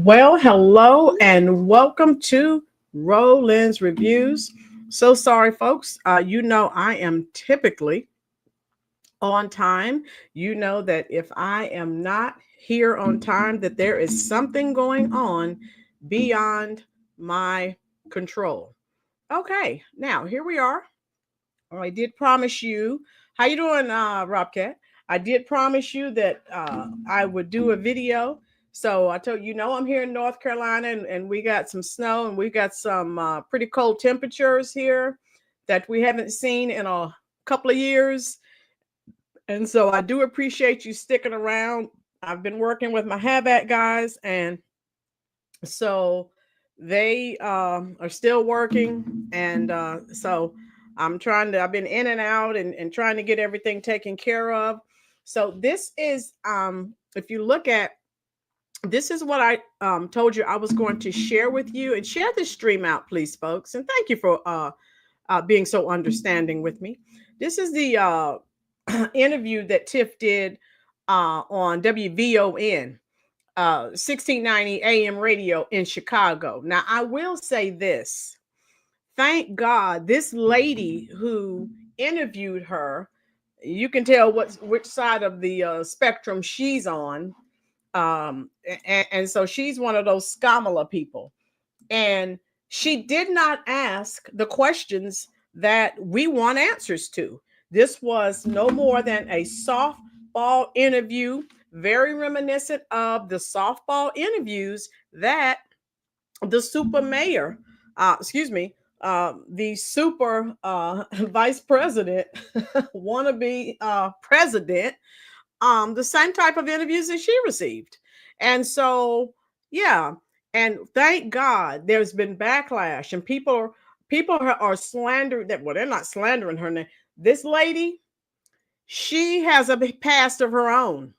Well, hello and welcome to Roland's Reviews. So sorry, folks. I am typically on time. You know that if I am not here on time, that there is something going on beyond my control. Okay, now here we are. I did promise you. How you doing, Robcat? I did promise you that I would do a video. So I told you, I'm here in North Carolina, and we got some snow, and we got some pretty cold temperatures here that we haven't seen in a couple of years. And so I do appreciate you sticking around. I've been working with my Havac guys, and so they are still working, and so I've been in and out and trying to get everything taken care of. So this is if you look at this is what I told you I was going to share with you, and share this stream out, please, folks, and thank you for being so understanding with me. This is the interview that Tiff did on WVON 1690 AM radio in Chicago. Now, I will say this. Thank God this lady who interviewed her, you can tell which side of the spectrum she's on. And so she's one of those Skamala people. And she did not ask the questions that we want answers to. This was no more than a softball interview, very reminiscent of the softball interviews that the super mayor, the super vice president, wannabe president, the same type of interviews that she received. And so, yeah, and thank God there's been backlash, and people are slandered that, well, they're not slandering her name. This lady, she has a past of her own,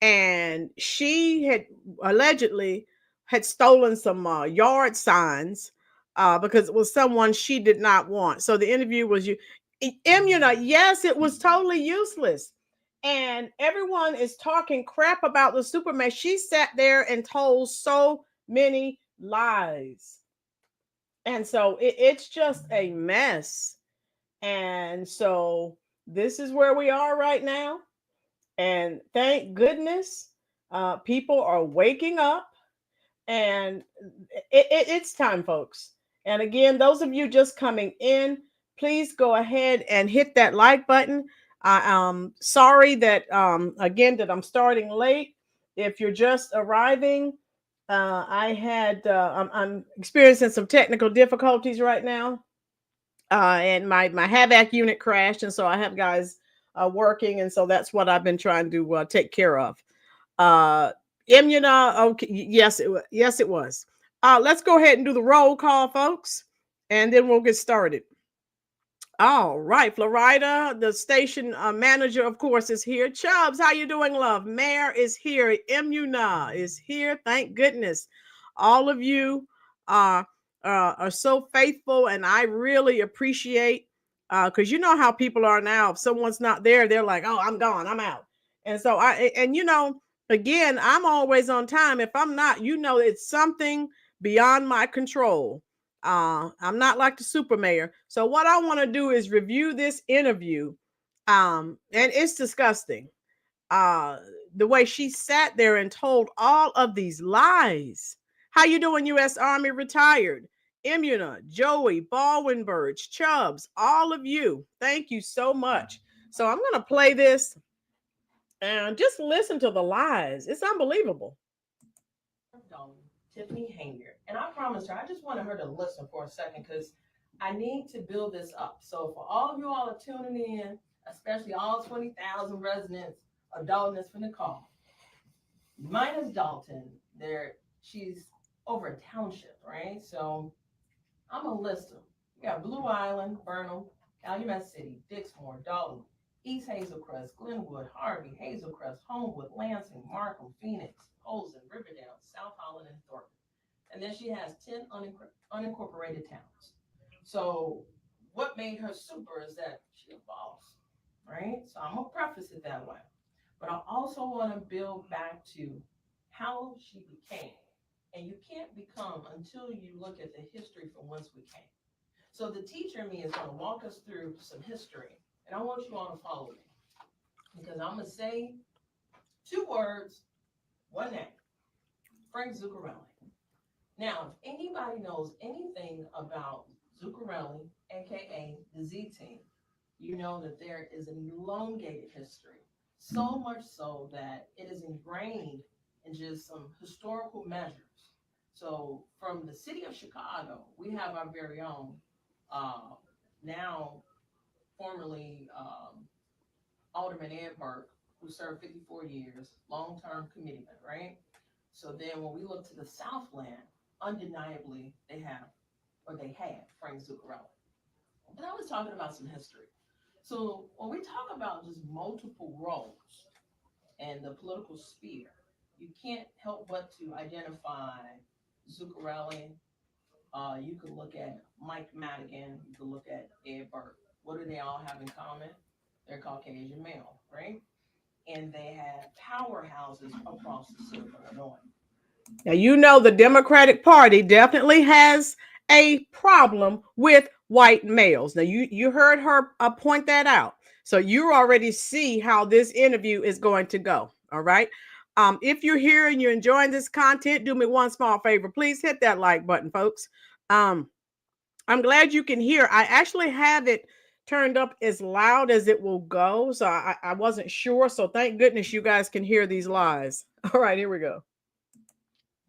and she had allegedly had stolen some yard signs because it was someone she did not want. So the interview was yes, it was totally useless. And everyone is talking crap about the Superman. She sat there and told so many lies. And so it's just a mess. And so this is where we are right now. And thank goodness people are waking up, and it's time, folks. And again, those of you just coming in, please go ahead and hit that like button. I'm sorry that again that I'm starting late. If you're just arriving, I'm experiencing some technical difficulties right now, and my Havac unit crashed, and so I have guys working, and so that's what I've been trying to take care of. Uh, Imuna, okay, yes, yes, it was. Let's go ahead and do the roll call, folks, and then we'll get started. All right, Florida, the station manager, of course, is here. Chubbs, how you doing, love? Mayor is here. Imuna is here. Thank goodness. All of you are so faithful, and I really appreciate because you know how people are now. If someone's not there, they're like, "Oh, I'm gone. I'm out." And so again, I'm always on time. If I'm not, it's something beyond my control. I'm not like the super mayor. So what I want to do is review this interview. And it's disgusting. Uh, the way she sat there and told all of these lies. How you doing, U.S. Army retired? Imuna, Joey, Baldwin Burge, Chubbs, all of you. Thank you so much. So I'm going to play this and just listen to the lies. It's unbelievable. Tiffany Henyard. And I promised her, I just wanted her to listen for a second because I need to build this up. So for all of you all are tuning in, especially all 20,000 residents of Dalton that's finna call. Minus Dalton, she's over a township, right? So I'm gonna list them. We got Blue Island, Burnham, Calumet City, Dixmoor, Dalton, East Hazelcrest, Glenwood, Harvey, Hazelcrest, Homewood, Lansing, Markham, Phoenix, Polson, Riverdale, South Holland, and Thornton. And then she has 10 unincorporated towns. So what made her super is that she's a boss, right? So I'm gonna preface it that way. But I also want to build back to how she became And you can't become until you look at the history from whence we came. So the teacher in me is going to walk us through some history. And I want you all to follow me because I'm going to say two words, one name, Frank Zuccarelli. Now, if anybody knows anything about Zuccarelli, aka the Z Team, you know that there is an elongated history, so much so that it is ingrained in just some historical measures. So, from the city of Chicago, we have our very own, uh, now formerly Alderman Ed Burke, who served 54 years, long-term committeeman, right? So then when we look to the Southland, undeniably they had Frank Zuccarelli. And I was talking about some history. So when we talk about just multiple roles and the political sphere, you can't help but to identify Zuccarelli. You can look at Mike Madigan. You can look at Ed Burke. What do they all have in common? They're Caucasian male, right? And they have powerhouses across the state of Illinois. Now, you know, the Democratic Party definitely has a problem with white males. Now, you heard her point that out. So you already see how this interview is going to go. All right. If you're here and you're enjoying this content, do me one small favor. Please hit that like button, folks. I'm glad you can hear. I actually have it turned up as loud as it will go. So I wasn't sure. So thank goodness you guys can hear these lies. All right, here we go.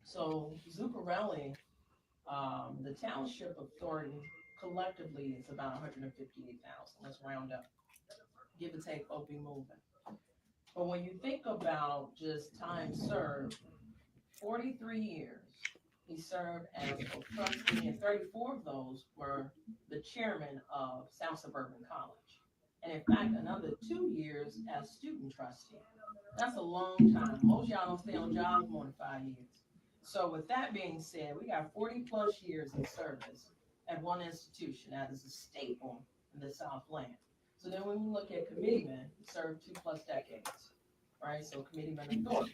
So Zuccarelli, the township of Thornton collectively is about 158,000. Let's round up, give or take, both be moving. But when you think about just time served, 43 years he served as a trustee, and 34 of those were the chairman of South Suburban College. And in fact, another 2 years as student trustee. That's a long time. Most y'all don't stay on jobs more than 5 years. So with that being said, we got 40 plus years in service at one institution that is a staple in the Southland. So then when we look at committeemen, he served 2 plus decades, right? So committeeman of Thornton.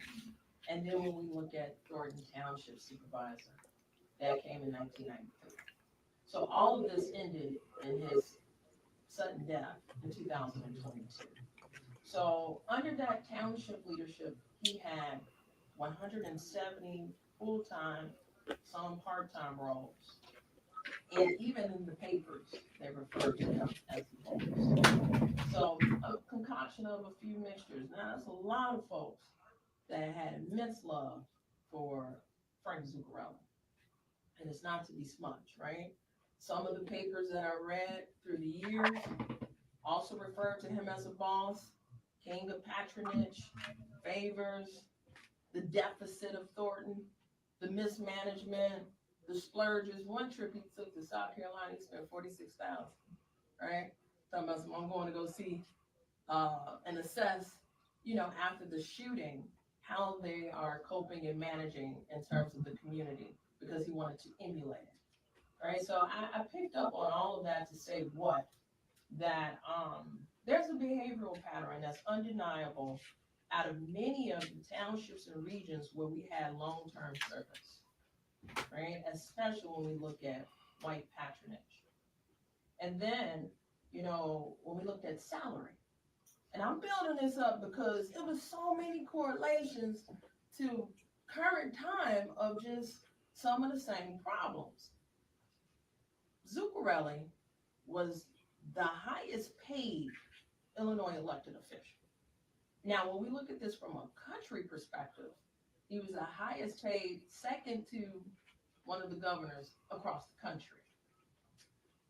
And then when we look at Thornton Township Supervisor, that came in 1993. So all of this ended in his sudden death in 2022. So under that township leadership, he had 170 full-time, some part-time roles. And even in the papers, they referred to him as the boss. So a concoction of a few mixtures. Now, that's a lot of folks that had immense love for Frank Zuccarelli. And it's not to be smudged, right? Some of the papers that I read through the years also referred to him as a boss, king of patronage, favors, the deficit of Thornton, the mismanagement, the splurges. One trip he took to South Carolina, he spent 46,000, right? Talking about some, I'm going to go see and assess, after the shooting, how they are coping and managing in terms of the community because he wanted to emulate it, right? So I picked up on all of that to say what? That there's a behavioral pattern that's undeniable out of many of the townships and regions where we had long-term service, right? Especially when we look at white patronage. And then, when we looked at salary, and I'm building this up because it was so many correlations to current time of just some of the same problems. Zuccarelli was the highest paid Illinois elected official. Now, when we look at this from a country perspective, he was the highest paid, second to one of the governors across the country,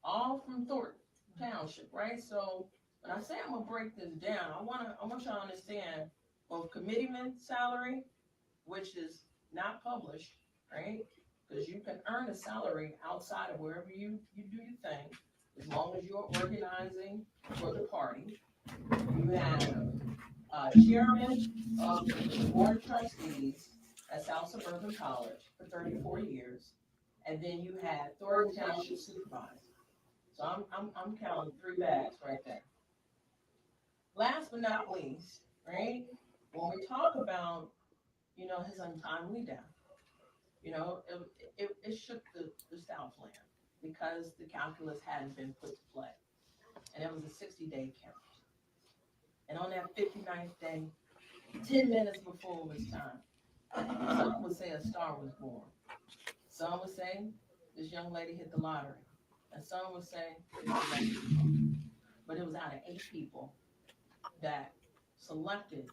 all from Thornton Township, right? So when I say I'm gonna break this down, I want y'all to understand both committeeman salary, which is not published, right? Because you can earn a salary outside of wherever you do your thing, as long as you're organizing for the party. You have chairman of the board of trustees at South Suburban College for 34 years, and then you had Thornton Township supervisor. So I'm counting 3 bags right there. Last but not least, right? When we talk about his untimely death, You know, it shook the Southland because the calculus hadn't been put to play. And it was a 60-day count. And on that 59th day, 10 minutes before it was time, some would say a star was born. Some would say this young lady hit the lottery. And some would say it's the legacy vote. But it was out of 8 people that selected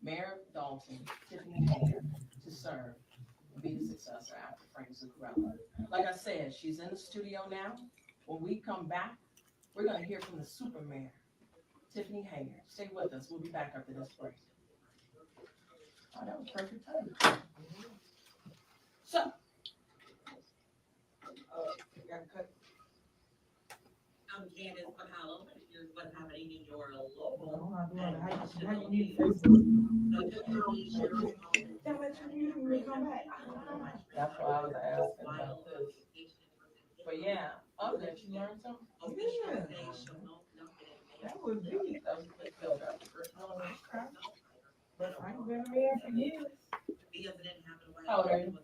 Mayor Dalton, Tiffany Henyard, to serve and be the successor after Frank Zuccarello. Like I said, she's in the studio now. When we come back, we're going to hear from the super mayor, Tiffany Henyard. Stay with us. We'll be back after this break. Oh, that was perfect timing. So, I'm Candace Mahalo, and here's what's happening in your local. that's why I was asking about this. But yeah, that you learned something? Yeah. That was deep. That was a quick build up. But I ain't been there for years. How old are you?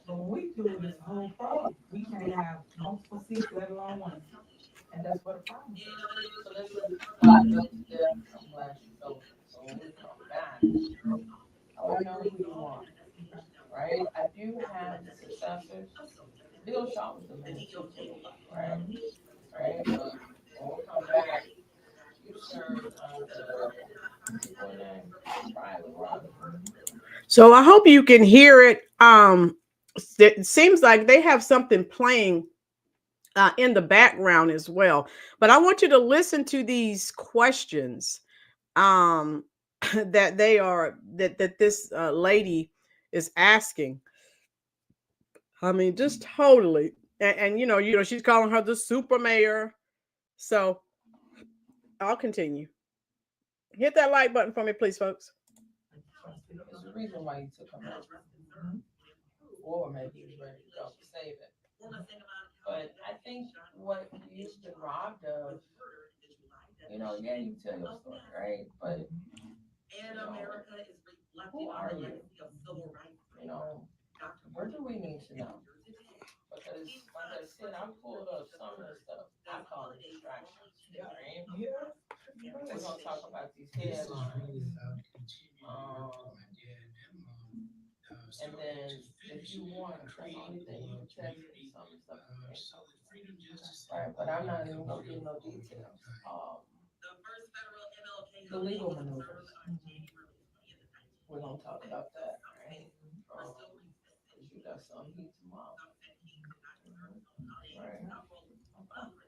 But when we do this whole program, we can't have multiple seats, let alone one. And that's what the problem is. So this is not built to death. I'm glad you felt it. So when we come back, I want to know who you want. Right? I do have the successors. Bill Shaw was the mayor too, right? Right? But when we come back, you served under so I hope you can hear it. It seems like they have something playing in the background as well. But I want you to listen to these questions that this lady is asking. I mean, just totally. And you know, she's calling her the super mayor. So I'll continue. Hit that like button for me, please, folks. There's a reason why you took him out. Or maybe he was ready to go. Save it. But I think what you've been robbed of, yeah, you tell your story, right? But who are you? What do we need to know? Because, like I said, I pulled up some of the stuff I call it distractions. Right? We're gonna talk about these headlines. And then, if you want, that's the only thing you can text me some stuff. Right, but I'm not even gonna give no details. The legal maneuvers. We're gonna talk about that, right? Because you got some heat tomorrow. Right.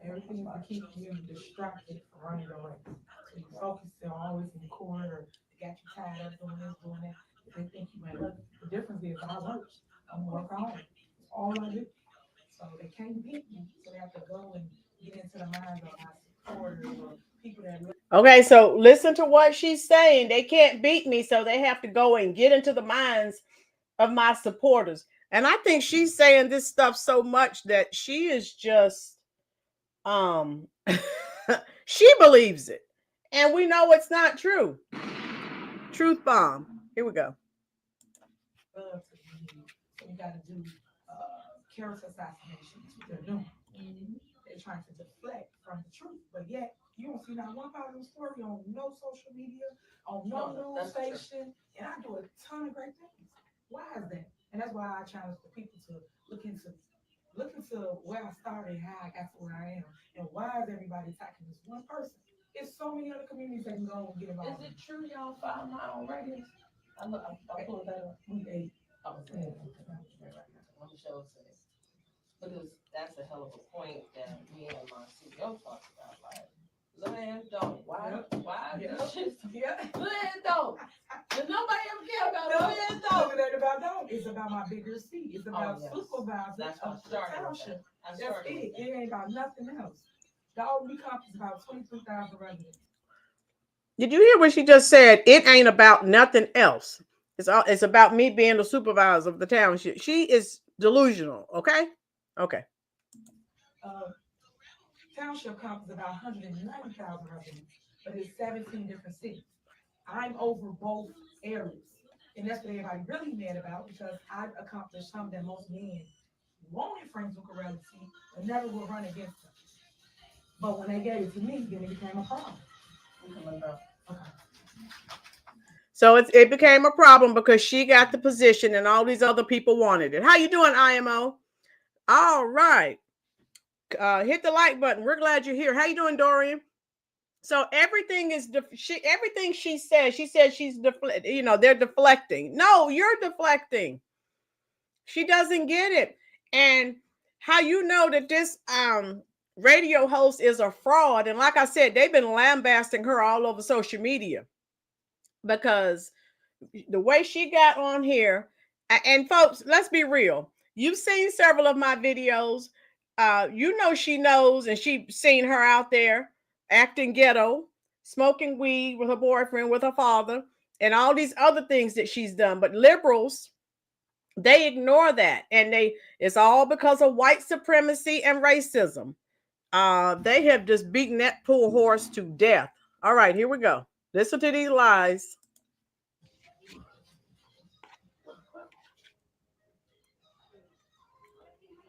Everything to keep you distracted from running your race. So you focus on always in court or they got you tied up doing this, doing that. They think you ain't working. The difference is I work. I'm a workaholic. It's all I do. So they can't beat me. So they have to go and get into the minds of my supporters or people that look. Okay, so listen to what she's saying. They can't beat me, so they have to go and get into the minds of my supporters. And I think she's saying this stuff so much that she is just she believes it. And we know it's not true. Truth bomb. Here we go. So we got to do character assassinations. They're doing. They're trying to deflect from the truth, but yet you don't see not one positive story on no social media, on no news station, and I do a ton of great things. Why is that? And that's why I challenge the people to look into where I started, how I got to where I am, and why is everybody attacking this one person? There's so many other communities that can go and get involved. Is it true y'all 5 mile radius? I pulled that up. We 8. Oh, let me show it to you. Because that's a hell of a point that me and my CEO talked about. Like, land don't. Why? This shit? Land don't. Does nobody ever care about land don't? It ain't about don't. It's about my bigger C. It's about supervisor of the township. That's it. It ain't about nothing else. The old Recomp is about 23,000 residents. Did you hear what she just said? It ain't about nothing else. It's about me being the supervisor of the township. She is delusional. Okay. Township comp is about 190,000 residents, but it's 17 different cities. I'm over both areas. And that's what everybody really mad about because I've accomplished something that most men wanted Frank Zuccarelli to see, but never will run against him. But when they gave it to me, then it became a problem. Okay. So it became a problem because she got the position and all these other people wanted it. How you doing, IMO? All right. Hit the like button. We're glad you're here. How you doing, Dorian? So everything is everything she says she's they're deflecting. No, you're deflecting. She doesn't get it. And how you know that this radio host is a fraud? And like I said, they've been lambasting her all over social media because the way she got on here, and folks, let's be real. You've seen several of my videos. She knows, and she's seen her out there acting ghetto, smoking weed with her boyfriend, with her father, and all these other things that she's done. But liberals, they ignore that, and it's all because of white supremacy and racism. They have just beaten that poor horse to death. All right, here we go. Listen to these lies.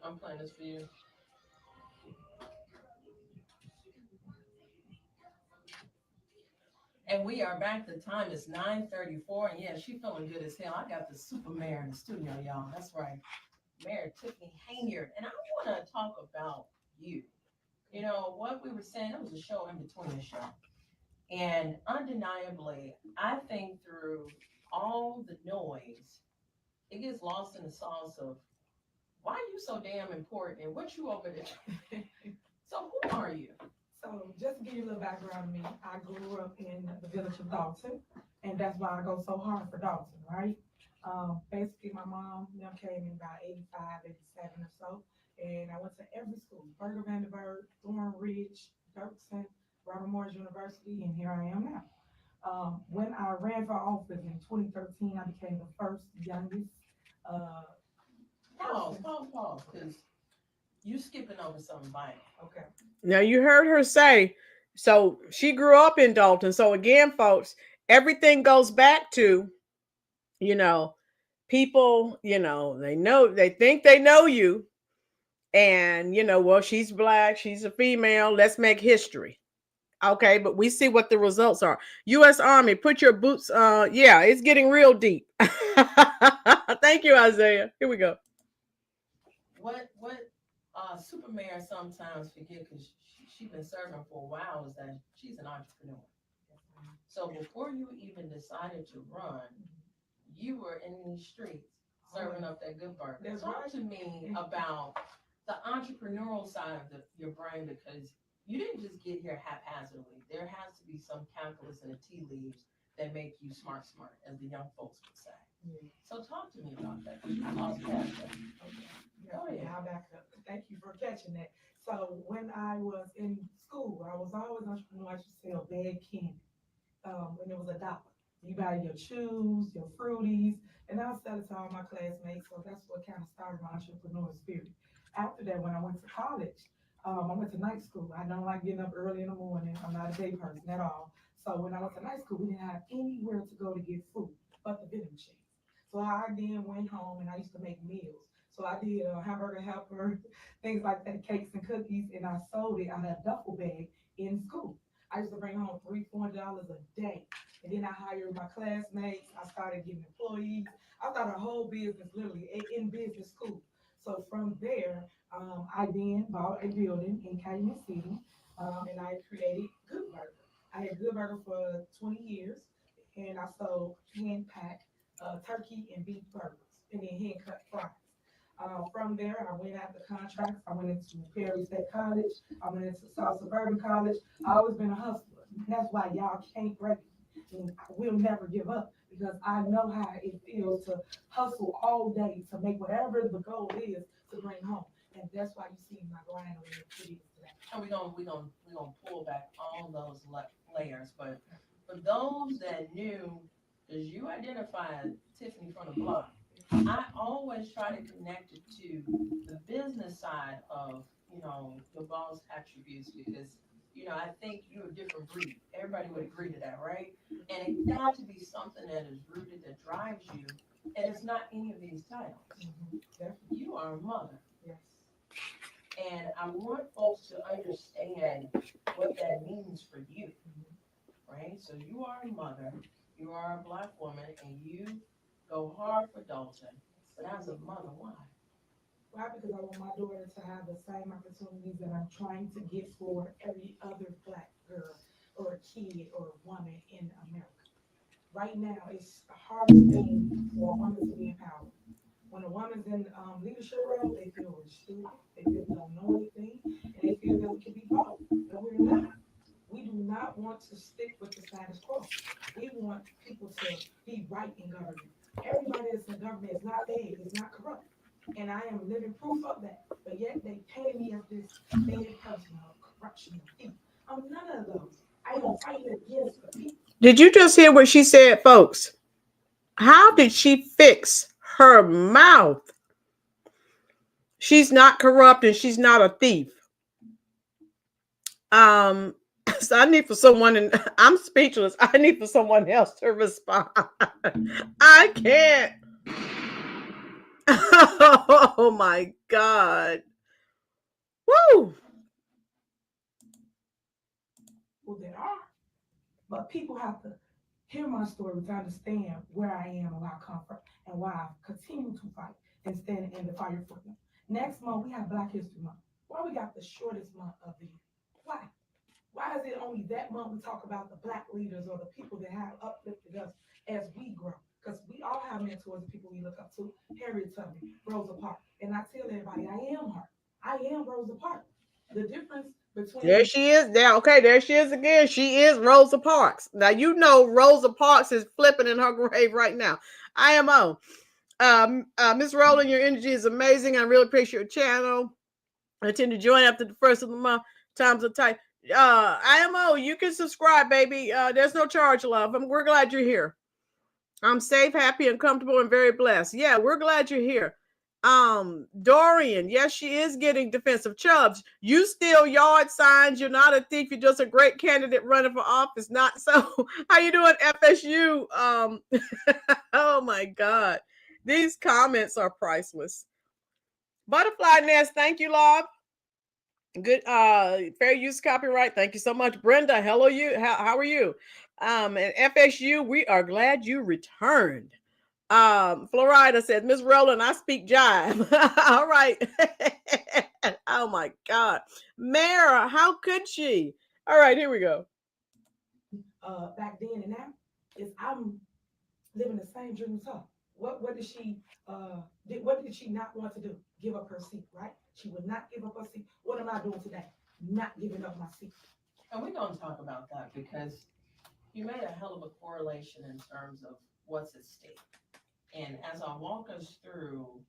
I'm playing this for you. And we are back. The time is 9:34. And yeah, she feeling good as hell. I got the super mayor in the studio, y'all. That's right. Mayor Tiffany Henyard. And I want to talk about you. You know, what we were saying, it was a show in between the show. And undeniably, I think through all the noise, it gets lost in the sauce of why are you so damn important and what you over there? So who are you? So just to give you a little background on me, I grew up in the village of Dalton, and that's why I go so hard for Dalton, right? Basically, my mom came in about 85, 87 or so, and I went to every school, Berger Vandenberg, Thornridge, Dirksen, Robert Morris University, and here I am now. When I ran for office in 2013, I became the first youngest. Pause, because you skipping over something vital. Okay. Now you heard her say, so she grew up in Dalton. So again, folks, everything goes back to, people, they think they know you. And, well, she's black, she's a female. Let's make history. Okay, but we see what the results are. U.S. Army, put your boots. Yeah, it's getting real deep. Thank you, Isaiah. Here we go. What Super Mayor sometimes forget because she's been serving for a while is that she's an entrepreneur. So before you even decided to run, you were in these streets serving up that good burger. Talk to me about the entrepreneurial side of your brain because you didn't just get here haphazardly. There has to be some calculus in the tea leaves that make you smart, as the young folks would say. So talk to me about that. You lost past that. I'll back up. Thank you for catching that. So when I was in school, I was always entrepreneur. I used to sell bag candy when it was $1. You buy your chews, your fruities, and I sell it to all my classmates. So that's what kind of started my entrepreneurial spirit. After that, when I went to college, I went to night school. I don't like getting up early in the morning. I'm not a day person at all. So when I went to night school, we didn't have anywhere to go to get food but the vending machines. So I then went home and I used to make meals. So I did a hamburger helper, things like that, cakes and cookies, and I sold it out of a duffel bag in school. I used to bring home $300-$400 a day. And then I hired my classmates. I started getting employees. I started a whole business literally in business school. So from there, I then bought a building in Calumet City, and I created Good Burger. I had Good Burger for 20 years, and I sold hand-packed turkey and beef burgers, and then hand-cut fries. From there, I went after contracts. I went into Perry State College. I went into South Suburban College. I always been a hustler. That's why y'all can't break me. And I will never give up because I know how it feels to hustle all day to make whatever the goal is to bring home. And that's why you see my grind on it today. And we're gonna pull back all those layers. But for those that knew, because you identified Tiffany from the block, I always try to connect it to the business side of your boss attributes because I think you're a different breed. Everybody would agree to that, right? And it got to be something that is rooted, that drives you, and it's not any of these titles. You are a mother. Yes. And I want folks to understand what that means for you, right? So you are a mother, you are a Black woman, and you go hard for Dalton. But as a mother, why? Why? Because I want my daughter to have the same opportunities that I'm trying to get for every other Black girl or a kid or a woman in America. Right now, it's the hardest thing for a woman to be empowered. When a woman's in leadership role, they feel we're stupid, they feel we don't know anything, and they feel that we can be bought. But we're not. We do not want to stick with the status quo. We want people to be right in government. Everybody that's in government is not bad, is not corrupt. And I am living proof of that. But yet they pay me as this bad person of corruption and thief. I'm none of those. I am fighting against the people. Did you just hear what she said, folks? How did she fix her mouth? She's not corrupt and she's not a thief. So I need for someone, and I'm speechless. I need for someone else to respond. I can't. Oh my God. Woo. Well, there are. But people have to hear my story to understand where I am and where I come from and why I continue to fight and stand in the fire for them. Next month, we have Black History Month. Why we got the shortest month of the year? Why? Why is it only that month we talk about the Black leaders or the people that have uplifted us as we grow? Because we all have mentors and people we look up to. Harriet Tubman, Rosa Parks. And I tell everybody, I am her. I am Rosa Parks. The difference between... There she is. There, okay, there she is again. She is Rosa Parks. Now you know Rosa Parks is flipping in her grave right now. IMO. Miss Rowland, your energy is amazing. I really appreciate your channel. I tend to join after the first of the month. Times are tight. IMO, you can subscribe, baby. There's no charge, love. We're glad you're here. I'm safe, happy, and comfortable, and very blessed. Yeah, we're glad you're here. Dorian, yes, she is getting defensive. Chubbs, you steal yard signs. You're not a thief. You're just a great candidate running for office. Not so. How you doing, FSU? Oh my God, these comments are priceless. Butterfly Nest, thank you, love. Good, fair use copyright. Thank you so much, Brenda. Hello, you. How are you? And FSU, we are glad you returned. Florida says, Miss Rowland, I speak jive. All right. Oh my God. Mara, how could she? All right, here we go. Back then and now, is I'm living the same dream as her. What did she what did she not want to do? Give up her seat, right? She would not give up her seat. What am I doing today? Not giving up my seat. And we're going to talk about that because you made a hell of a correlation in terms of what's at stake. And as I walk us through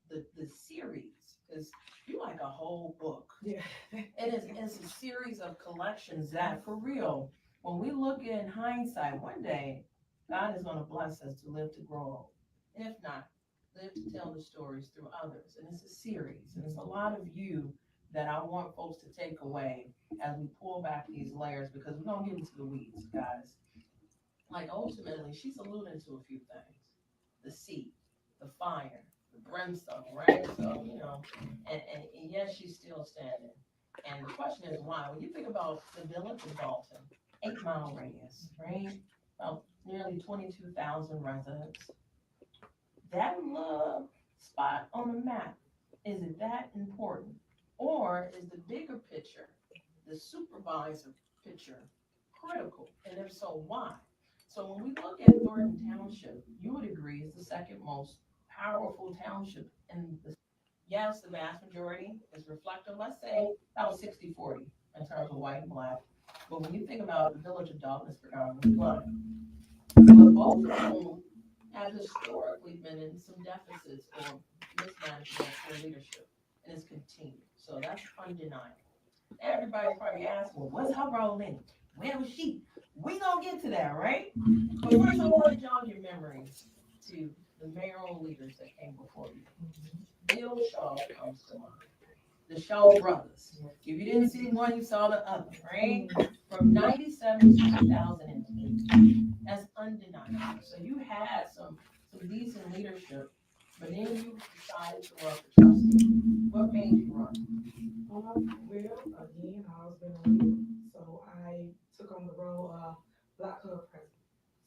the series, because you like a whole book. Yeah. It's a series of collections that, for real, when we look in hindsight, one day, God is going to bless us to live to grow old. If not, live to tell the stories through others. And it's a series. And it's a lot of you that I want folks to take away as we pull back these layers, because we're going to get into the weeds, guys. Like, ultimately, she's alluding to a few things. The seed, the fire, the brimstone, right? So, and yes, she's still standing. And the question is why? When you think about the village of Dalton, 8-mile radius, right? About nearly 22,000 residents. That little spot on the map, is it that important? Or is the bigger picture, the supervisor picture, critical? And if so, why? So when we look at Thornton Township, you would agree is the second most powerful township in the. Yes, the vast majority is reflective. Let's say about 60-40 in terms of white and Black. But when you think about the village of Dalton is predominantly Black. But both of them have historically been in some deficits or mismanagement or leadership, and it's continued. So that's undeniable. Everybody's probably asking, well, what's her role in it? Where was she? We gonna get to that, right? But first, I want to jog your memories to the mayoral leaders that came before you. Bill Shaw comes to mind. the Shaw brothers. If you didn't see one, you saw the other, right? From 97 to 2008. That's undeniable. So you had some decent leadership, but then you decided to run for trustee. What made you run? Well, again, I was been a leader, so I took on the role of Black Club president.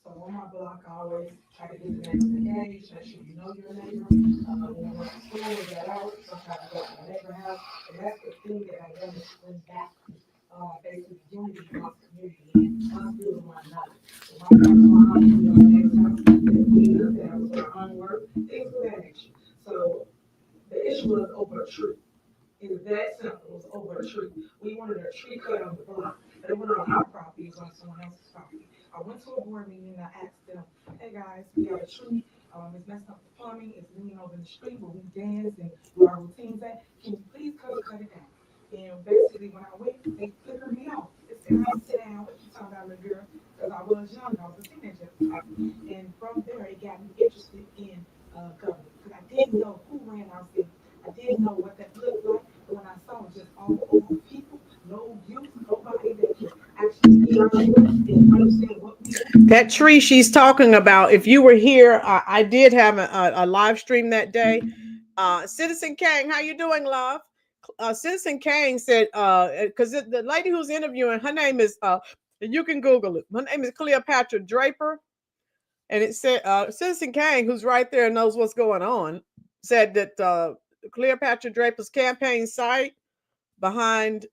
So on my block, I always try to get the neighbors engaged, make sure you know your neighbor. When I went to school and got out, sometimes I go to my neighbor house, and that's the thing that I wanted to bring back. Basically, unity amongst the community and us building one another. So my grandma, we go to my neighbor's house, that we live, that I was our homework, things of that nature. So the issue was over a tree. It's that simple. It was over a tree. We wanted a tree cut on the block. But it wasn't on our property, it was on someone else's property. I went to a board meeting and I asked them, hey guys, we have a tree. It's messing up the plumbing. It's leaning over in the street where we dance and do our routines at. Can you please cut it down? And basically, when I went, they flickered me off. They said, I sit down. What you talking about, little girl? Because I was young. I was a teenager at the time. And from there, it got me interested in government. Because I didn't know who ran our city. I didn't know what that looked like. But when I saw just all old people, no youth, nobody that could actually be our and understand what we do. That tree she's talking about, if you were here, I did have a live stream that day. Citizen Kang, how you doing, love? Citizen Kang said, because the lady who's interviewing, her name is, you can Google it. Her name is Cleopatra Draper. And it said, Citizen Kang, who's right there and knows what's going on, said that Cleopatra Draper's campaign site behind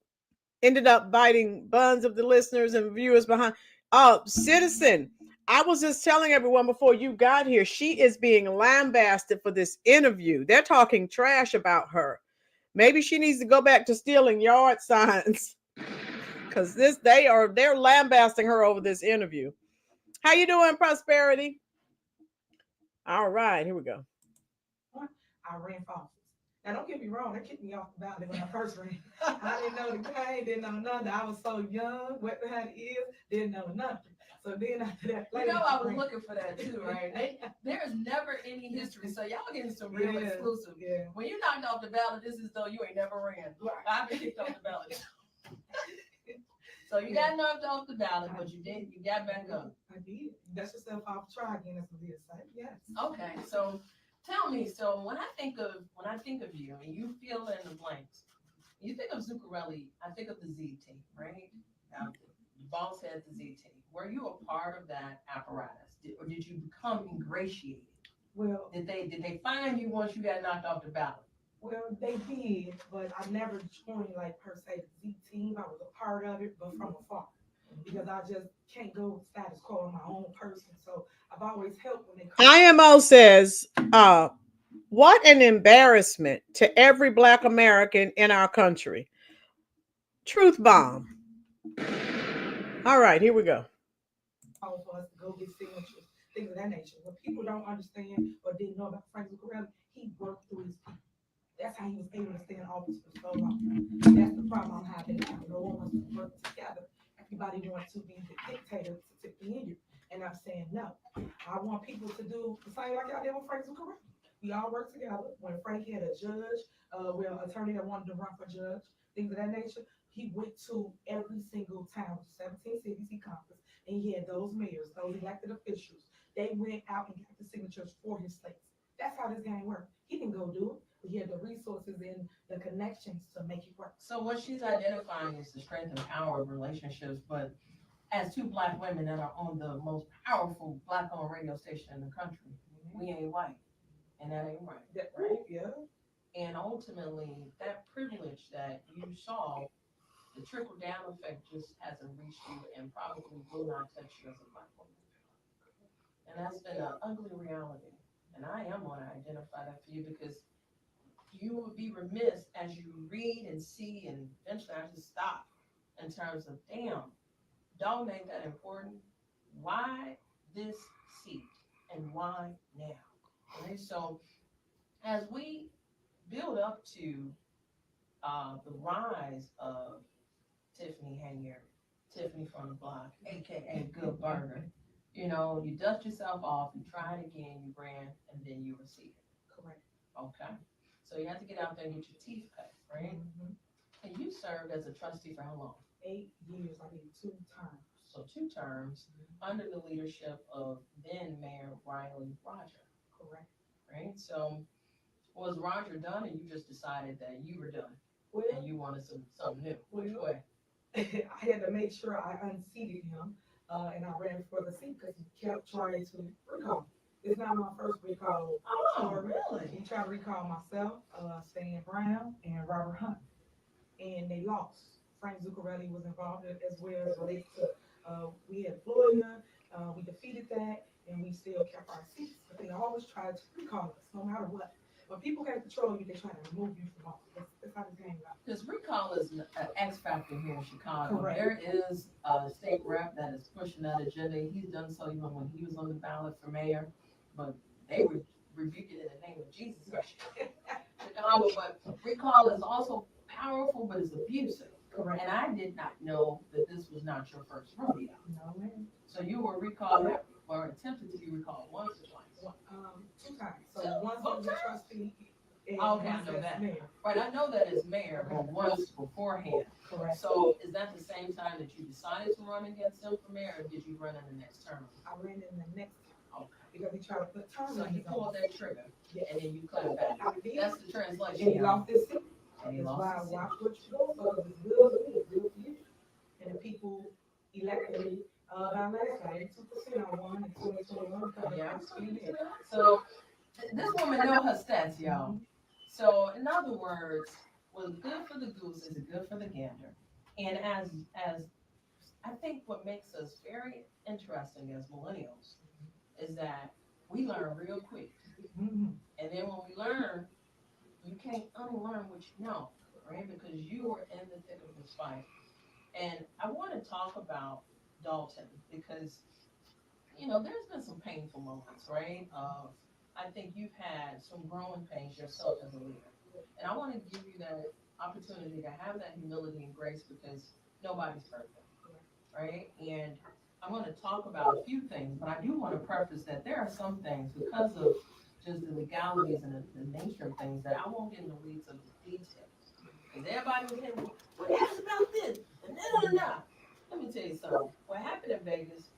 ended up biting buns of the listeners and viewers behind. Citizen, I was just telling everyone before you got here, she is being lambasted for this interview. They're talking trash about her. Maybe she needs to go back to stealing yard signs because they're lambasting her over this interview. How you doing, Prosperity? All right, here we go. I ran for office. Now, don't get me wrong, they kicked me off the ballot when I first ran. I didn't know the game, didn't know nothing. I was so young, wet behind the ears, didn't know nothing. So then after that, you know, I was looking for that too, right? There's never any history, so y'all getting some real exclusive. Yeah. When you knocked off the ballot, this is though you ain't never ran. I've been kicked off the ballot. So you got knocked off the ballot, but you got back up. I did. Dust yourself off, try again, as a site. Yes. Okay, so tell me, so when I think of you and you fill in the blanks, you think of Zuccarelli, I think of the Z team, right? Now, the boss had the Z team. Were you a part of that apparatus, or did you become ingratiated? Well, did they find you once you got knocked off the ballot? Well, they did, but I never joined like per se the Z team. I was a part of it, but from afar, because I just can't go status quo on my own person. So I've always helped when they come. IMO says, what an embarrassment to every Black American in our country. Truth bomb. All right, here we go. For us to go get signatures, things of that nature. What people don't understand or didn't know about Frank Zuccarelli, he worked through his people. That's how he was able to stay in office for so long. That's the problem I'm having now. No one wants to work together. Everybody wants to be the dictator to Tiffany Henyard. And I'm saying no. I want people to do the same like I did with Frank Zuccarelli. We all work together. When Frank had a judge, attorney that wanted to run for judge, things of that nature, he went to every single town, 17 cities he conferenced, and he had those mayors, those elected officials. They went out and got the signatures for his states. That's how this game worked. He didn't go do it. He had the resources and the connections to make it work. So what she's identifying is the strength and power of relationships, but as two Black women that are on the most powerful Black-owned radio station in the country, we ain't white, and that ain't right. That right? Yeah. And ultimately, that privilege that you saw, the trickle-down effect just hasn't reached you and probably will not touch you as a Black woman. And that's been an ugly reality. And I am going to identify that for you because you would be remiss as you read and see, and eventually I just stop in terms of, damn, don't make that important. Why this seat and why now? Okay, so as we build up to the rise of Tiffany Henyard, Tiffany from the block, aka Good Burger, you know, you dust yourself off, you try it again, you ran, and then you were seated. Correct. Okay. So you had to get out there and get your teeth cut, right? And you served as a trustee for how long? 8 years. I did 2 terms. So 2 terms under the leadership of then Mayor Riley Roger, Correct. right? So was Roger done, and you just decided that you were done Well, and you wanted something new? Which way? I had to make sure I unseated him, and I ran for the seat because he kept trying to recall. It's not my first recall. Oh, really? He tried to recall myself, Stan Brown, and Robert Hunt, and they lost. Frank Zuccarelli was involved as well, so they took. We had Florida, we defeated that, and we still kept our seats. But they always tried to recall us, no matter what. When people can't control you, they try to remove you from office. That's how this game goes. Because recall is an X factor here in Chicago. Correct. There is a state rep that is pushing that agenda. He's done so even when he was on the ballot for mayor, but they were rebuked it in the name of Jesus. Chicago, but recall is also powerful, but it's abusive. Correct. And I did not know that this was not your first rodeo. No, man. So you were recalled or attempted to be recalled once or twice. 2 times. So once as a trustee. And Okay, I once know as that. mayor. Right, I know that as mayor, but once beforehand. Correct. So is that the same time that you decided to run against him for mayor, or did you run in the next term? I ran in the next Okay. because he tried to put term So he limits on pulled us. that trigger, Yeah. and then you cut it back. I did. That's the And translation. he lost his seat. And he That's lost why I his seat. watched what you do, because it's good for me, it's good for you. And the people elected me, by landslide, 2% I won in 2021 because Yeah. I was female. So this woman know her stats, y'all. So in other words, what's good for the goose is good for the gander. And as I think what makes us very interesting as millennials is that we learn real quick. Mhm. And then when we learn, you can't unlearn what you know, right? Because you were in the thick of this fight. And I want to talk about Dalton because, you know, there's been some painful moments, right? I think you've had some growing pains yourself as a leader. And I want to give you that opportunity to have that humility and grace because nobody's perfect, right? And I'm going to talk about a few things, but I do want to preface that there are some things because of just the legalities and the nature of things that I won't get in the weeds of the details. Because everybody was saying, what happened about this? And then, let me tell you something. What happened in Vegas,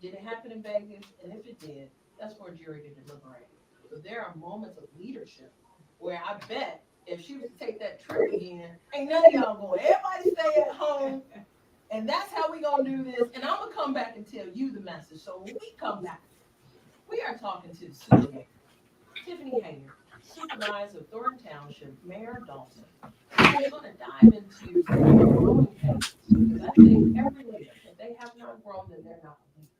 did it happen in Vegas? And if it did, that's for a jury to deliberate. But there are moments of leadership where I bet if she was to take that trip again, ain't none of y'all going. Everybody stay at home. And that's how we gonna do this. And I'm gonna come back and tell you the message. So when we come back, we are talking to the supervisor, Tiffany Henyard, supervisor of Thornton Township, Mayor Dalton. We're gonna dive into some growing pains because I think every leader, if they have not grown, then they're not a leader.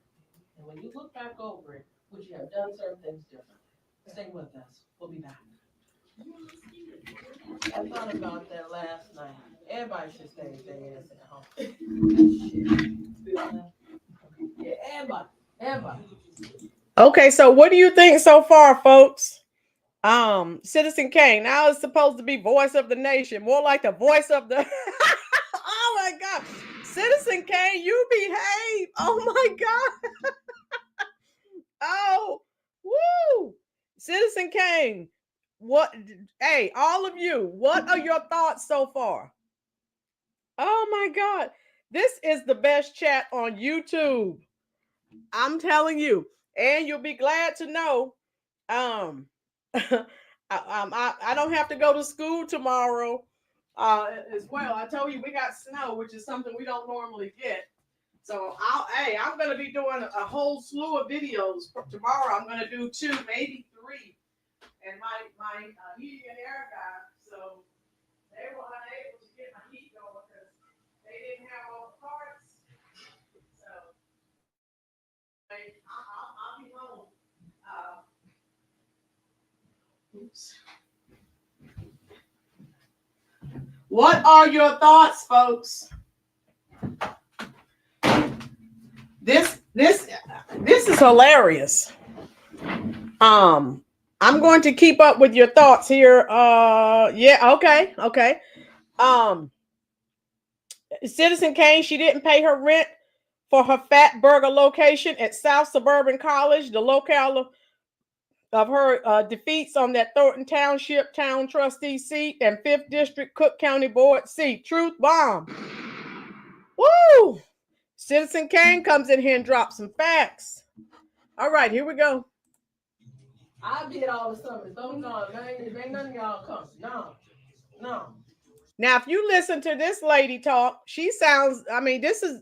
And when you look back over it, would you have done certain things differently? Stay with us. We'll be back. I thought about that last night. Everybody should stay their ass at home. Yeah, everybody. Okay, so what do you think so far, folks? Citizen Kane now is supposed to be voice of the nation, more like the voice of the. Oh my God, Citizen Kane, you behave. Oh my God. Oh, woo, Citizen Kane. What? Hey, all of you, what are your thoughts so far? Oh my God, this is the best chat on YouTube. I'm telling you, and you'll be glad to know. I don't have to go to school tomorrow. As well, I told you we got snow, which is something we don't normally get. So I'm gonna be doing a whole slew of videos tomorrow. I'm gonna do 2, maybe 3, and my heating and air guy. So they were unable to get my heat going because they didn't have all the parts. So I'll be home. Oops. What are your thoughts, folks? This is hilarious. I'm going to keep up with your thoughts here. Yeah, okay. Citizen Kane, she didn't pay her rent for her Fat Burger location at South Suburban College. The locale of her defeats on that Thornton Township Town Trustee seat and 5th District Cook County Board seat. Truth bomb. Woo! Citizen Kane comes in here and drops some facts. All right, here we go. I did all the summits. Don't know. Ain't none of y'all come. No. Now, if you listen to this lady talk, she sounds, I mean, this is,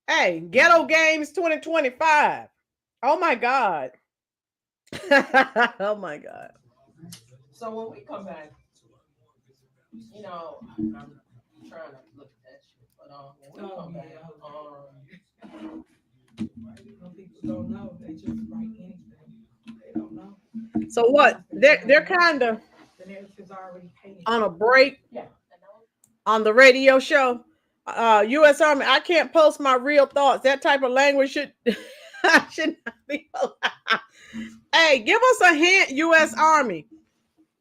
hey, Ghetto Games 2025. Oh my God. Oh my God. So when we come back, you know, I'm trying to look at that shit, but when we come back, people don't know. They just write anything. They don't know. So what? They're kind of the narrative's already painted on a break. Yeah. On the radio show. U.S. Army, I can't post my real thoughts. That type of language should not be allowed. Hey, give us a hint, U.S. Army,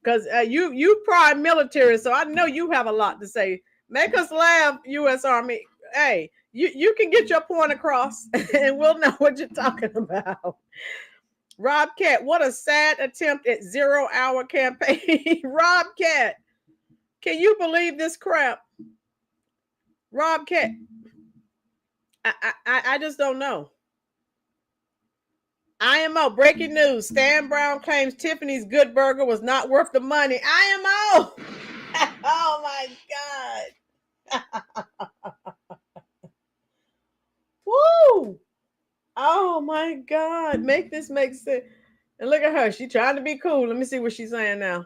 because you prime military, so I know you have a lot to say. Make us laugh, U.S. Army. Hey, you can get your point across, and we'll know what you're talking about. Rob Cat, what a sad attempt at 0 hour campaign. Rob Cat, can you believe this crap? Rob Cat, I just don't know. IMO, breaking news. Stan Brown claims Tiffany's Good Burger was not worth the money. IMO. Oh my God. Woo. Oh my God. Make this make sense. And look at her. She's trying to be cool. Let me see what she's saying now.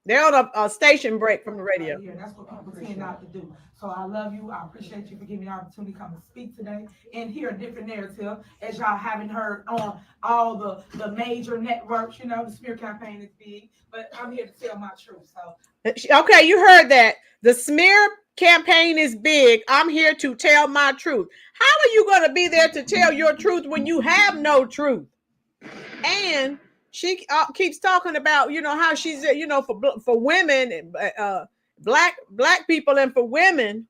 They're on a station break from the radio. Yeah, that's what people tend not to do. So I love you. I appreciate you for giving me the opportunity to come and speak today and hear a different narrative, as y'all haven't heard on all the major networks. You know, the smear campaign is big, but I'm here to tell my truth. So okay, you heard that. The smear campaign is big. I'm here to tell my truth. How are you going to be there to tell your truth when you have no truth? And she keeps talking about, you know, how she's, you know, for women, black people, and for women.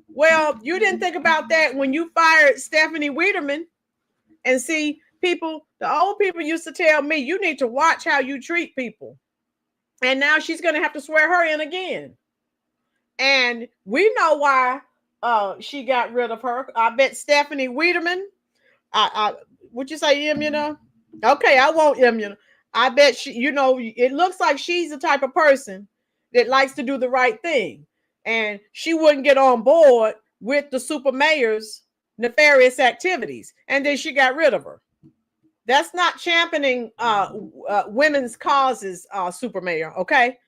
Well, you didn't think about that when you fired Stephanie Weiderman. And see, people, the old people used to tell me, you need to watch how you treat people. And now she's going to have to swear her in again. And we know why she got rid of her. I bet Stephanie Weiderman, would you say you know? Okay, I won't you know. I bet she, you know, it looks like she's the type of person that likes to do the right thing. And she wouldn't get on board with the super mayor's nefarious activities. And then she got rid of her. That's not championing women's causes, super mayor, okay?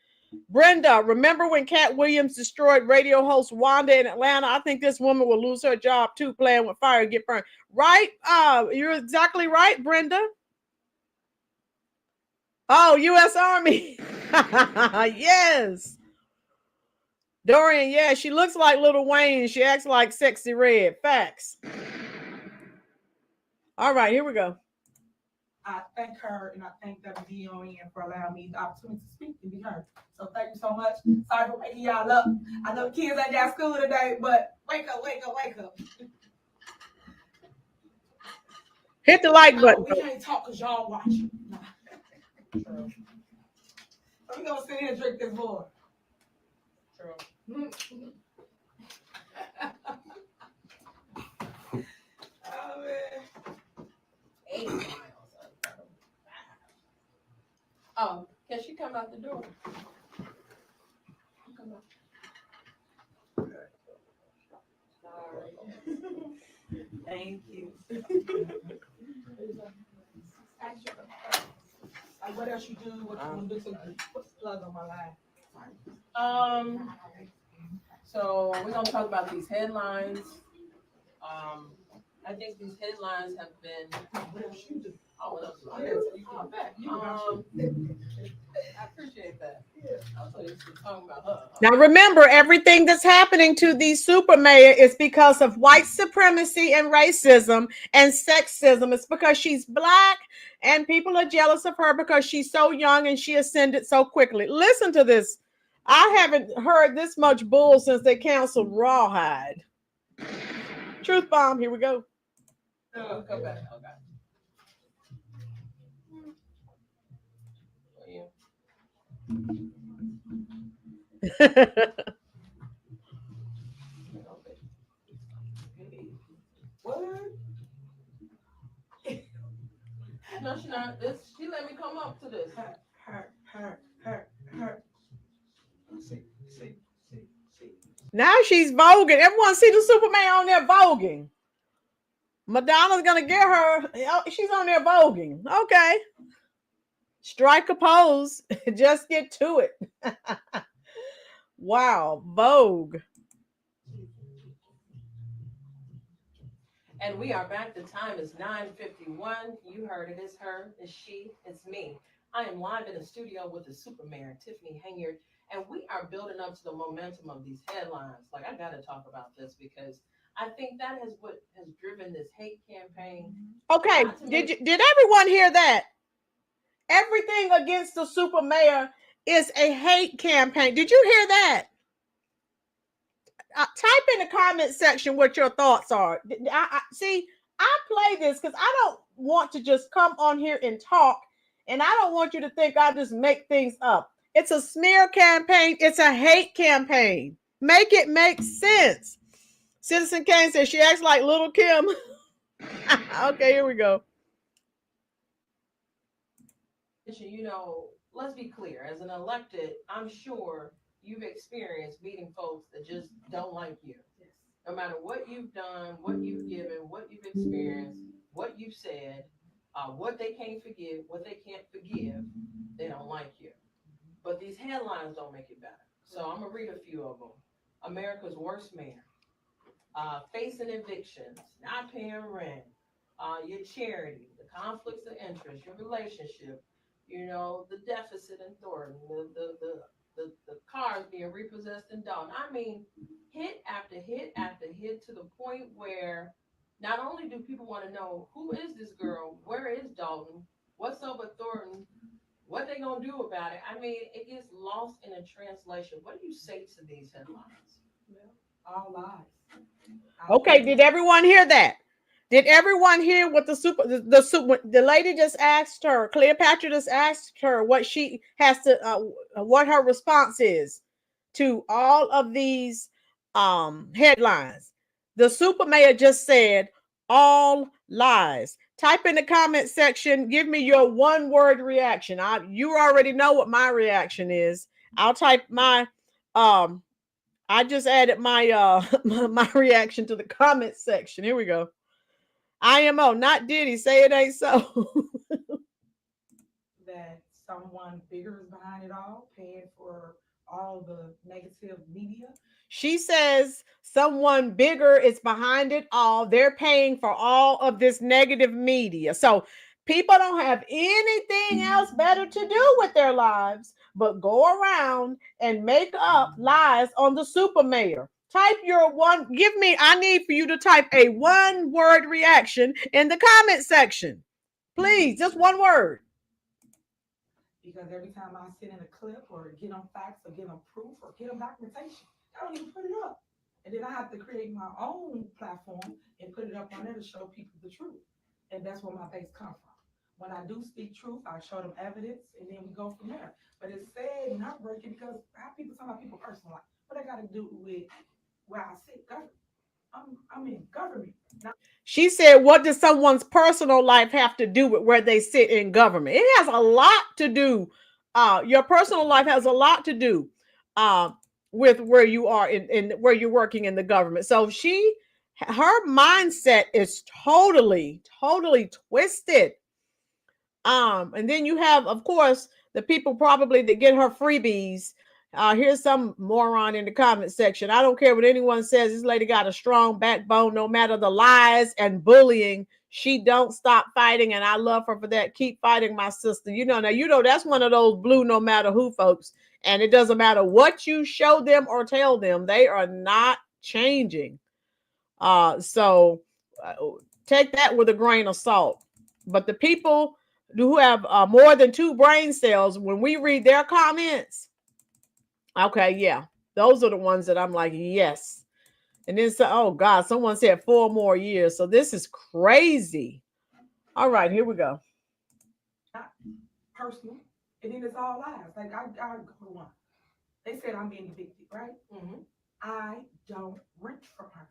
Brenda, remember when Cat Williams destroyed radio host Wanda in Atlanta? I think this woman will lose her job too, playing with fire and get burned. Right? You're exactly right, Brenda. Oh, U.S. Army. Yes. Dorian, yeah, she looks like Lil Wayne. She acts like Sexy Red. Facts. All right, here we go. I thank her and I thank WVON for allowing me the opportunity to speak and be heard. So thank you so much. Sorry for waking y'all up. I know the kids ain't got school today, but wake up. Hit the like button. We can't talk because y'all watching. So we're going to sit here and drink this water. True. Oh, man. 8 miles. Oh, can she come out the door? Come out. Sorry. Thank you. Like what else you do? What you do to put the plug on my life? So we're gonna talk about these headlines. I think these headlines have been. What else you do? Oh, what else? I appreciate that. I thought you were talking about her. Now remember, everything that's happening to the super mayor is because of white supremacy and racism and sexism. It's because she's black and people are jealous of her because she's so young and she ascended so quickly. Listen to this. I haven't heard this much bull since they canceled Rawhide. Truth bomb. Here we go. Come back. Okay. What? No, she not. This she let me come up to this. Her. See. Now she's voguing. Everyone see the Superman on there voguing. Madonna's gonna get her. Oh, she's on there voguing. Okay. Strike a pose. Just get to it. Wow. Vogue. And we are back. The time is 9:51. You heard it. It's her, it's she, it's me. I am live in the studio with the super mayor, Tiffany Henyard, and we are building up to the momentum of these headlines. Like, I got to talk about this because I think that is what has driven this hate campaign. Okay, did everyone hear that? Everything against the super mayor is a hate campaign. Did you hear that? Type in the comment section what your thoughts are. See, I play this because I don't want to just come on here and talk, and I don't want you to think I just make things up. It's a smear campaign. It's a hate campaign. Make it make sense. Citizen Kane says she acts like Little Kim. Okay, here we go. You know, let's be clear. As an elected, I'm sure you've experienced meeting folks that just don't like you. No matter what you've done, what you've given, what you've experienced, what you've said, what they can't forgive, what they can't forgive, they don't like you. But these headlines don't make it better. So I'm going to read a few of them. America's worst mayor, facing evictions, not paying rent, your charity, the conflicts of interest, your relationship, you know, the deficit in Thornton, the cars being repossessed in Dalton. I mean, hit after hit after hit, to the point where not only do people want to know who is this girl, where is Dalton, what's up with Thornton, what they gonna do about it. I mean, it gets lost in a translation. What do you say to these headlines? All lies. Okay, did everyone hear that? Did everyone hear what the lady just asked her? Cleopatra just asked her what she has to, what her response is to all of these headlines. The super mayor just said all lies. Type in the comment section. Give me your one-word reaction. You already know what my reaction is. I'll type my I just added my my reaction to the comment section. Here we go. IMO, not Diddy. Say it ain't so. That someone bigger is behind it all, paying for all the negative media. She says someone bigger is behind it all. They're paying for all of this negative media. So people don't have anything else better to do with their lives but go around and make up lies on the super mayor. Type your one. I need for you to type a one-word reaction in the comment section. Please, just one word. Because every time I sit in a clip or get them facts or get them proof or get them documentation, I don't even put it up. And then I have to create my own platform and put it up on there to show people the truth. And that's where my base comes from. When I do speak truth, I show them evidence, and then we go from there. But it's sad and heartbreaking because how people talk about people's personal life. What I got to do with where I sit, government. I'm in government. Now, she said, what does someone's personal life have to do with where they sit in government? It has a lot to do. Your personal life has a lot to do with where you are in where you're working in the government. So her mindset is totally twisted. And then you have, of course, the people probably that get her freebies. Here's some moron in the comment section. I don't care what anyone says. This lady got a strong backbone, no matter the lies and bullying. She don't stop fighting, and I love her for that. Keep fighting, my sister. Now that's one of those blue no matter who folks. And it doesn't matter what you show them or tell them, they are not changing. So take that with a grain of salt. But the people who have more than 2 brain cells, when we read their comments, okay, yeah, those are the ones that I'm like, yes. And then, oh God, someone said 4 more years. So this is crazy. All right, here we go. not personal, And then it's all lies. Like I go to one. They said I'm being evicted, right? Mm-hmm. I don't rent from her.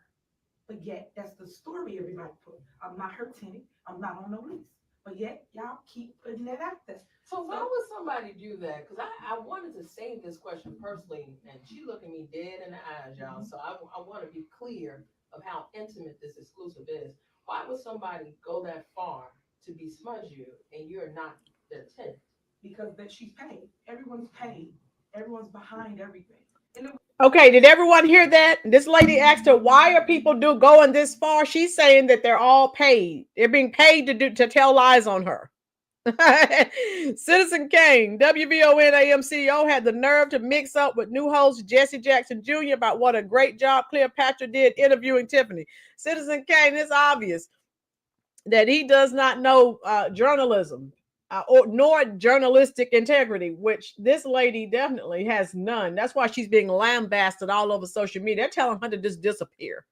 But yet, that's the story everybody put. I'm not her tenant. I'm not on no lease. But yet, y'all keep putting that out there. So why would somebody do that? Because I wanted to save this question personally, and she looking me dead in the eyes, y'all. So I want to be clear of how intimate this exclusive is. Why would somebody go that far to besmudge you and you're not their tenant? Because that she's paid. Everyone's paid. Everyone's behind everything. Okay, did everyone hear that? This lady asked her, why are people going this far? She's saying that they're all paid. They're being paid to tell lies on her. Citizen Kane, WVON AM CEO, had the nerve to mix up with new host Jesse Jackson Jr. about what a great job Cleopatra did interviewing Tiffany. Citizen Kane, it's obvious that he does not know journalism nor journalistic integrity, which this lady definitely has none. That's why she's being lambasted all over social media. They're telling her to just disappear.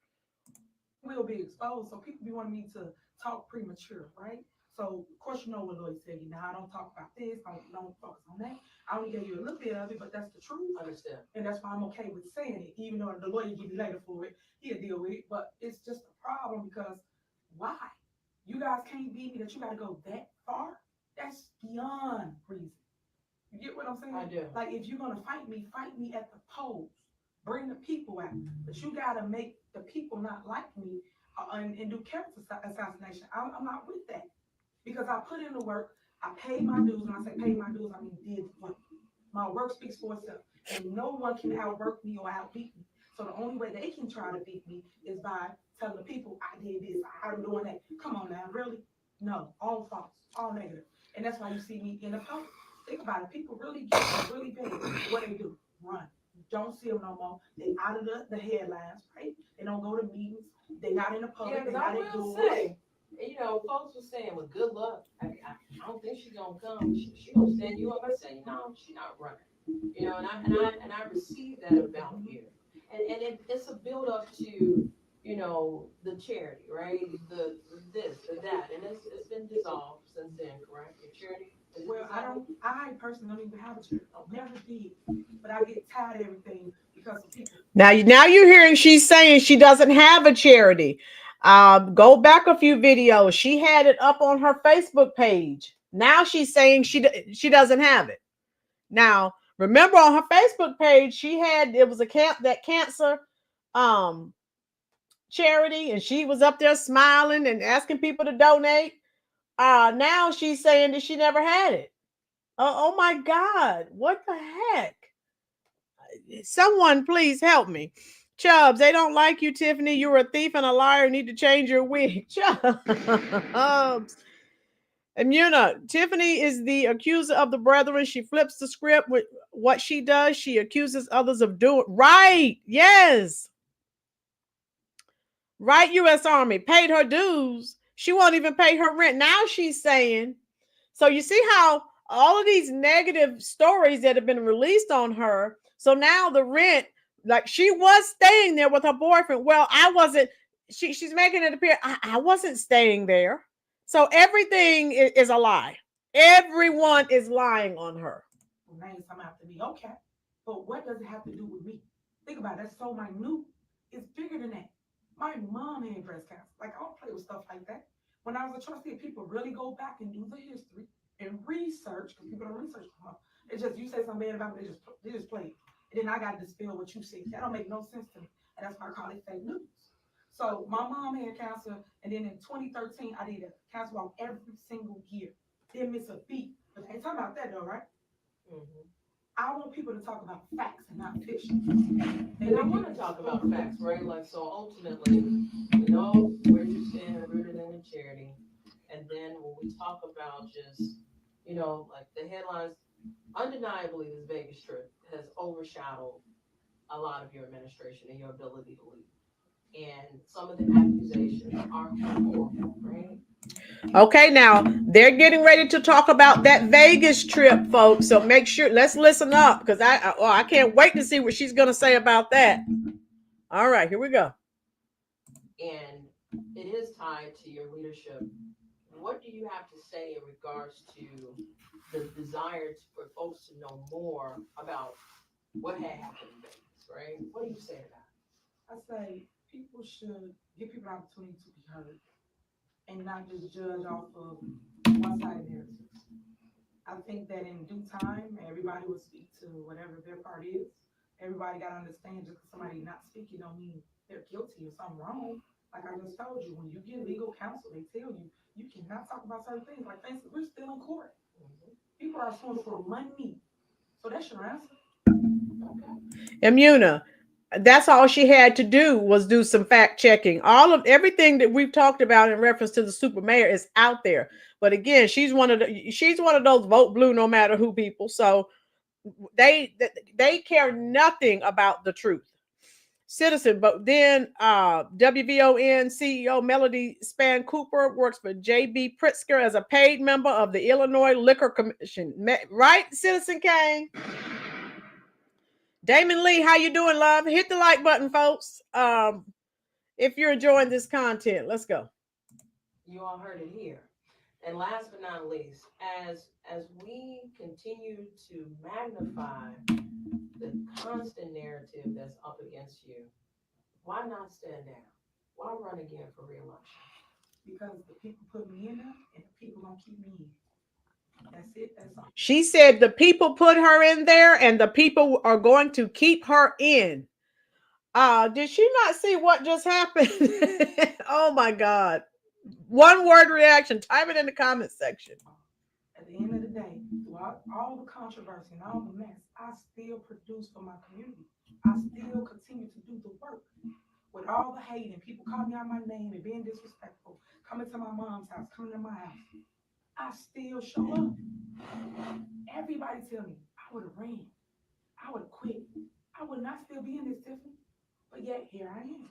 Will be exposed, so people be wanting me to talk premature, right? So, of course, you know what Lloyd said. I don't talk about this. Don't focus on that. I only gave you a little bit of it, but that's the truth. I understand. And that's why I'm okay with saying it, even though the lawyer give me later for it. He'll deal with it. But it's just a problem because why? You guys can't beat me that you got to go that far. That's beyond reason. You get what I'm saying? I do. Like, if you're going to fight me at the polls. Bring the people out. But you got to make the people not like me and do character assassination. I'm not with that. Because I put in the work. I paid my dues. When I say paid my dues, I mean did the work. My work speaks for itself. And no one can outwork me or outbeat me. So the only way they can try to beat me is by telling the people, I did this, I'm doing that. Come on now, really? No, all false, all negative. And that's why you see me in the public. Think about it. People really get really big. What they do? Run. Don't see them no more. They out of the headlines, right? They don't go to meetings. They not in the public. Yeah, because I will say, folks were saying, well, good luck. I don't think she's gonna come. She gonna stand you up. I say, no, she's not running. And I receive that about you. And it's a build up to, the charity, right? The this, the that, and it's been dissolved since then, correct? Your charity. Well, I personally don't even have a charity. I never did. But I get tired of everything because of people. Now you're hearing she's saying she doesn't have a charity. Go back a few videos. She had it up on her Facebook page. Now she's saying she doesn't have it. Now, remember on her Facebook page, it was that cancer charity, and she was up there smiling and asking people to donate. Now she's saying that she never had it. Oh my God, what the heck? Someone please help me. Chubbs, they don't like you, Tiffany. You're a thief and a liar. You need to change your wig. Chubbs. Imuna, Tiffany is the accuser of the brethren. She flips the script with what she does. She accuses others of doing right. Yes. Right, U.S. Army paid her dues. She won't even pay her rent. Now she's saying, so you see how all of these negative stories that have been released on her. So now the rent, like she was staying there with her boyfriend. Well, I wasn't. She's making it appear I wasn't staying there. So everything is a lie. Everyone is lying on her. Names come after me, okay. But what does it have to do with me? Think about it. That's so minute. It's bigger than that. My mom had breast cancer. Like, I don't play with stuff like that. When I was a trustee, people really go back and do the history and research, because people don't research. It's just, you say something bad about it, they just play it. And then I got to dispel what you say. That don't make no sense to me. And that's why I call it fake news. So my mom had cancer, and then in 2013, I did a cancer walk every single year. Didn't miss a beat. But they ain't talking about that though, right? Mm-hmm. I want people to talk about facts and not fiction. And I want to talk about facts, right? Like, so ultimately, we know where you stand rooted in the charity. And then when we talk about just, like the headlines, undeniably, this Vegas trip has overshadowed a lot of your administration and your ability to lead. And some of the accusations are horrible, right? Okay, now they're getting ready to talk about that Vegas trip, folks. So make sure, let's listen up, because I can't wait to see what she's going to say about that. All right, here we go. And it is tied to your leadership what do you have to say in regards to the desire for folks to know more about what had happened in Vegas, right? What do you say to that? I say people should give people an opportunity to be heard and not just judge off of one-sided narratives. I think that in due time, everybody will speak to whatever their part is. Everybody got to understand just because somebody not speaking don't mean they're guilty or something wrong. Like I just told you, when you get legal counsel, they tell you you cannot talk about certain things. Like, for instance, we're still in court. People are suing for money. So that's your answer. Imuna, that's all she had to do was do some fact checking. All of everything that we've talked about in reference to the super mayor is out there. But again, she's one of those vote blue no matter who people. So they care nothing about the truth. Citizen, but then WVON CEO Melody Span Cooper works for JB Pritzker as a paid member of the Illinois Liquor Commission. Right, Citizen Kane? Damon Lee, how you doing, love? Hit the like button, folks. If you're enjoying this content, let's go. You all heard it here. And last but not least, as we continue to magnify the constant narrative that's up against you, why not stand down? Why run again for re-election? Because the people put me in there and the people gonna keep me in. That's it. That's all. She said the people put her in there and the people are going to keep her in. Did she not see what just happened? Oh my God. One word reaction. Type it in the comment section. At the end of the day, throughout all the controversy and all the mess, I still produce for my community. I still continue to do the work. With all the hate and people calling me out my name and being disrespectful, coming to my mom's house, coming to my house, I still show up. Everybody tell me I would have ran. I would have quit. I would not still be in this, Tiffany. But yet, here I am.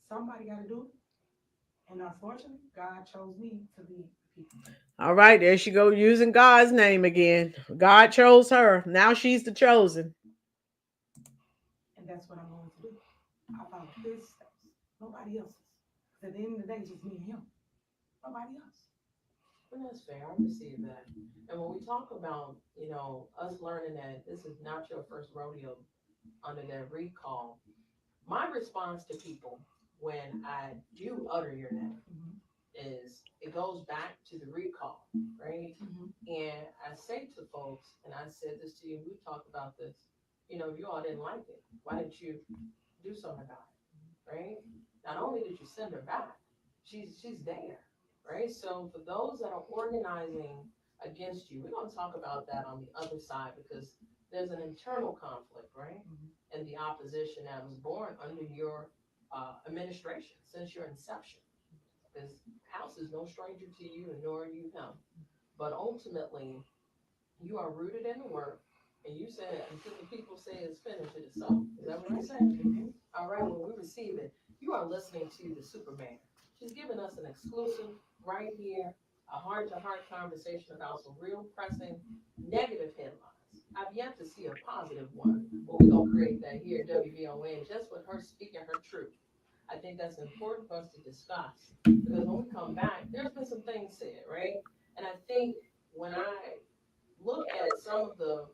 Somebody got to do it. And unfortunately, God chose me to lead the people. All right, there she go using God's name again. God chose her. Now she's the chosen. And that's what I'm going to do. I follow his steps, nobody else's. At the end of the day, it's just me and him. Nobody else. Well, that's fair. I receive that. And when we talk about, us learning that this is not your first rodeo under that recall, my response to people when I do utter your name is it goes back to the recall, right? And I say to folks, and I said this to you, we talked about this, you all didn't like it. Why didn't you do something about it, right? Not only did you send her back, she's there, right? So for those that are organizing against you, we're going to talk about that on the other side because there's an internal conflict, right? And the opposition that was born under your administration since your inception. Because House is no stranger to you, and nor are you him. But ultimately, you are rooted in the work, and you said until the people say it's finished, it is so. Is that what you said? All right, when we receive it, you are listening to the Superman. She's giving us an exclusive right here, a heart-to-heart conversation about some real pressing negative headlines. I've yet to see a positive one, but we're going to create that here at WVON just with her speaking her truth. I think that's important for us to discuss because when we come back, there's been some things said, right? And I think when I look at some of the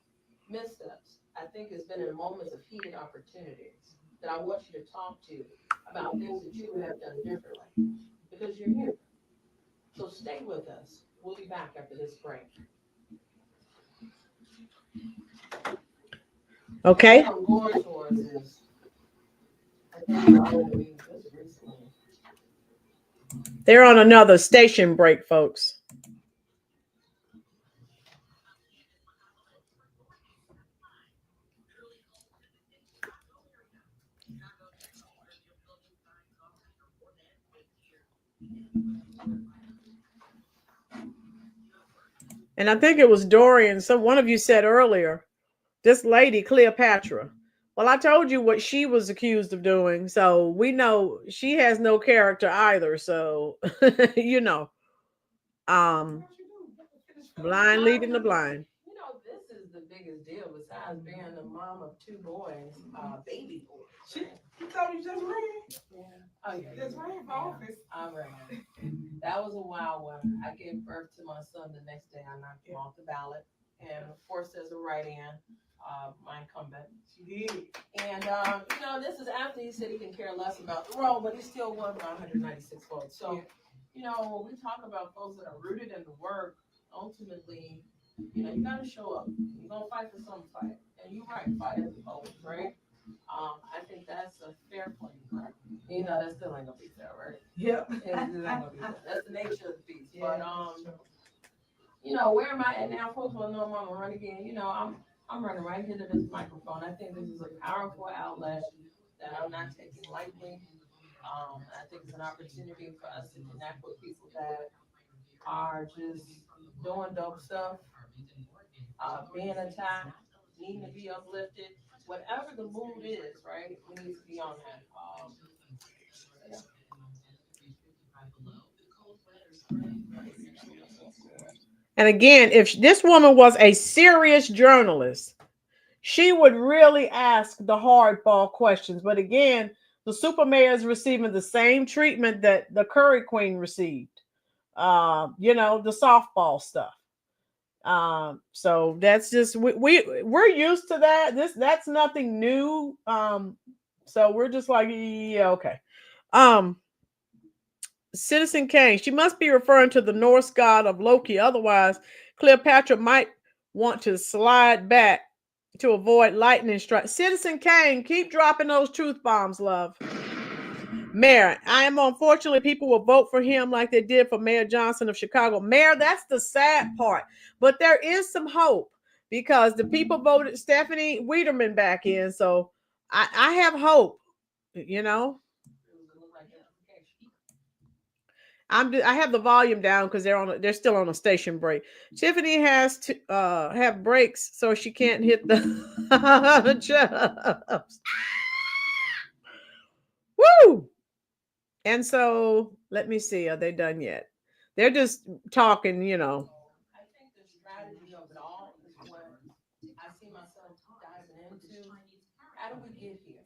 missteps, I think it's been in moments of heated opportunities that I want you to talk to about things that you would have done differently because you're here. So stay with us. We'll be back after this break. Okay. What I'm going towards is, I think just recently. They're on another station break, folks. And I think it was Dorian. One of you said earlier, this lady, Cleopatra. Well, I told you what she was accused of doing. So we know she has no character either. So, blind leading the blind. This is the biggest deal besides being the mom of two boys, baby boys. She told you just ran. Yeah. Oh, yeah. Just ran for office. I ran. That was a wild one. I gave birth to my son the next day. I knocked him off the ballot. And of course, there's a write-in, my incumbent. And, this is after he said he can care less about the role, but he still won by 196 votes. So, when we talk about folks that are rooted in the work, ultimately, you got to show up. You're going to fight for some fight. And you're right, fight at the polls, right? I think that's a fair play. Right? That still ain't going to be fair, right? Yeah. That's the nature of the beast. But, where am I at now? Folks want to know if I'm going to run again. I'm running right here to this microphone. I think this is a powerful outlet that I'm not taking lightly. I think it's an opportunity for us to connect with people that are just doing dope stuff, being attacked, needing to be uplifted. Whatever the mood is, right? We need to be on that. And again, if this woman was a serious journalist, she would really ask the hardball questions. But again, the super mayor is receiving the same treatment that the Curry Queen received. The softball stuff. So that's just we're used to that. That's nothing new. So we're just like, yeah, okay. Citizen Kane, she must be referring to the Norse god of Loki. Otherwise, Cleopatra might want to slide back to avoid lightning strike. Citizen Kane, keep dropping those truth bombs, love. Mayor, unfortunately, people will vote for him like they did for Mayor Johnson of Chicago. Mayor, that's the sad part. But there is some hope because the people voted Stephanie Weiderman back in. So I have hope, I have the volume down because they're still on a station break. Tiffany has to have breaks so she can't hit the jobs. Woo! And so let me see, are they done yet? They're just talking, I think the strategy of it all is what I see myself diving into. How do we get here?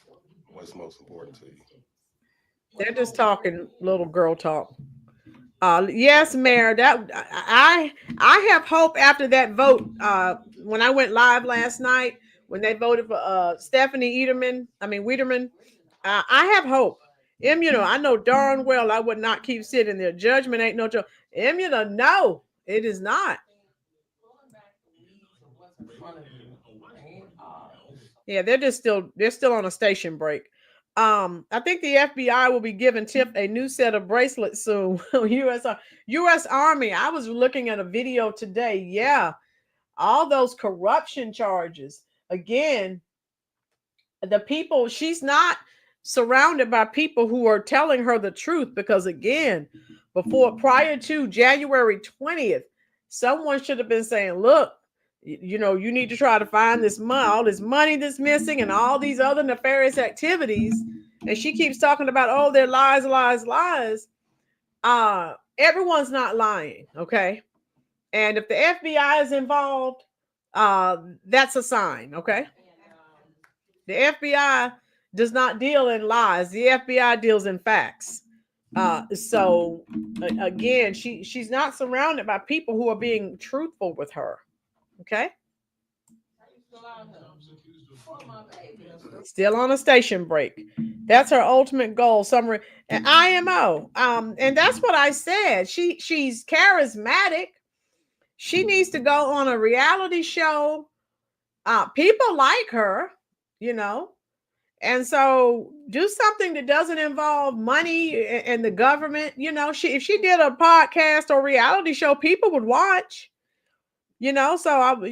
What's most important to you? They're just talking little girl talk. Yes, Mayor. That I have hope after that vote. When I went live last night, when they voted for Stephanie Weiderman, I have hope. I know darn well I would not keep sitting there. Judgment ain't no joke. No, it is not. Yeah, they're still on a station break. I think the FBI will be giving Tiff a new set of bracelets soon. U.S. Army. I was looking at a video today. Yeah, all those corruption charges. Again, the people, she's not surrounded by people who are telling her the truth because, again, prior to January 20th, someone should have been saying, look, you need to try to find this money, all this money that's missing and all these other nefarious activities. And she keeps talking about, oh, they're lies, lies, lies. Everyone's not lying, okay? And if the FBI is involved, that's a sign, okay? The FBI does not deal in lies. The FBI deals in facts. So again, she's not surrounded by people who are being truthful with her. Okay. Still on a station break. That's her ultimate goal. Summary and IMO. And that's what I said. She's charismatic. She needs to go on a reality show. People like her, and so do something that doesn't involve money and the government. If she did a podcast or reality show, people would watch. So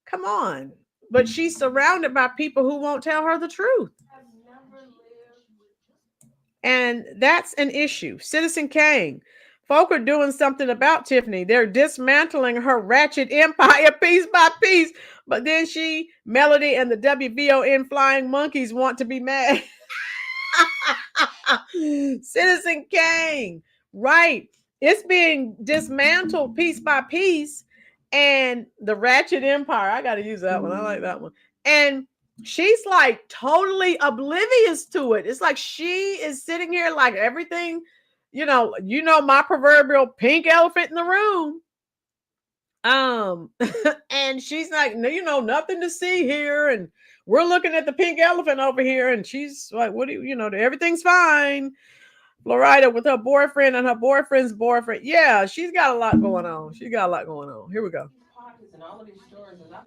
come on. But she's surrounded by people who won't tell her the truth. And that's an issue. Citizen Kane. Folk are doing something about Tiffany. They're dismantling her ratchet empire piece by piece. But then Melody, and the WVON Flying Monkeys want to be mad. Citizen Kane. Right. It's being dismantled piece by piece. And the ratchet empire, I got to use that one. I like that one. And she's like totally oblivious to it. It's like she is sitting here like everything, you know my proverbial pink elephant in the room. And she's like, no, nothing to see here. And we're looking at the pink elephant over here. And she's like, what do you know, everything's fine. Florida with her boyfriend and her boyfriend's boyfriend. Yeah, she's got a lot going on. She's got a lot going on. Here we go.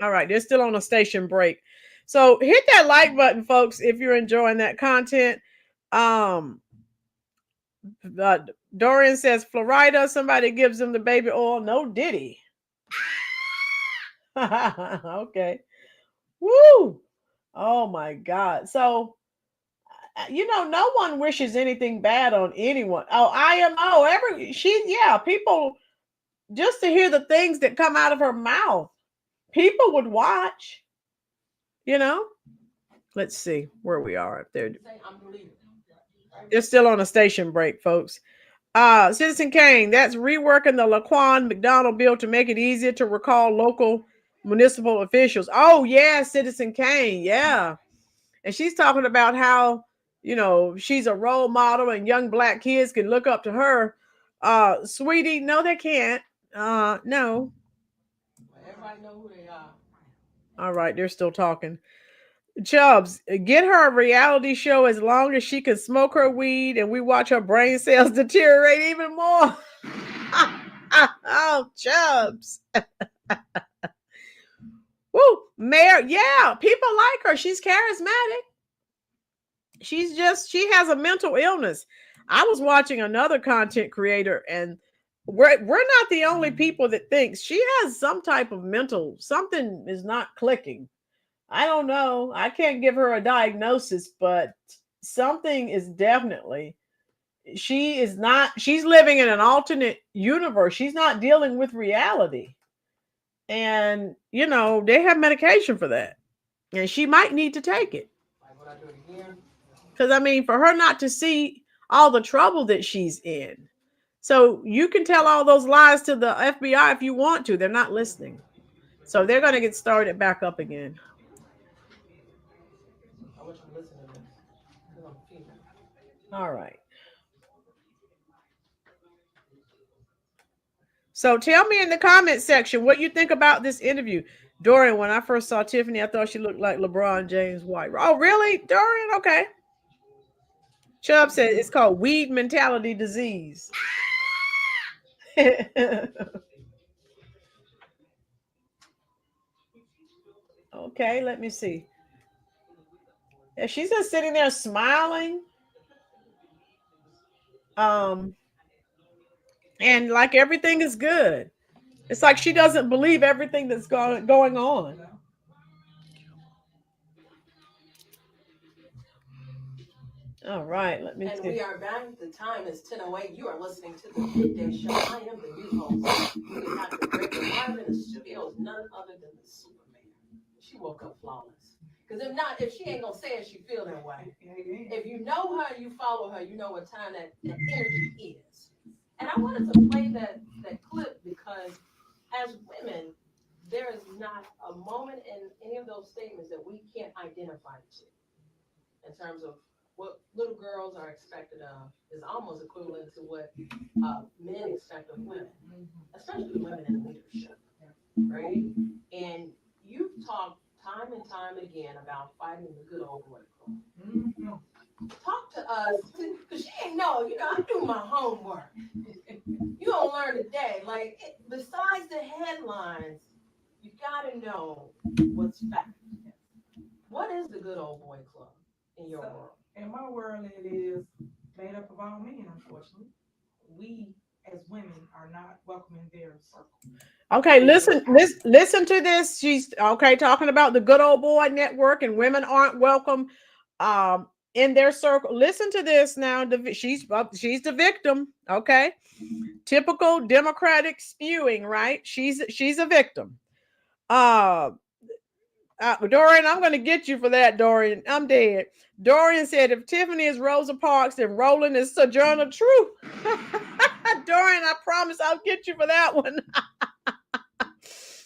All right, they're still on a station break. So hit that like button, folks, if you're enjoying that content. Dorian says, Florida, somebody gives them the baby oil. No Diddy. Okay. Woo. Oh my God. So, no one wishes anything bad on anyone. Oh, IMO, people, just to hear the things that come out of her mouth, people would watch, Let's see where we are up there. They're still on a station break, folks. Citizen Kane, that's reworking the Laquan McDonald bill to make it easier to recall local municipal officials. Oh, yeah, Citizen Kane. Yeah. And she's talking about how, she's a role model and young Black kids can look up to her. Sweetie, no, they can't. No. Everybody know who they are. All right, they're still talking. Chubbs, get her a reality show as long as she can smoke her weed and we watch her brain cells deteriorate even more. Oh, Chubbs. Woo, Mayor. Yeah, people like her. She's charismatic. She has a mental illness. I was watching another content creator, and we're not the only people that thinks she has some type of something is not clicking. I don't know. I can't give her a diagnosis, but something is definitely, she's living in an alternate universe. She's not dealing with reality. And, they have medication for that. And she might need to take it. Because, for her not to see all the trouble that she's in. So you can tell all those lies to the FBI if you want to. They're not listening. So they're going to get started back up again. All right. So tell me in the comment section what you think about this interview. Dorian, when I first saw Tiffany, I thought she looked like LeBron James' wife. Oh, really? Dorian? Okay. Chubb said it's called weed mentality disease. Okay, let me see. Yeah, she's just sitting there smiling. And like everything is good. It's like she doesn't believe everything that's going on. All right, let me see. And we are back. The time is 10:08. You are listening to the Midday Show. I am the news host. We have the Draper live in the studio, none other than the Superman. She woke up flawless. Because if she ain't gonna say it, she feel that way. If you know her, you follow her, you know what time that energy is. And I wanted to play that clip because as women, there is not a moment in any of those statements that we can't identify to in terms of what little girls are expected of is almost equivalent to what men expect of women, especially women in leadership, right? And you've talked time and time again about fighting the good old boy club. Talk to us, because she ain't know, I do my homework. You gonna learn today. Besides the headlines, you gotta know what's fact. What is the good old boy club in your world? In my world, it is made up of all men, unfortunately. We, as women, are not welcome in their circle. Okay, listen to this. She's talking about the good old boy network and women aren't welcome in their circle. Listen to this now. She's the victim. Okay, typical Democratic spewing, right? She's a victim. Dorian, I'm going to get you for that, Dorian. I'm dead. Dorian said, if Tiffany is Rosa Parks, then Roland is Sojourner Truth. Dorian, I promise I'll get you for that one.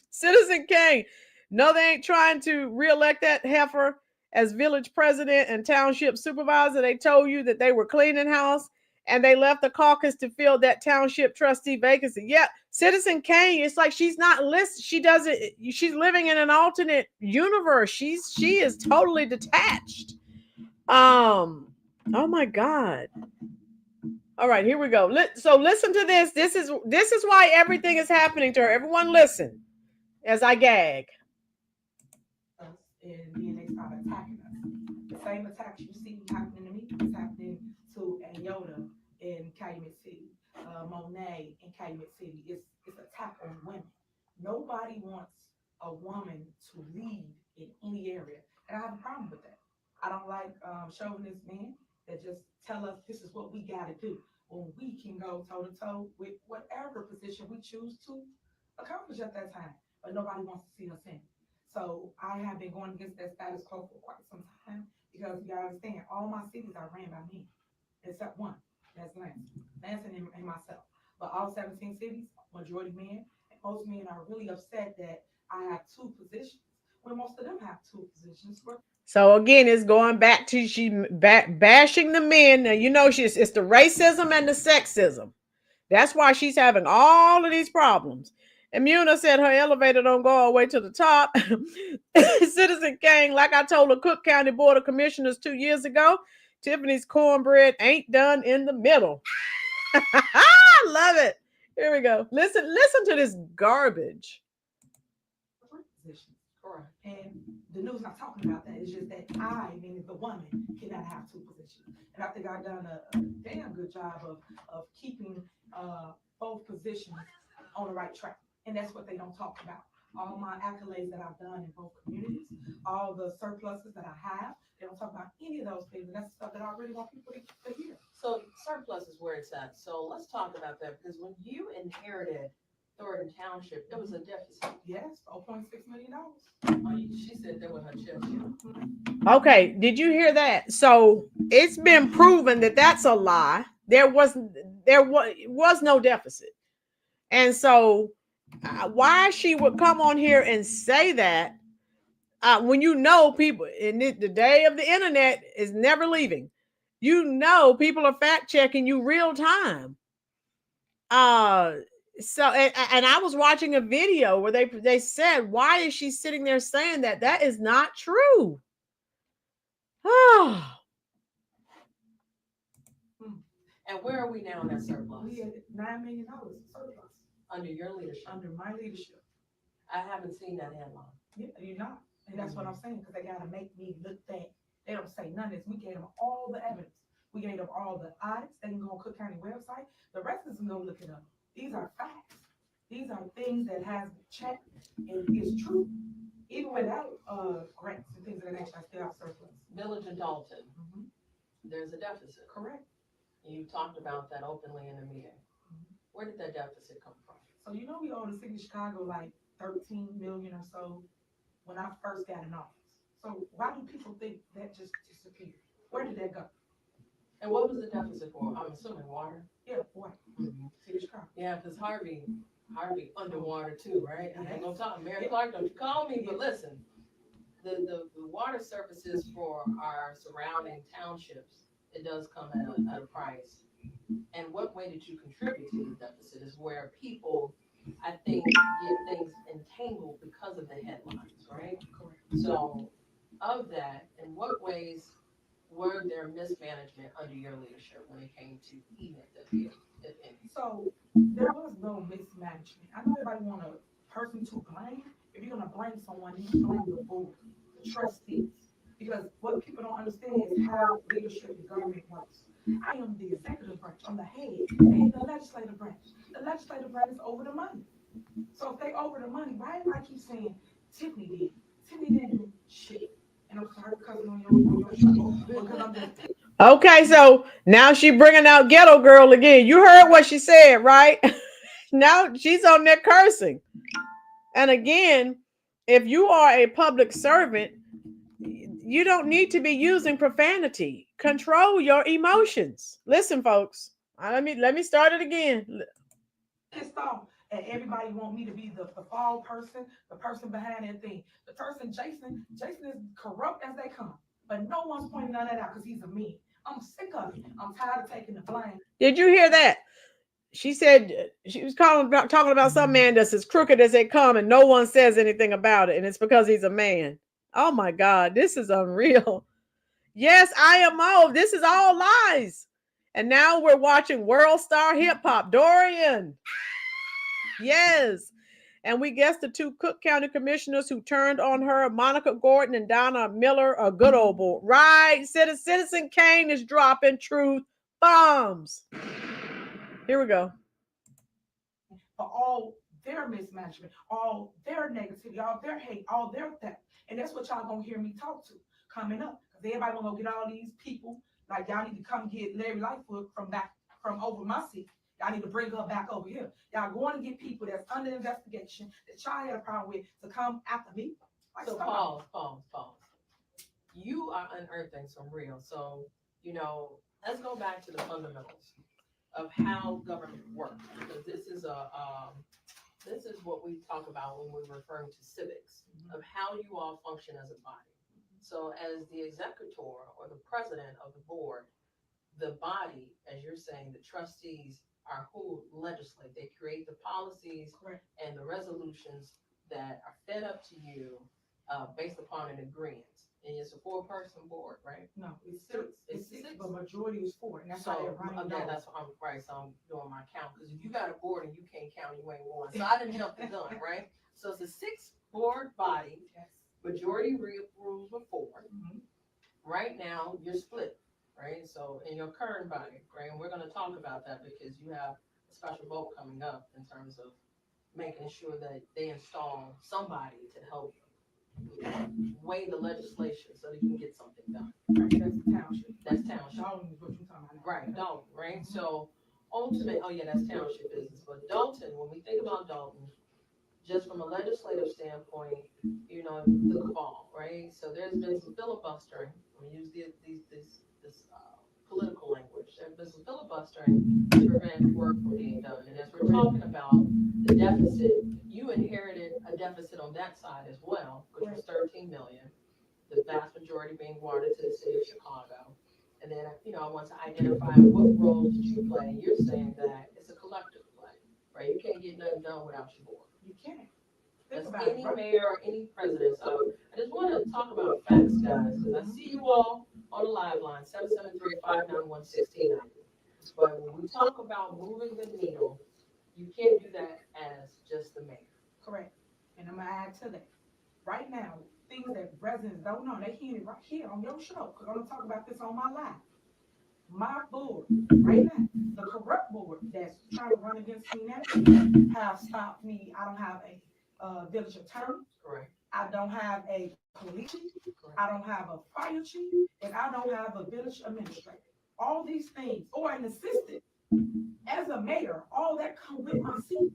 Citizen Kane. No, they ain't trying to reelect that heifer as village president and township supervisor. They told you that they were cleaning house and they left the caucus to fill that township trustee vacancy. Yeah, Citizen Kane, it's like she's not listed. She doesn't, she's living in an alternate universe. She is totally detached. Oh my God. All right, here we go. So listen to this. This is why everything is happening to her. Everyone listen as I gag. Us, and then they start attacking us. The same attacks you see happening to me is happening to Ayota in Calumet City, Monet in Calumet City. It's attack on women. Nobody wants a woman to lead in any area, and I have a problem with that. I don't like chauvinist men that just tell us this is what we got to do when we can go toe to toe with whatever position we choose to accomplish at that time, but nobody wants to see us in. So I have been going against that status quo for quite some time because you gotta understand, all my cities are ran by men, except one, that's Lansing and myself. But all 17 cities, majority men, and most men are really upset that I have two positions when most of them have two positions. So again, it's going back to she bashing the men. Now, you know, it's the racism and the sexism. That's why she's having all of these problems. And Muna said her elevator don't go all the way to the top. Citizen Kane, like I told the Cook County Board of Commissioners 2 years ago, Tiffany's cornbread ain't done in the middle. I love it. Here we go. Listen to this garbage. Correct. And the news not talking about that. It's just that I, meaning the woman, cannot have two positions. And I think I've done a damn good job of keeping both positions on the right track. And that's what they don't talk about. All my accolades that I've done in both communities, all the surpluses that I have, they don't talk about any of those things. And that's the stuff that I really want people to hear. So surplus is where it's at. So let's talk about that, because when you inherited Thornton Township, there was a deficit. Yes, $0.6 million. She said that with her chest. Okay, did you hear that? So it's been proven that that's a lie. There was no deficit. And so why she would come on here and say that when you know people in the day of the internet is never leaving. You know people are fact checking you real time. So and I was watching a video where they said, why is she sitting there saying that? That is not true. Oh. And where are we now in that surplus? We had $9 million surplus. Under your leadership? Under my leadership. I haven't seen that headline. Yeah, you're not. And that's what I'm saying, because they got to make me look bad. They don't say none of this. We gave them all the evidence. We gave them all the audits. They can go on Cook County website. The rest of them go look it up. These are facts. These are things that has been checked and is true. Even without grants and things of that nature, I still have surplus. Village and Dalton, there's a deficit. Correct. You talked about that openly in the meeting. Where did that deficit come from? So you know we owe the city of Chicago like 13 million or so when I first got in office. So why do people think that just disappeared? Where did that go? And what was the deficit for? I'm assuming water. Yeah, water. City of Chicago. Yeah, because Harvey underwater too, right? I ain't gonna talk. Mary Clark, don't you call me? But listen, the water services for our surrounding townships, it does come at a price. And what way did you contribute to the deficit is where people, I think, get things entangled because of the headlines, right? Correct. So, of that, in what ways were there mismanagement under your leadership when it came to EMIT, if any? So there was no mismanagement. I know everybody want a person to blame. If you're gonna blame someone, you blame the board, the trustees. Because what people don't understand is how leadership in government works. I am the executive branch, I'm the head, and the legislative branch. The legislative branch is over the money. So if they over the money, why do I keep saying Tiffany did? Tiffany didn't do shit. And I'm sorry because on your show, because I'm just. Okay, so now she bringing out ghetto girl again. You heard what she said, right? Now she's on there cursing. And again, if you are a public servant, you don't need to be using profanity. Control your emotions. Listen, folks. Let me start it again. Pissed off, and everybody want me to be the fall person, the person behind that thing. The person, Jason is corrupt as they come, but no one's pointing none of that out because he's a man. I'm sick of it. I'm tired of taking the blame. Did you hear that? She said she was talking about some man that's as crooked as they come, and no one says anything about it, and it's because he's a man. Oh my God, this is unreal. Yes, IMO. This is all lies. And now we're watching World Star Hip Hop. Dorian. Yes. And we guessed the two Cook County commissioners who turned on her, Monica Gordon and Donna Miller, a good old boy. Right. Citizen Kane is dropping truth bombs. Here we go. For all their mismanagement, all their negativity, all their hate, all their theft. And that's what y'all gonna hear me talk to coming up. Because everybody gonna get all these people, like y'all need to come get Larry Lightfoot from over my seat. Y'all need to bring her back over here. Y'all going to get people that's under investigation that y'all had a problem with to come after me. Like, So pause. You are unearthing some real. So, let's go back to the fundamentals of how government works, because this is what we talk about when we're referring to civics, of how you all function as a body. So as the executor or the president of the board, the body, as you're saying, the trustees are who legislate. They create the policies Correct. and the resolutions that are fed up to you based upon an agreement. And it's a 4-person board, right? No, it's six. It's It's six, six. but majority is 4. And that's how they're running. Okay, that's what I'm right. So I'm doing my count, because if you got a board and you can't count, you ain't one. So I didn't help the gun, right? So it's a 6-board body. Yes. Majority rules were 4. Mhm. Right now, you're split, right? So in your current body, right? And we're going to talk about that because you have a special vote coming up in terms of making sure that they install somebody to help weigh the legislation so that you can get something done. Right, that's the township. That's township. Dalton is what you're talking about now. Right, Dalton, right? So ultimate, oh yeah, that's township business. But Dalton, when we think about Dalton, just from a legislative standpoint, the cabal, right? So there's been some filibustering. We use this political language. There's been some filibustering to prevent work from being done. And as we're talking about the deficit, you inherited a deficit on that side as well, which was 13 million. The vast majority being awarded to the city of Chicago. And then, I want to identify what roles did you play. You're saying that it's a collective play, right? You can't get nothing done without your board. You can't. That's Think about any it, right? mayor or any president. So I just want to talk about facts, guys, because I see you all on the live line, 773-591-1690. But when we talk about moving the needle, you can't do that as just the mayor. Correct. And I'm going to add to that. Right now, things that residents don't know, they hear it right here on your show, because I'm going to talk about this on my live. My board, right now, the corrupt board that's trying to run against me now, have stopped me. I don't have a village attorney. Correct. I don't have a police chief. Correct. I don't have a fire chief. And I don't have a village administrator. All these things, or an assistant. As a mayor, all that come with my seat.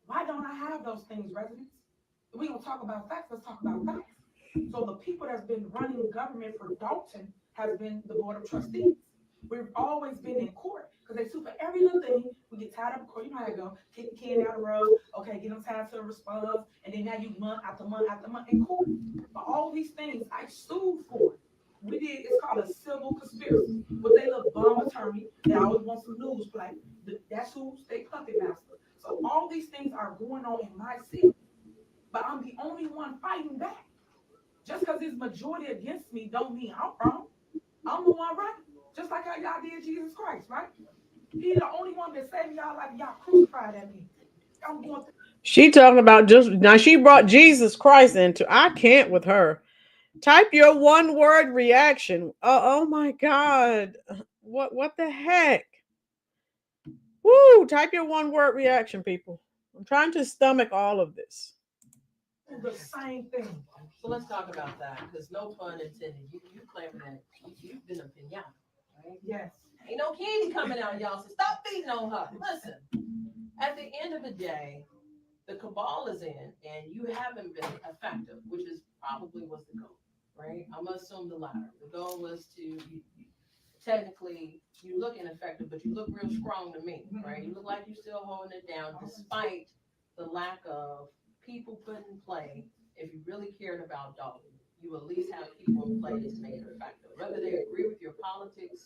Why don't I have those things, residents? If we don't talk about facts, let's talk about facts. So the people that's been running government for Dalton has been the board of trustees. We've always been in court because they sue for every little thing. We get tied up in court. You know how it go. Kick the can down the road. Okay, get them tied to a response. And then now you month after month after month in court. For all these things I sued for. We did, it's called a civil conspiracy. With a little bum attorney that always wants some news play. That's who's they puppet master. So all these things are going on in my city. But I'm the only one fighting back. Just because there's majority against me don't mean I'm wrong. I'm the one right. Just like how y'all did Jesus Christ, right? He's the only one that saved y'all like y'all crucified at me. I'm going through. She talking about just now. She brought Jesus Christ into. I can't with her. Type your 1-word reaction. Oh my God. What the heck? Woo! Type your 1-word reaction, people. I'm trying to stomach all of this. The same thing. So let's talk about that, because no pun intended. You claim that you've been a pinata, right? Yes. Ain't no candy coming out, y'all, so stop beating on her. Listen, at the end of the day, the cabal is in, and you haven't been effective, which is probably was the goal, right? I'm gonna assume the latter. The goal was to, technically, you look ineffective, but you look real strong to me, right? You look like you're still holding it down, despite the lack of people put in play. If you really cared about Dalton, you at least have people in play to make it effective. Whether they agree with your politics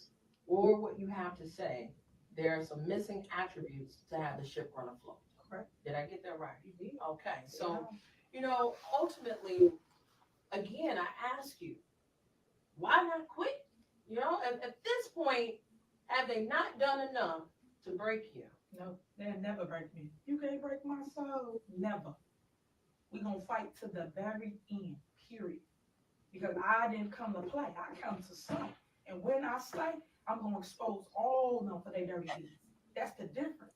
for what you have to say, there are some missing attributes to have the ship run afloat. Correct. Did I get that right? Okay. So, ultimately, again, I ask you, why not quit? At this point, have they not done enough to break you? No, they'll never break me. You can't break my soul. Never. We're going to fight to the very end, period. Because I didn't come to play. I come to slay. And when I slay, I'm going to expose all of them for their dirty deeds. That's the difference.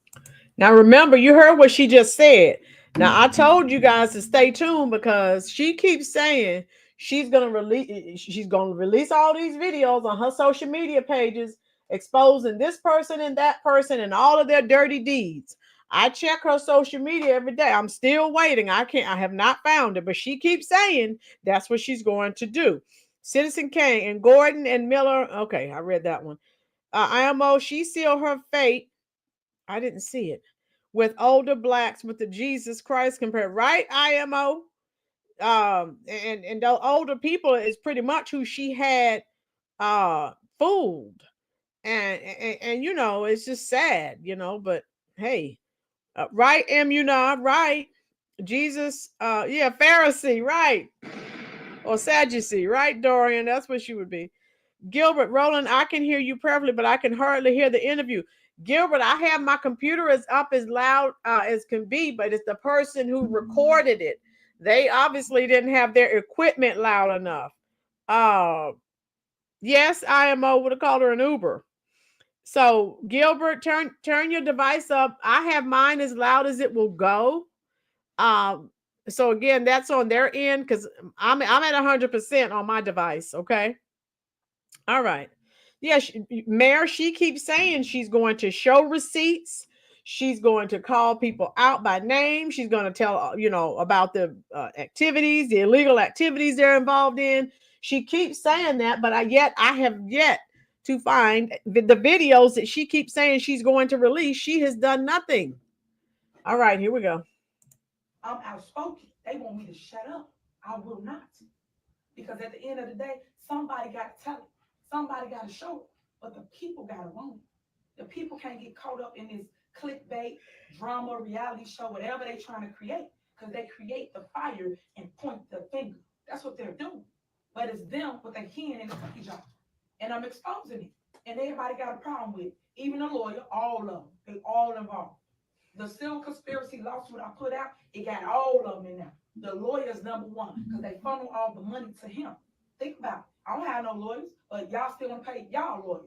Now, remember, you heard what she just said. Now, I told you guys to stay tuned because she keeps saying she's going to release all these videos on her social media pages exposing this person and that person and all of their dirty deeds. I check her social media every day. I'm still waiting. I have not found it, but she keeps saying that's what she's going to do. Citizen Kane and Gordon and Miller. Okay, I read that one. IMO, she sealed her fate. I didn't see it. With older blacks with the Jesus Christ compared, right? IMO. And the older people is pretty much who she had fooled. And it's just sad, but hey, right, right? Jesus, Pharisee, right? Or Sadducee, right, Dorian? That's what she would be. Gilbert, Roland, I can hear you perfectly, but I can hardly hear the interview. Gilbert, I have my computer as up as loud as can be, but it's the person who recorded it. They obviously didn't have their equipment loud enough. Yes, IMO would have called her an Uber. So Gilbert, turn your device up. I have mine as loud as it will go. So again, that's on their end because I'm at 100% on my device. Okay. All right. Yeah, Mayor, she keeps saying she's going to show receipts. She's going to call people out by name. She's going to tell, about the activities, the illegal activities they're involved in. She keeps saying that, but I have yet to find the videos that she keeps saying she's going to release. She has done nothing. All right, here we go. I'm outspoken. They want me to shut up. I will not. Because at the end of the day, somebody got to tell it. Somebody got to show it. But the people got to own it. The people can't get caught up in this clickbait, drama, reality show, whatever they're trying to create. Because they create the fire and point the finger. That's what they're doing. But it's them with their hand in the cookie jar. And I'm exposing it. And everybody got a problem with it. Even the lawyer, all of them. They all involved. The civil conspiracy lawsuit I put out, it got all of them in there. The lawyer's number one because they funnel all the money to him. Think about it. I don't have no lawyers, but y'all still want to pay y'all lawyers.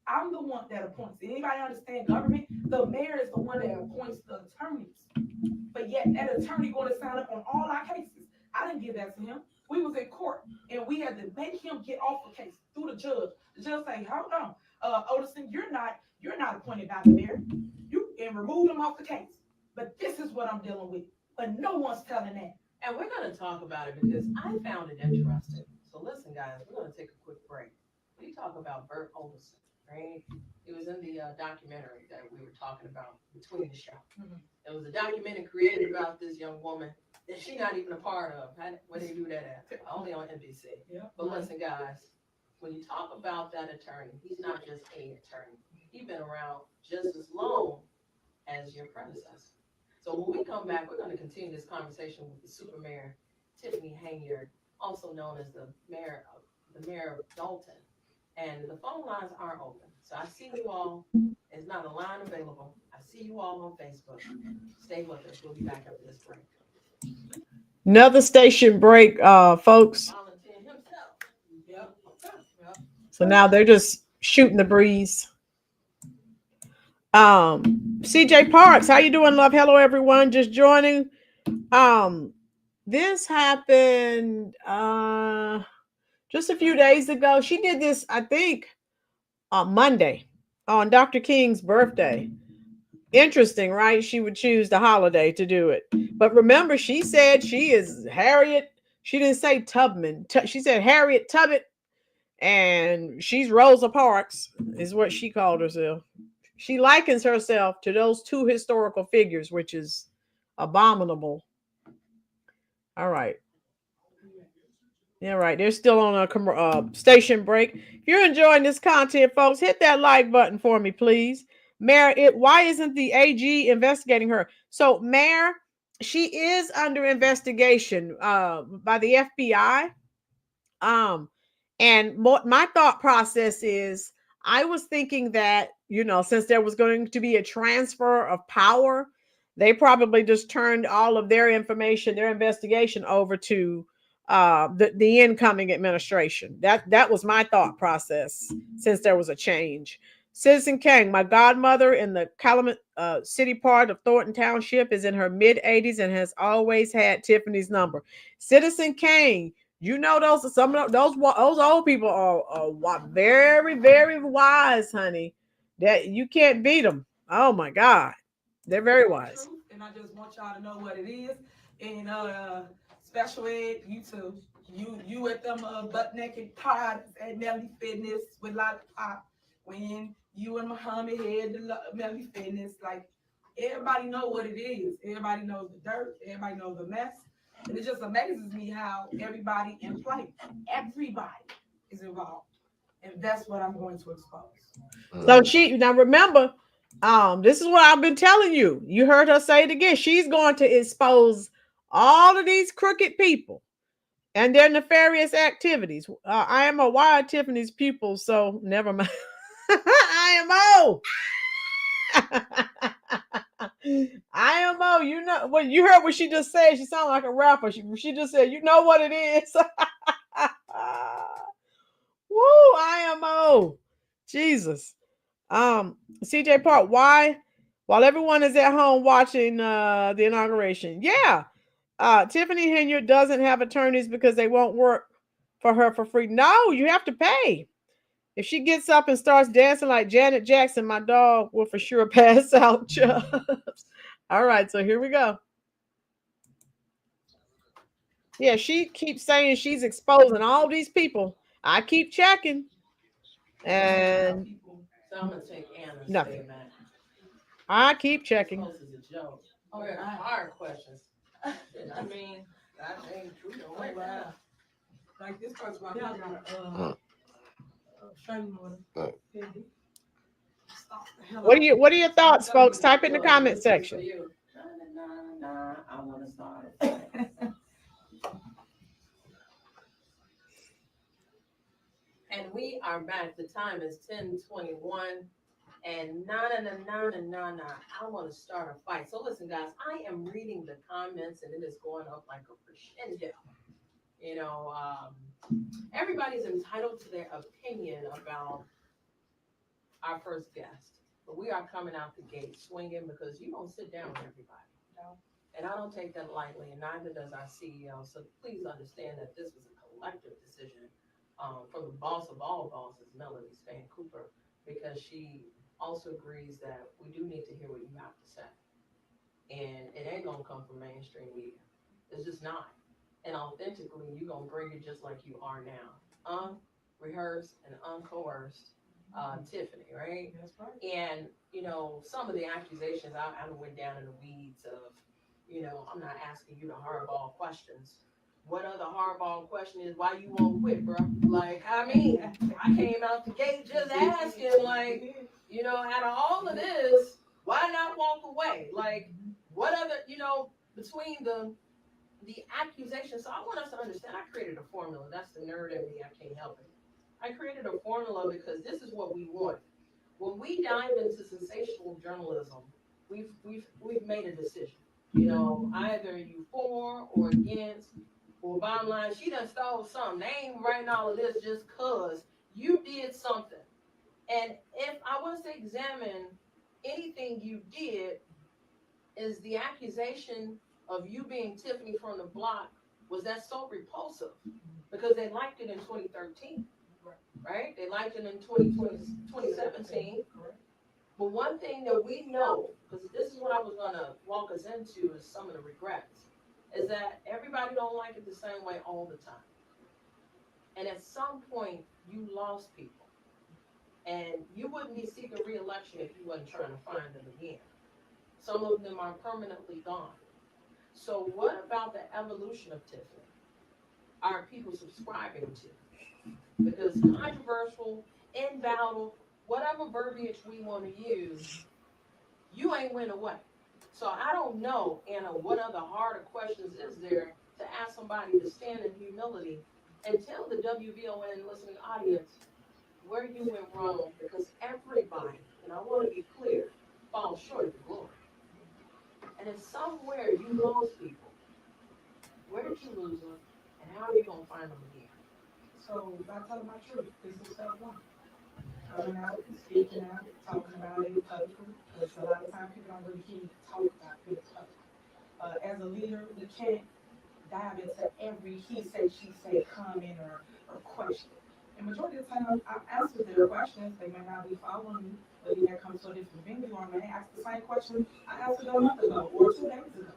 I'm the one that appoints. Anybody understand government? The mayor is the one that appoints the attorneys. But yet that attorney going to sign up on all our cases. I didn't give that to him. We was in court and we had to make him get off the case through the judge. The judge say, hold on, Oderson, you're not appointed by the mayor. You and remove him off the case. But this is what I'm dealing with. But no one's telling that. And we're going to talk about it because I found it interesting. So listen, guys, we're going to take a quick break. We talk about Bert Oderson, right? It was in the documentary that we were talking about between the show. Mm-hmm. There was a documentary created about this young woman that she's not even a part of. Where they do that at? Only on NBC. Yeah. But listen, guys, when you talk about that attorney, he's not just an attorney. He's been around just as long as your predecessor. So when we come back, we're going to continue this conversation with the Super Mayor, Tiffany Henyard, also known as the mayor of Dalton. And the phone lines are open. So I see you all. There's not a line available. I see you all on Facebook. Stay with us. We'll be back after this break. Another station break, folks. Volunteer himself. Yep. So now they're just shooting the breeze. CJ Parks, how you doing, love? Hello, everyone. Just joining. This happened just a few days ago. She did this, I think, on Monday, on Dr. King's birthday. Interesting, right? She would choose the holiday to do it. But remember, she said she is Harriet. She didn't say Tubman. She said Harriet Tubman. And she's Rosa Parks, is what she called herself. She likens herself to those two historical figures, which is abominable. All right. Yeah, right. They're still on a station break. If you're enjoying this content, folks, hit that like button for me, please. Mayor, why isn't the AG investigating her? So, Mayor, she is under investigation by the FBI. Um, and my thought process is, I was thinking that, since there was going to be a transfer of power, they probably just turned all of their information, their investigation over to the incoming administration. That was my thought process since there was a change. Citizen King, my godmother in the Calumet City part of Thornton Township, is in her mid 80s and has always had Tiffany's number. Citizen King, some of those old people are very, very wise, honey. That you can't beat them. Oh my God, they're very wise. And I just want y'all to know what it is. And special ed, you too. You at them butt naked pods at Melly Fitness with Lollipop. When you and Muhammad had the Melly Fitness, like everybody know what it is. Everybody knows the dirt. Everybody knows the mess. And it just amazes me how everybody in play, everybody is involved. And that's what I'm going to expose. So now remember, this is what I've been telling you. You heard her say it again. She's going to expose all of these crooked people and their nefarious activities. I am a wide Tiffany's pupil, so never mind. IMO. IMO, well, you heard what she just said. She sounded like a rapper. She just said, you know what it is. Woo, IMO. Jesus. CJ Park, why? While everyone is at home watching the inauguration. Yeah. Tiffany Henyard doesn't have attorneys because they won't work for her for free. No, you have to pay. If she gets up and starts dancing like Janet Jackson, my dog will for sure pass out. All right, so here we go. Yeah, she keeps saying she's exposing all these people. I keep checking. And So I'm gonna take Anna's nothing. statement. I keep checking. This is a joke. Oh yeah, hard questions. I mean, that ain't true. Don't wait now. Like this person, I gotta show you more. What are your thoughts, folks? Type in the comment section. Nah, I want to start. And we are back. The time is 10:21. And nah. I want to start a fight. So listen, guys, I am reading the comments and it is going up like a crescendo. Everybody's entitled to their opinion about our first guest. But we are coming out the gate swinging because you don't sit down with everybody. No. And I don't take that lightly, and neither does our CEO. So please understand that this was a collective decision from the boss of all bosses, Melody Span Cooper, because she also agrees that we do need to hear what you have to say. And it ain't going to come from mainstream media. It's just not. And authentically, you're going to bring it just like you are now. Unrehearsed and uncoerced. Tiffany, right? That's right. And, some of the accusations, I went down in the weeds of, I'm not asking you the hardball questions. What other hardball question is why you won't quit, bro? Like, I came out the gate just asking, like, out of all of this, why not walk away? Like, what other, between the accusations. So I want us to understand, I created a formula. That's the nerd in me. I can't help it. I created a formula because this is what we want. When we dive into sensational journalism, we've made a decision. Either you for or against, or bottom line, she done stole something. They ain't writing all of this just cause you did something. And if I was to examine anything you did, is the accusation of you being Tiffany from the block, was that so repulsive? Because they liked it in 2013. Right? They liked it in 2017. But one thing that we know, because this is what I was going to walk us into is some of the regrets, is that everybody don't like it the same way all the time. And at some point, you lost people. And you wouldn't be seeking re-election if you wasn't trying to find them again. Some of them are permanently gone. So what about the evolution of Tiffany? are people subscribing to? Because controversial, invalid, whatever verbiage we want to use, you ain't went away. So I don't know, Anna, what other harder questions is there to ask somebody to stand in humility and tell the WVON listening audience where you went wrong, because everybody, and I want to be clear, falls short of the glory. And if somewhere you lost people, where did you lose them, and how are you going to find them again? So by telling my truth, this is step one. Coming out, speaking out, talking about it publicly, because a lot of times people don't really hear me talk about it publicly. As a leader, we can't dive into every he say, she say comment or question. And majority of the time, I answer their questions. They may not be following me, but they may come to a different venue or may ask the same question I answered a month ago or 2 days ago.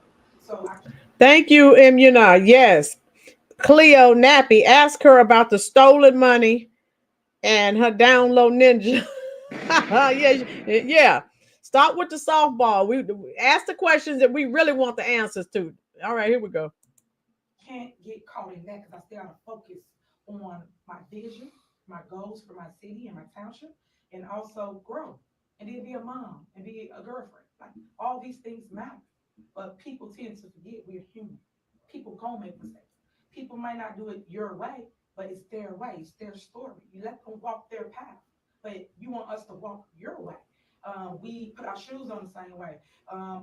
So I Thank you, Imuna. Yes. Cleo Nappy, ask her about the stolen money and her download ninja. Yeah. Start with the softball. We ask the questions that we really want the answers to. All right, here we go. can't get caught in that because I still gotta focus on my vision, my goals for my city and my township, and also grow and then be a mom and be a girlfriend. Like all these things matter, but people tend to forget we're human. People gonna make mistakes. People might not do it your way, but it's their way, it's their story. You let them walk their path, but you want us to walk your way. We put our shoes on the same way,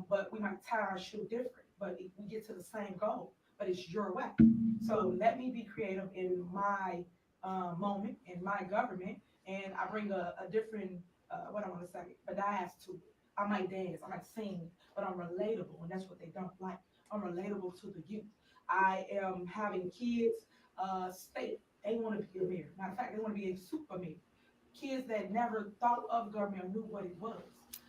but we might tie our shoe different, but we get to the same goal, but it's your way. So let me be creative in my moment, in my government, and I bring a different, what I want to say, a bias to it. I might dance, I might sing, but I'm relatable, and that's what they don't like. I'm relatable to the youth. I am having kids state they want to be a mayor. Matter of fact, they want to be a super mayor. Kids that never thought of government or knew what it was.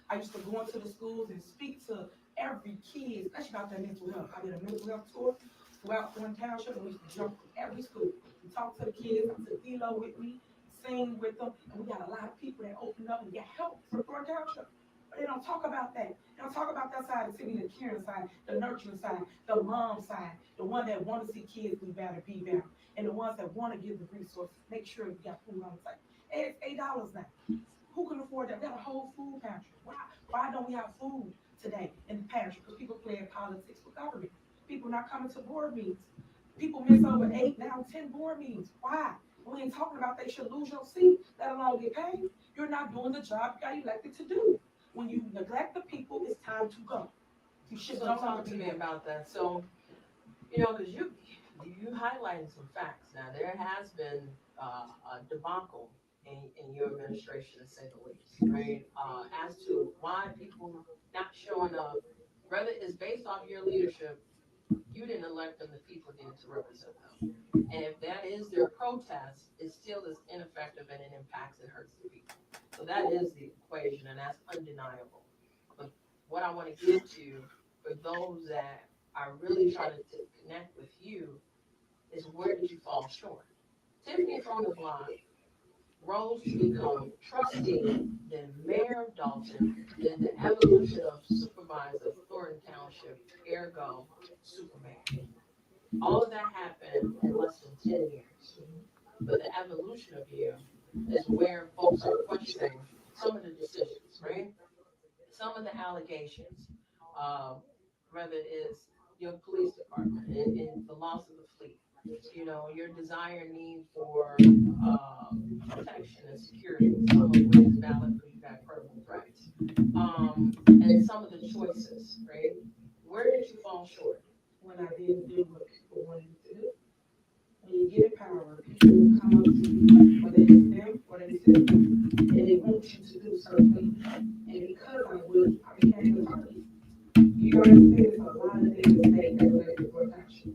I used to go into the schools and speak to every kid, especially about their mental health. I did a mental health tour throughout one township, and we used to jump through every school. We talked to the kids. I took D-Lo with me, sing with them, and we got a lot of people that opened up and get help from Thorn Township. But they don't talk about that. They don't talk about that side of the city, the caring side, the nurturing side, the mom side, the one that want to see kids do better, be better, and the ones that want to give the resources, make sure you got food on the table. It's $8 now. Who can afford that? We got a whole food pantry. Why don't we have food today in the pantry? Because people playing politics with government. People not coming to board meetings. People miss over 8, now 10 board meetings. Why? We ain't talking about they should lose your seat, let alone get paid. You're not doing the job you got elected to do. When you neglect the people, it's time to go. You should So no talk longer to be me there. about that. So, because you highlighted some facts. Now there has been a debacle in your administration, to say the least, right? As to why people not showing up, whether it's based off your leadership, you didn't elect them, the people did to represent them. And if that is their protest, it still is ineffective and it impacts and hurts the people. So that is the equation, and that's undeniable. But what I want to get to for those that are really trying to connect with you is, where did you fall short? Tiffany from the block rose to become trustee, then mayor of Dalton, then the evolution of supervisor of Thornton Township, ergo supermayor. All of that happened in less than 10 years. But the evolution of you is where folks are questioning some of the decisions, right? Some of the allegations, uh, whether it's your police department and the loss of the fleet, your desire and need for protection and security, some of which is valid because you got credible threats, and some of the choices, right? Where did you fall short? When I didn't do what people wanted me to do. When you get in power, people will come up to you, whether it's them or they sit you, and they want you to do certain things. And because I would, I became the target. You gotta understand there's a lot of things in the state that related to Thornton Township.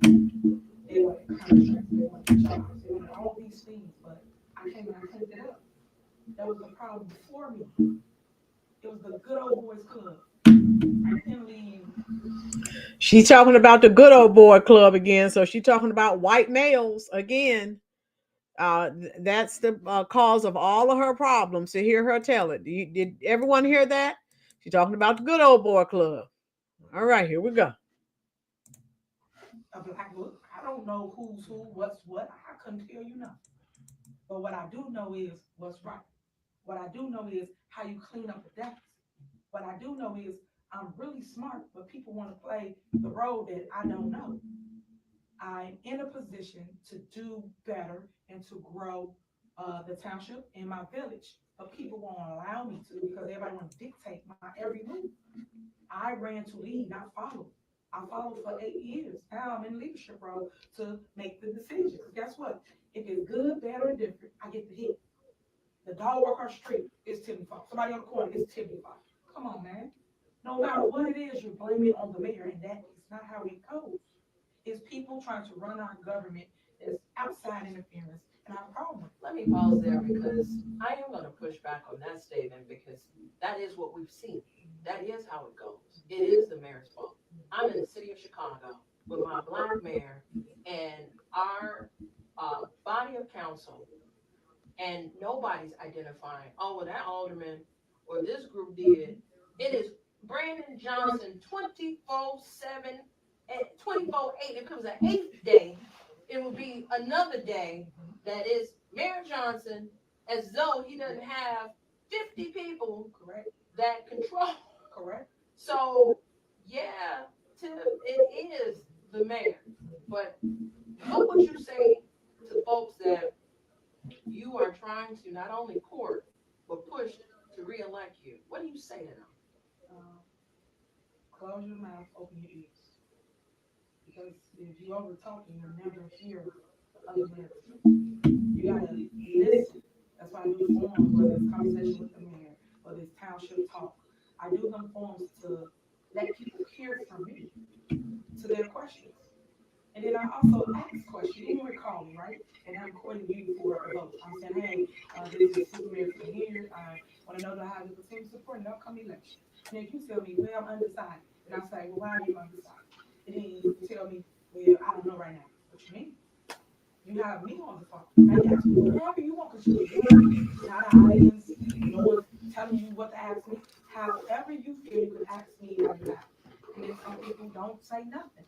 They wanted contracts, they wanted jobs, they wanted all these things, but I came and I cleaned it up. That was the problem before me. It was the good old boys club. I couldn't leave. She's talking about the good old boy club again. So she's talking about white males again. That's the cause of all of her problems. To hear her tell it, did everyone hear that? She's talking about the good old boy club. All right, here we go. A black book. I don't know who's who, what's what. I couldn't tell you nothing. But what I do know is what's right. What I do know is how you clean up the deficit. What I do know is I'm really smart, but people want to play the role that I don't know. I'm in a position to do better and to grow the township and my village, but people won't allow me to because everybody want to dictate my every move. I ran to lead, not follow. I followed for 8 years. Now I'm in leadership role to make the decisions. Because guess what? If it's good, bad, or different, I get the hit. The dog walk our street is Tiffany fault. Somebody on the corner is Tiffany fault. Come on, man. No matter what it is, you're blaming on the mayor, and that is not how it goes. It's people trying to run our government that's outside interference, and I have a problem with it. Let me pause there because I am going to push back on that statement because that is what we've seen. That is how it goes. It is the mayor's fault. I'm in the city of Chicago with my black mayor and our body of council, and nobody's identifying, oh, well, that alderman or this group did. It is Brandon Johnson 24/7 and 24/8. If it was an 8th day, it would be another day that is Mayor Johnson, as though he doesn't have 50 people Correct? that control. Correct? So, yeah, Tim, it is the mayor. But what would you say to folks that you are trying to not only court, but push to reelect you? What do you say to them? Close your mouth, open your ears. Because if you over talking, you'll never hear the other narrative. You gotta listen. That's why I do forums, whether it's conversation with the mayor, whether it's township talk. I do them forums to let people hear from me to their questions. And then I also ask questions. You didn't recall me, right? And I'm quoting you for a vote. I'm saying, hey, this is Super Mayor from here. I want to know how to continue supporting the upcoming election. And if you tell me, well, I'm undecided, and I say, well, why are you undecided? And then you tell me, well, I don't know right now. What you mean? You have me on the phone. Now you ask me whatever you want because you're not an audience. No one's telling you what to ask me. However you feel, you can ask me on your app. And then some people don't say nothing.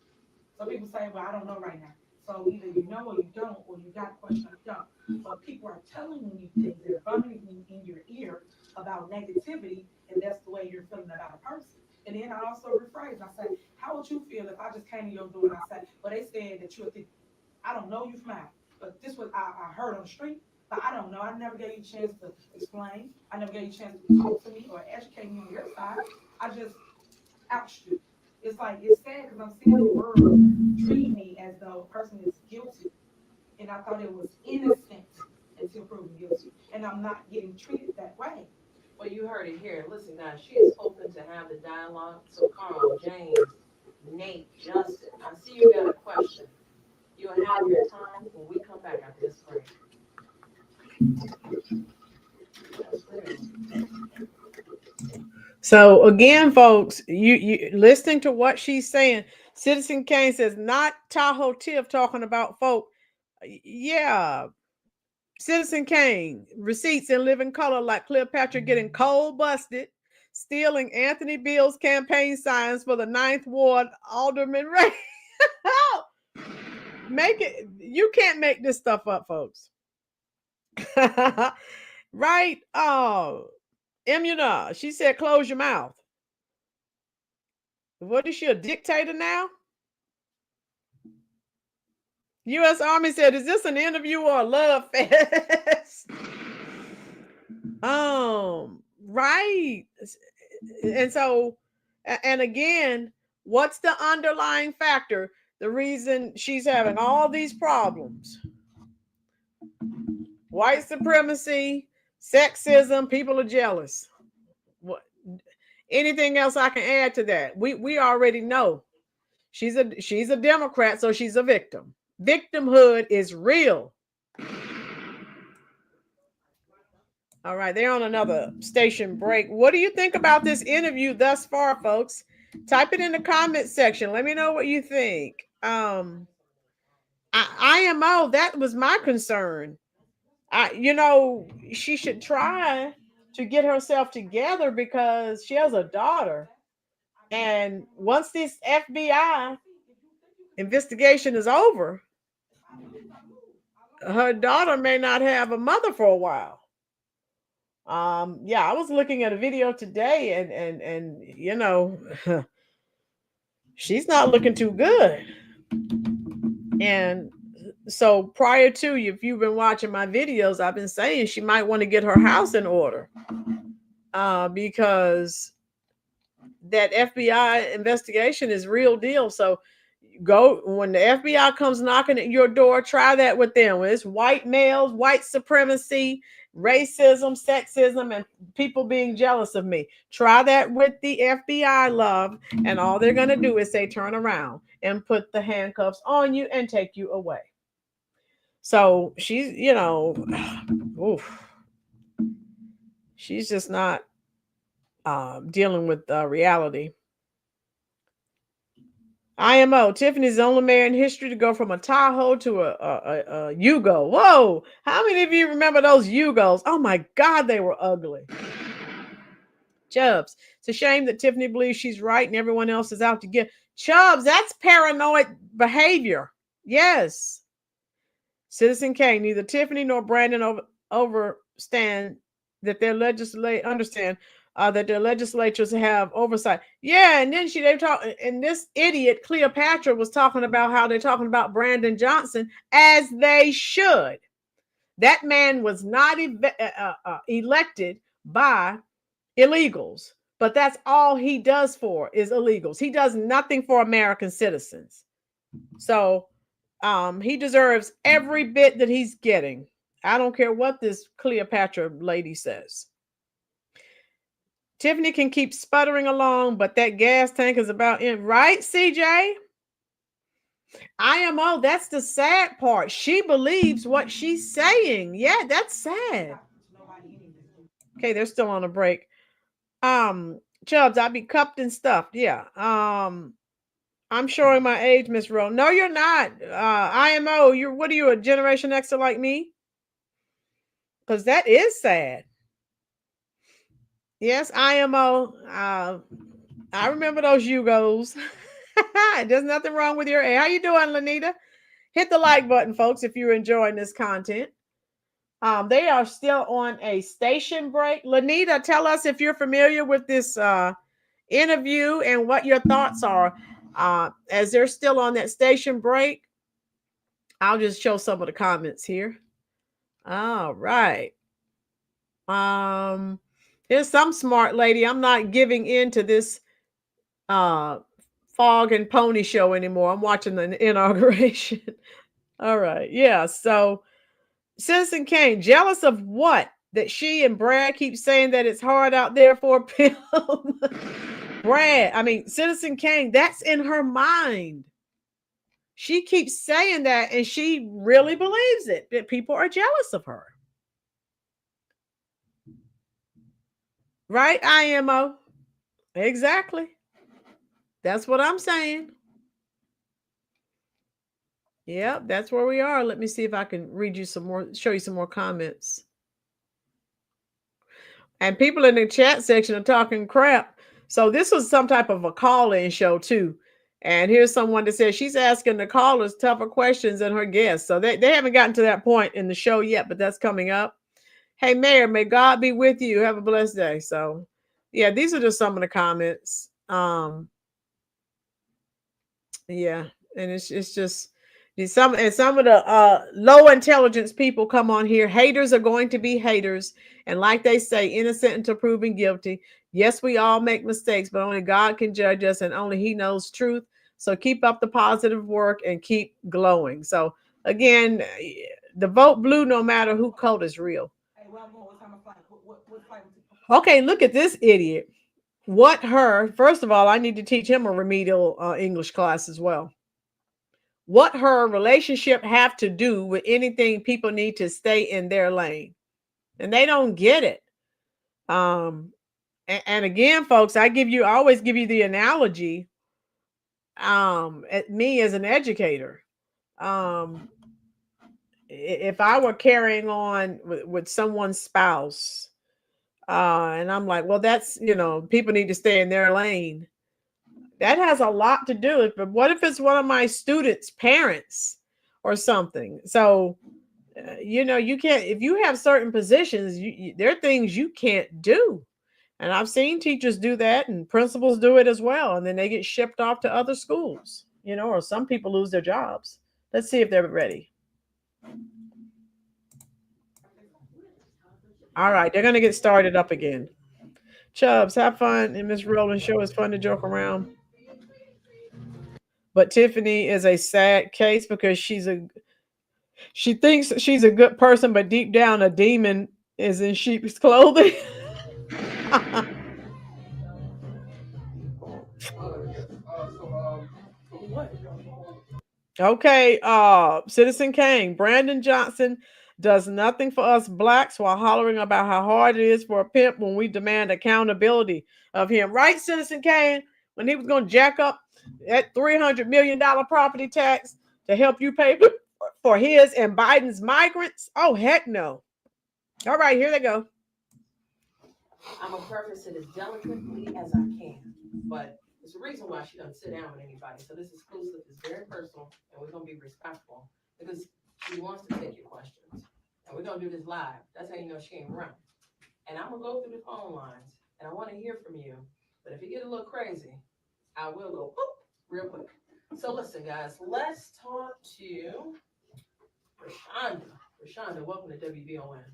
Some people say, well, I don't know right now. So either you know or you don't, or you got a question or you don't. But people are telling you things, they're bumming in your ear about negativity, and that's the way you're feeling about a person. And then I also rephrase, I say, how would you feel if I just came to your door and I said, well, they said that you're a I don't know you from Adam, but this was I heard on the street, but I don't know. I never gave you a chance to explain. I never gave you a chance to talk to me or educate me on your side. I just ouched you. It's like, it's sad because I'm seeing the world treat me as though a person is guilty. And I thought it was innocent until proven guilty. And I'm not getting treated that way. Well, you heard it here. Listen, guys, she is open to have the dialogue. So, Carl, James, Nate, Justin, I see you got a question. You'll have your time when we come back after this break. So again, folks, you listening to what she's saying. Citizen Kane says, not Tahoe Tiff talking about folk. Yeah. Citizen Kane, receipts in living color like Cleopatra getting cold busted, stealing Anthony Beale's campaign signs for the 9th Ward Alderman race. Make it, you can't make this stuff up, folks. Right? Oh, Imuna, she said, close your mouth. What is she, a dictator now? U.S. Army said, is this an interview or a love fest? Right. And so, and again, what's the underlying factor? The reason she's having all these problems. White supremacy, sexism, people are jealous. What? Anything else I can add to that? We already know she's a Democrat, so she's a victim. Victimhood is real. All right, they're on another station break. What do you think about this interview thus far, folks? Type it in the comment section. Let me know what you think. IMO, that was my concern. She should try to get herself together because she has a daughter. And once this FBI investigation is over, her daughter may not have a mother for a while. Yeah, I was looking at a video today, and you know, she's not looking too good. And so prior to you, if you've been watching my videos, I've been saying she might want to get her house in order, because that FBI investigation is real deal. So go when the FBI comes knocking at your door, try that with them. When it's white males, white supremacy, racism, sexism, and people being jealous of me. Try that with the FBI, love, and all they're gonna do is say turn around and put the handcuffs on you and take you away. So she's, you know, oof, she's just not dealing with reality. IMO, Tiffany's the only mayor in history to go from a Tahoe to a Yugo. Whoa! How many of you remember those Yugos? Oh my God, they were ugly. Chubbs, it's a shame that Tiffany believes she's right and everyone else is out to get. Chubbs, that's paranoid behavior. Yes. Citizen K, neither Tiffany nor Brandon understand that their legislatures have oversight. Yeah, and then they talk, and this idiot Cleopatra was talking about how they're talking about Brandon Johnson, as they should. That man was not elected by illegals, but that's all he does for is illegals. He does nothing for American citizens. So he deserves every bit that he's getting. I don't care what this Cleopatra lady says. Tiffany can keep sputtering along, but that gas tank is about in, right, CJ? IMO, that's the sad part. She believes what she's saying. Yeah, that's sad. Okay, they're still on a break. Chubbs, I be cupped and stuffed. Yeah. I'm showing my age, Miss Rowe. No, you're not. IMO, what are you, a Generation Xer like me? Because that is sad. Yes, IMO. I remember those Yugos. There's nothing wrong with your. Hey, how you doing, Lanita? Hit the like button, folks, if you're enjoying this content. They are still on a station break. Lanita, tell us if you're familiar with this interview and what your thoughts are. As they're still on that station break, I'll just show some of the comments here. All right. Here's some smart lady. I'm not giving in to this fog and pony show anymore. I'm watching the inauguration. All right. Yeah. So Citizen Kane, jealous of what? That she and Brad keep saying that it's hard out there for a film. Citizen Kane, that's in her mind. She keeps saying that and she really believes it, that people are jealous of her. Right, IMO? Exactly. That's what I'm saying. Yep, that's where we are. Let me see if I can read you some more, show you some more comments. And people in the chat section are talking crap. So this was some type of a call-in show too. And here's someone that says she's asking the callers tougher questions than her guests. So they haven't gotten to that point in the show yet, but that's coming up. Hey, Mayor, may God be with you. Have a blessed day. So, yeah, these are just some of the comments. Yeah, and it's just some of the low intelligence people come on here. Haters are going to be haters, and like they say, innocent until proven guilty. Yes, we all make mistakes, but only God can judge us, and only He knows truth. So keep up the positive work and keep glowing. So again, the vote blue, no matter who code is real. Okay, look at this idiot. First of all, I need to teach him a remedial English class as well. What her relationship have to do with anything people need to stay in their lane? And they don't get it. And again, folks, I always give you the analogy. At me as an educator, if I were carrying on with someone's spouse, and I'm like, well, that's, people need to stay in their lane. That has a lot to do with it. But what if it's one of my students' parents or something? So You can't, if you have certain positions, there are things you can't do. And I've seen teachers do that and principals do it as well. And then they get shipped off to other schools, or some people lose their jobs. Let's see if they're ready. All right, they're going to get started up again. Chubbs, have fun. And Miss Rowland show is fun to joke around. But Tiffany is a sad case because she thinks she's a good person, but deep down a demon is in sheep's clothing. Okay, Citizen Kane, Brandon Johnson does nothing for us blacks while hollering about how hard it is for a pimp when we demand accountability of him. Right, Citizen Kane? When he was going to jack up that $300 million property tax to help you pay for his and Biden's migrants? Oh, heck no. All right, here they go. I'm gonna preface it as delicately as I can, but there's a reason why she doesn't sit down with anybody. So this exclusive is very personal, and we're gonna be respectful because she wants to take your questions, and we're gonna do this live. That's how you know she ain't running. And I'm gonna go through the phone lines, and I want to hear from you. But if you get a little crazy, I will go boop, real quick. So listen, guys, let's talk to Rashonda. Rashonda, welcome to WVON.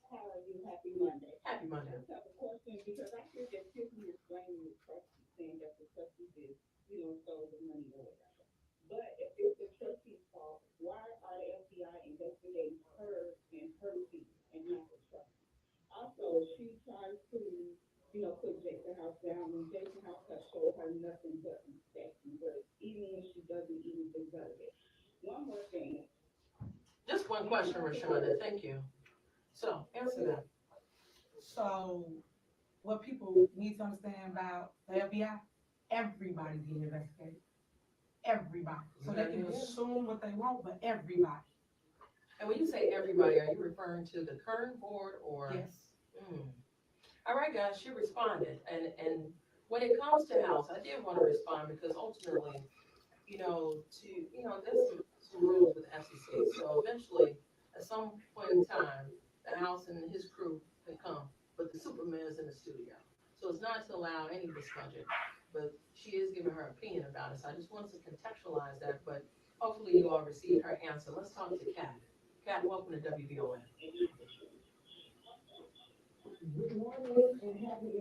How are you? Happy Monday. Happy Monday. I have a question because I hear that Tiffany is blaming the trustee, saying that the trustee did, stole the money or whatever. But if it's the trustee's fault, why are the FBI investigating her and her fees and not the trustee? Also, she tries to, put Jason House down when Jason House has showed her nothing but respect, but even if she doesn't even deserve it. One more thing. Just one question, Rashonda. Thank you. So, answer that. So, what people need to understand about the FBI, everybody's getting investigated. Everybody. So they can assume what they want, but everybody. And when you say everybody, are you referring to the current board or? Yes. All right, guys, she responded. And when it comes to House, I did want to respond because ultimately, there's some rules with FCC. So eventually, at some point in time, the House and his crew can come, but the Superman is in the studio. So it's not to allow any discussion, but she is giving her opinion about it. So I just wanted to contextualize that, but hopefully you all received her answer. Let's talk to Kat. Kat, welcome to WVON. Good morning and happy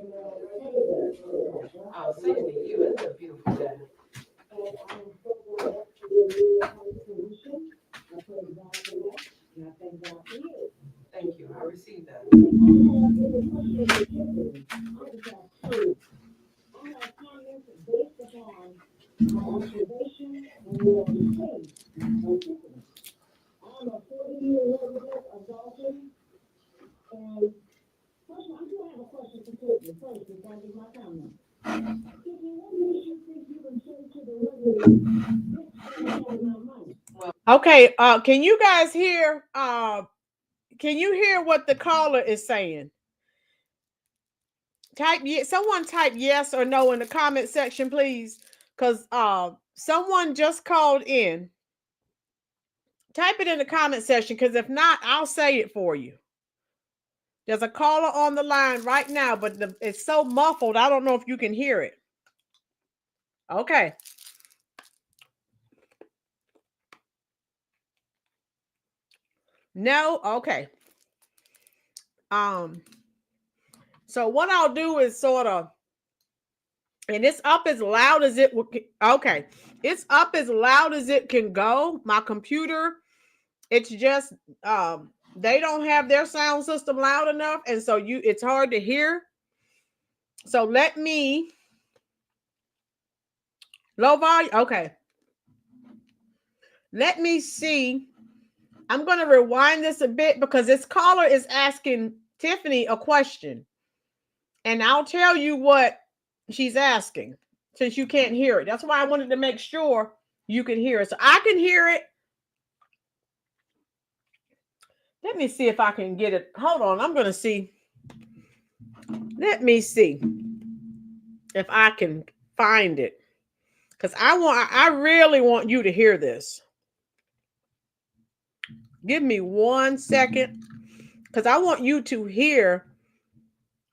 Same to you. It's a beautiful day. And I'm so glad to be a solution. I pray God for that, and I thank God for you. Thank you. I received that. I have comments based upon my observation and your case on Tiffany. I'm a 40-year resident of Dalton, and first of all, I do have a question for Tiffany first before I give my comment. Tiffany, what makes you think you can say to the resident, this is my money? Okay, can you guys hear? Can you hear what the caller is saying? Someone type yes or no in the comment section, please, because someone just called in. Type it in the comment section, because if not, I'll say it for you. There's a caller on the line right now, but it's so muffled, I don't know if you can hear it. Okay. No? Okay. So what I'll do is sort of, and it's up as loud as it okay. It's up as loud as it can go. My computer, it's just they don't have their sound system loud enough, and so it's hard to hear. So let me low volume. Okay. Let me see. I'm going to rewind this a bit because this caller is asking Tiffany a question. And I'll tell you what she's asking since you can't hear it. That's why I wanted to make sure you could hear it. So I can hear it. Let me see if I can get it. Hold on. I'm going to see. Let me see if I can find it. Because I really want you to hear this. Give me 1 second, because I want you to hear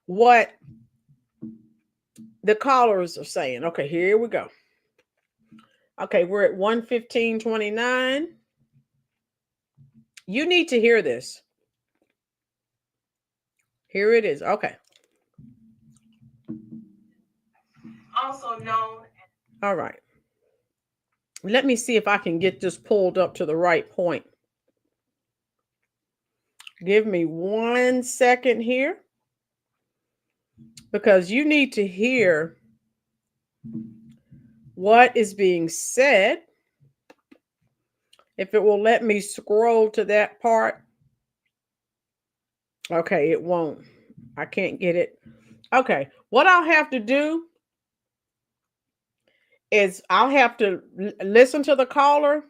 what the callers are saying. Okay, here we go. Okay, we're at 1:15:29. You need to hear this. Here it is. Okay. Also known. All right. Let me see if I can get this pulled up to the right point. Give me 1 second here, because you need to hear what is being said. If it will let me scroll to that part. Okay, it won't. I can't get it. Okay, what I'll have to do is I'll have to listen to the caller,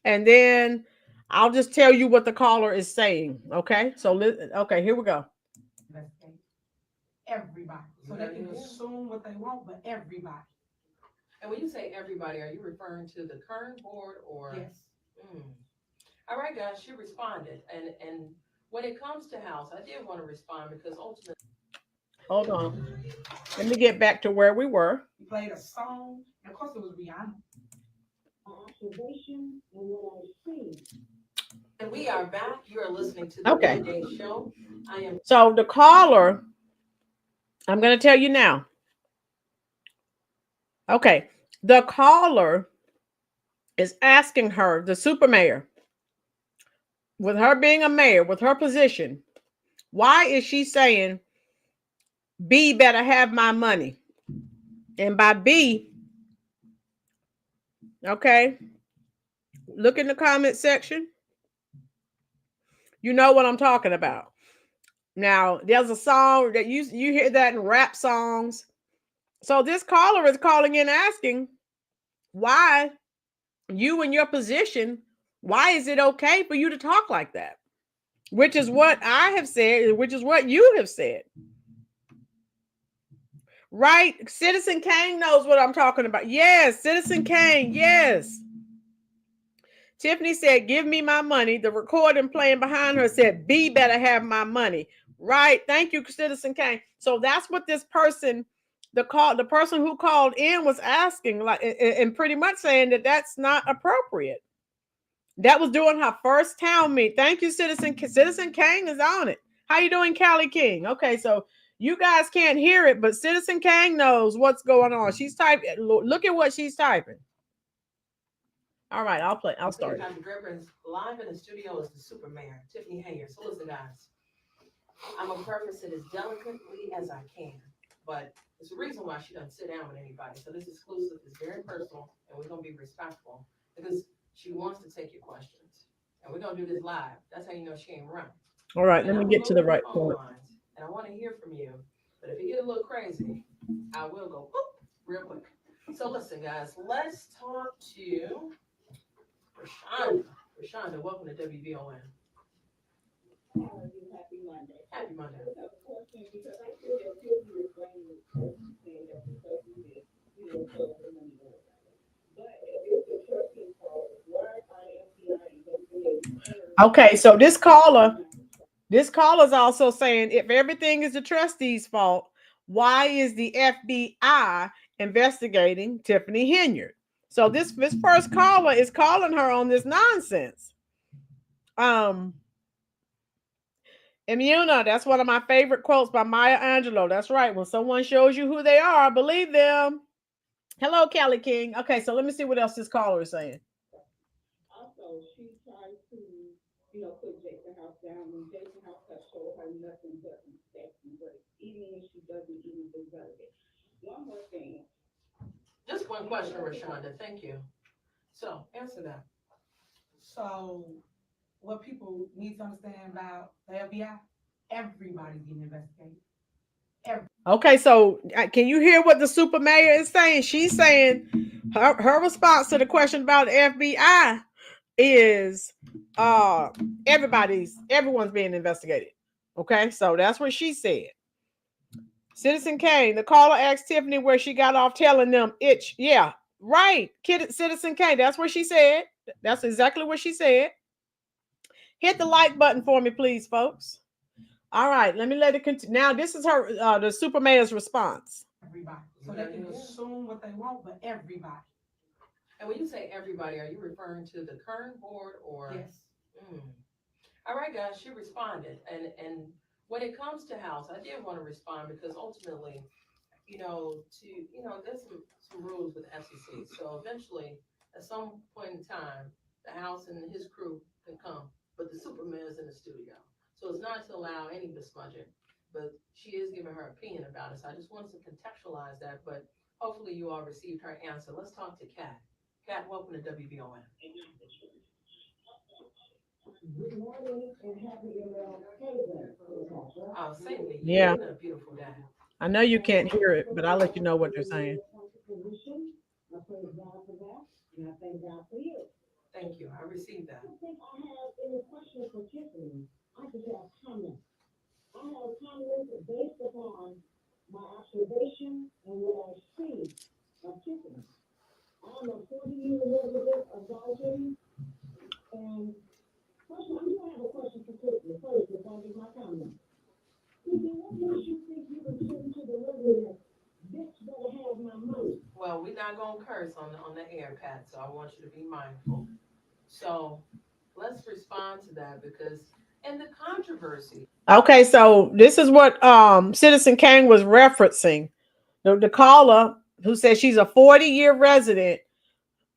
and then I'll just tell you what the caller is saying. Okay, so okay, here we go. Investigate everybody, so they can assume what they want, but everybody. And when you say everybody, are you referring to the current board or? Yes. All right, guys, she responded. And when it comes to House, I did want to respond because ultimately. Hold on. Let me get back to where we were. We played a song, and of course it was Rihanna. Observation and what I see. And we are back. You are listening to the Midday Show. I am. So the caller, I'm going to tell you now. Okay, the caller is asking her, the super mayor, with her being a mayor, with her position, why is she saying B better have my money? And by B, okay, look in the comment section. You know what I'm talking about. Now, there's a song that you hear that in rap songs. So this caller is calling in asking why you in your position, why is it okay for you to talk like that? Which is what I have said, which is what you have said. Right? Citizen Kane knows what I'm talking about. Yes, Citizen Kane, yes. Tiffany said, give me my money. The recording playing behind her said, B better have my money. Right? Thank you, Citizen Kane. So that's what this person, the person who called in was asking, like, and pretty much saying that that's not appropriate. That was during her first town meet. Thank you, Citizen Kane is on it. How you doing, Callie King? Okay, so you guys can't hear it, but Citizen Kane knows what's going on. She's typing. Look at what she's typing. All right, I'll start. Draper is live in the studio is the super mayor, Tiffany Henyard. So listen, guys, I'm gonna preface it as delicately as I can, but there's a reason why she doesn't sit down with anybody. So this exclusive is very personal, and we're gonna be respectful because she wants to take your questions, and we're gonna do this live. That's how you know she ain't running. All right, let me get to the right point. And I want to hear from you, but if you get a little crazy, I will go boop, real quick. So listen, guys, let's talk to Rashonda. Rashonda, welcome to WVON. Happy Monday. Happy Monday. I have a question because I feel that Tiffany is blaming saying that because we did, so the money goes. But if it's the trustee's fault, why are the FBI investigating? Okay, so this caller is also saying if everything is the trustee's fault, why is the FBI investigating Tiffany Henyard? So this first caller is calling her on this nonsense. Immuna, that's one of my favorite quotes by Maya Angelou. That's right. When someone shows you who they are, believe them. Hello, Callie King. Okay, so let me see what else this caller is saying. Also, she tries to, put Jason House down when Jason House has showed her nothing but respect and grace, even when she doesn't even deserve it. One more thing. Just one question, Rashonda. Thank you. So answer that. So what people need to understand about the FBI, everybody's getting investigated. Okay, so can you hear what the super mayor is saying? She's saying her response to the question about the FBI is everyone's being investigated. Okay, so that's what she said. Citizen Kane, the caller asked Tiffany where she got off telling them itch. Yeah, right. Citizen Kane, that's what she said. That's exactly what she said. Hit the like button for me, please, folks. All right, let me let it continue. Now, this is her, the super mayor's response. Everybody. So they can assume what they want, but everybody. And when you say everybody, are you referring to the current board or? Yes. Mm. All right, guys, she responded. And when it comes to house, I did want to respond because ultimately, there's some rules with the FCC. So eventually, at some point in time, the House and his crew can come, but the Superman's in the studio. So it's not to allow any besmudging, but she is giving her opinion about it. So I just wanted to contextualize that, but hopefully you all received her answer. Let's talk to Kat. Kat, welcome to WVON. Good morning and happy MLK Day, Cleopatra. Oh, same to you. Yeah. It's been a beautiful day. I know you can't hear it, but I'll let you know what they're saying. I praise God for that, and I thank God for you. Thank you. I received that. I don't think I have any questions for Tiffany. I just have comments. I have comments based upon my observation and what I see of Tiffany. I'm a 40-year resident of Dalton, and first of all, I do have a question for Tiffany first before I give my comment. Tiffany, what makes you think you can sit into the resident? Bitch better have my money. Well, we're not gonna curse on the air, Pat, so I want you to be mindful. So let's respond to that because in the controversy. Okay, so this is what Citizen Kane was referencing. The caller who said she's a 40-year resident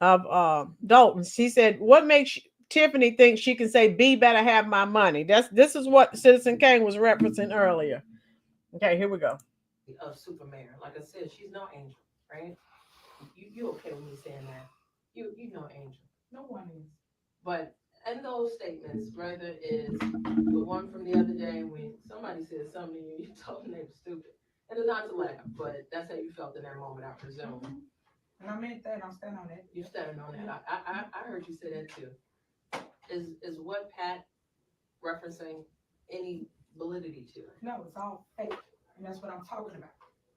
of Dalton. She said, "What makes Tiffany think she can say B better have my money?" This is what Citizen Kane was referencing earlier. Okay, here we go. Of Superman, like I said, she's no angel, right? You okay with me saying that? You know angel. No one is. But in those statements, whether it's the one from the other day when somebody said something to you, you told them they were stupid. And it's not to laugh, but that's how you felt in that moment, I presume. And I meant that. I'm standing on that. You're standing on that. I heard you say that too. Is what Pat referencing any validity to it? No, it's all fake. And that's what I'm talking about.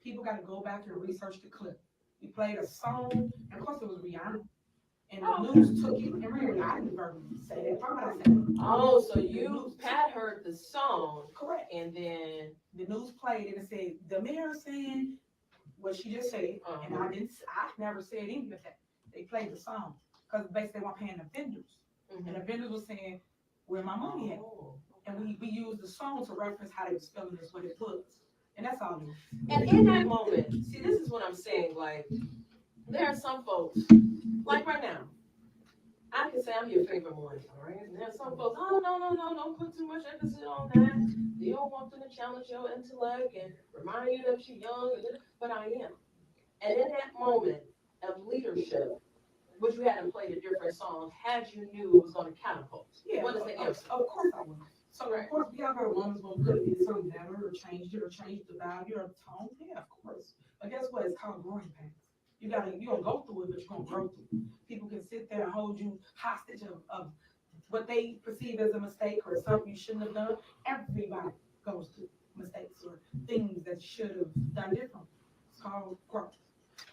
People got to go back and research the clip. We played a song, and of course it was Rihanna. And the news took it. And remember, I didn't verbally say that. I said, oh, so Pat heard the song. Correct. And then the news played it and said, the mayor saying what she just said. And I never said any of that. They played the song because basically they weren't paying the vendors. And the vendors were saying, where my money at? And we used the song to reference how they was feeling this, what it was. And that's all it was. And in that moment, see, this is what I'm saying. Like, there are some folks, like right now, I can say I'm your favorite millennial, right? And there are some folks, oh, no, don't put too much emphasis on that. You don't want them to challenge your intellect and remind you that you're young, but I am. And in that moment of leadership, which we hadn't played a different song, had you knew it was going to catapult. Yeah, what is the answer? Of course I would. So of course we have our woman's gonna put it something better or change the value or the tone. Yeah, of course. But guess what? It's called growing pains. You're gonna go through it, but you're gonna grow through it. People can sit there and hold you hostage of what they perceive as a mistake or something you shouldn't have done. Everybody goes through mistakes or things that you should have done differently. It's called growth.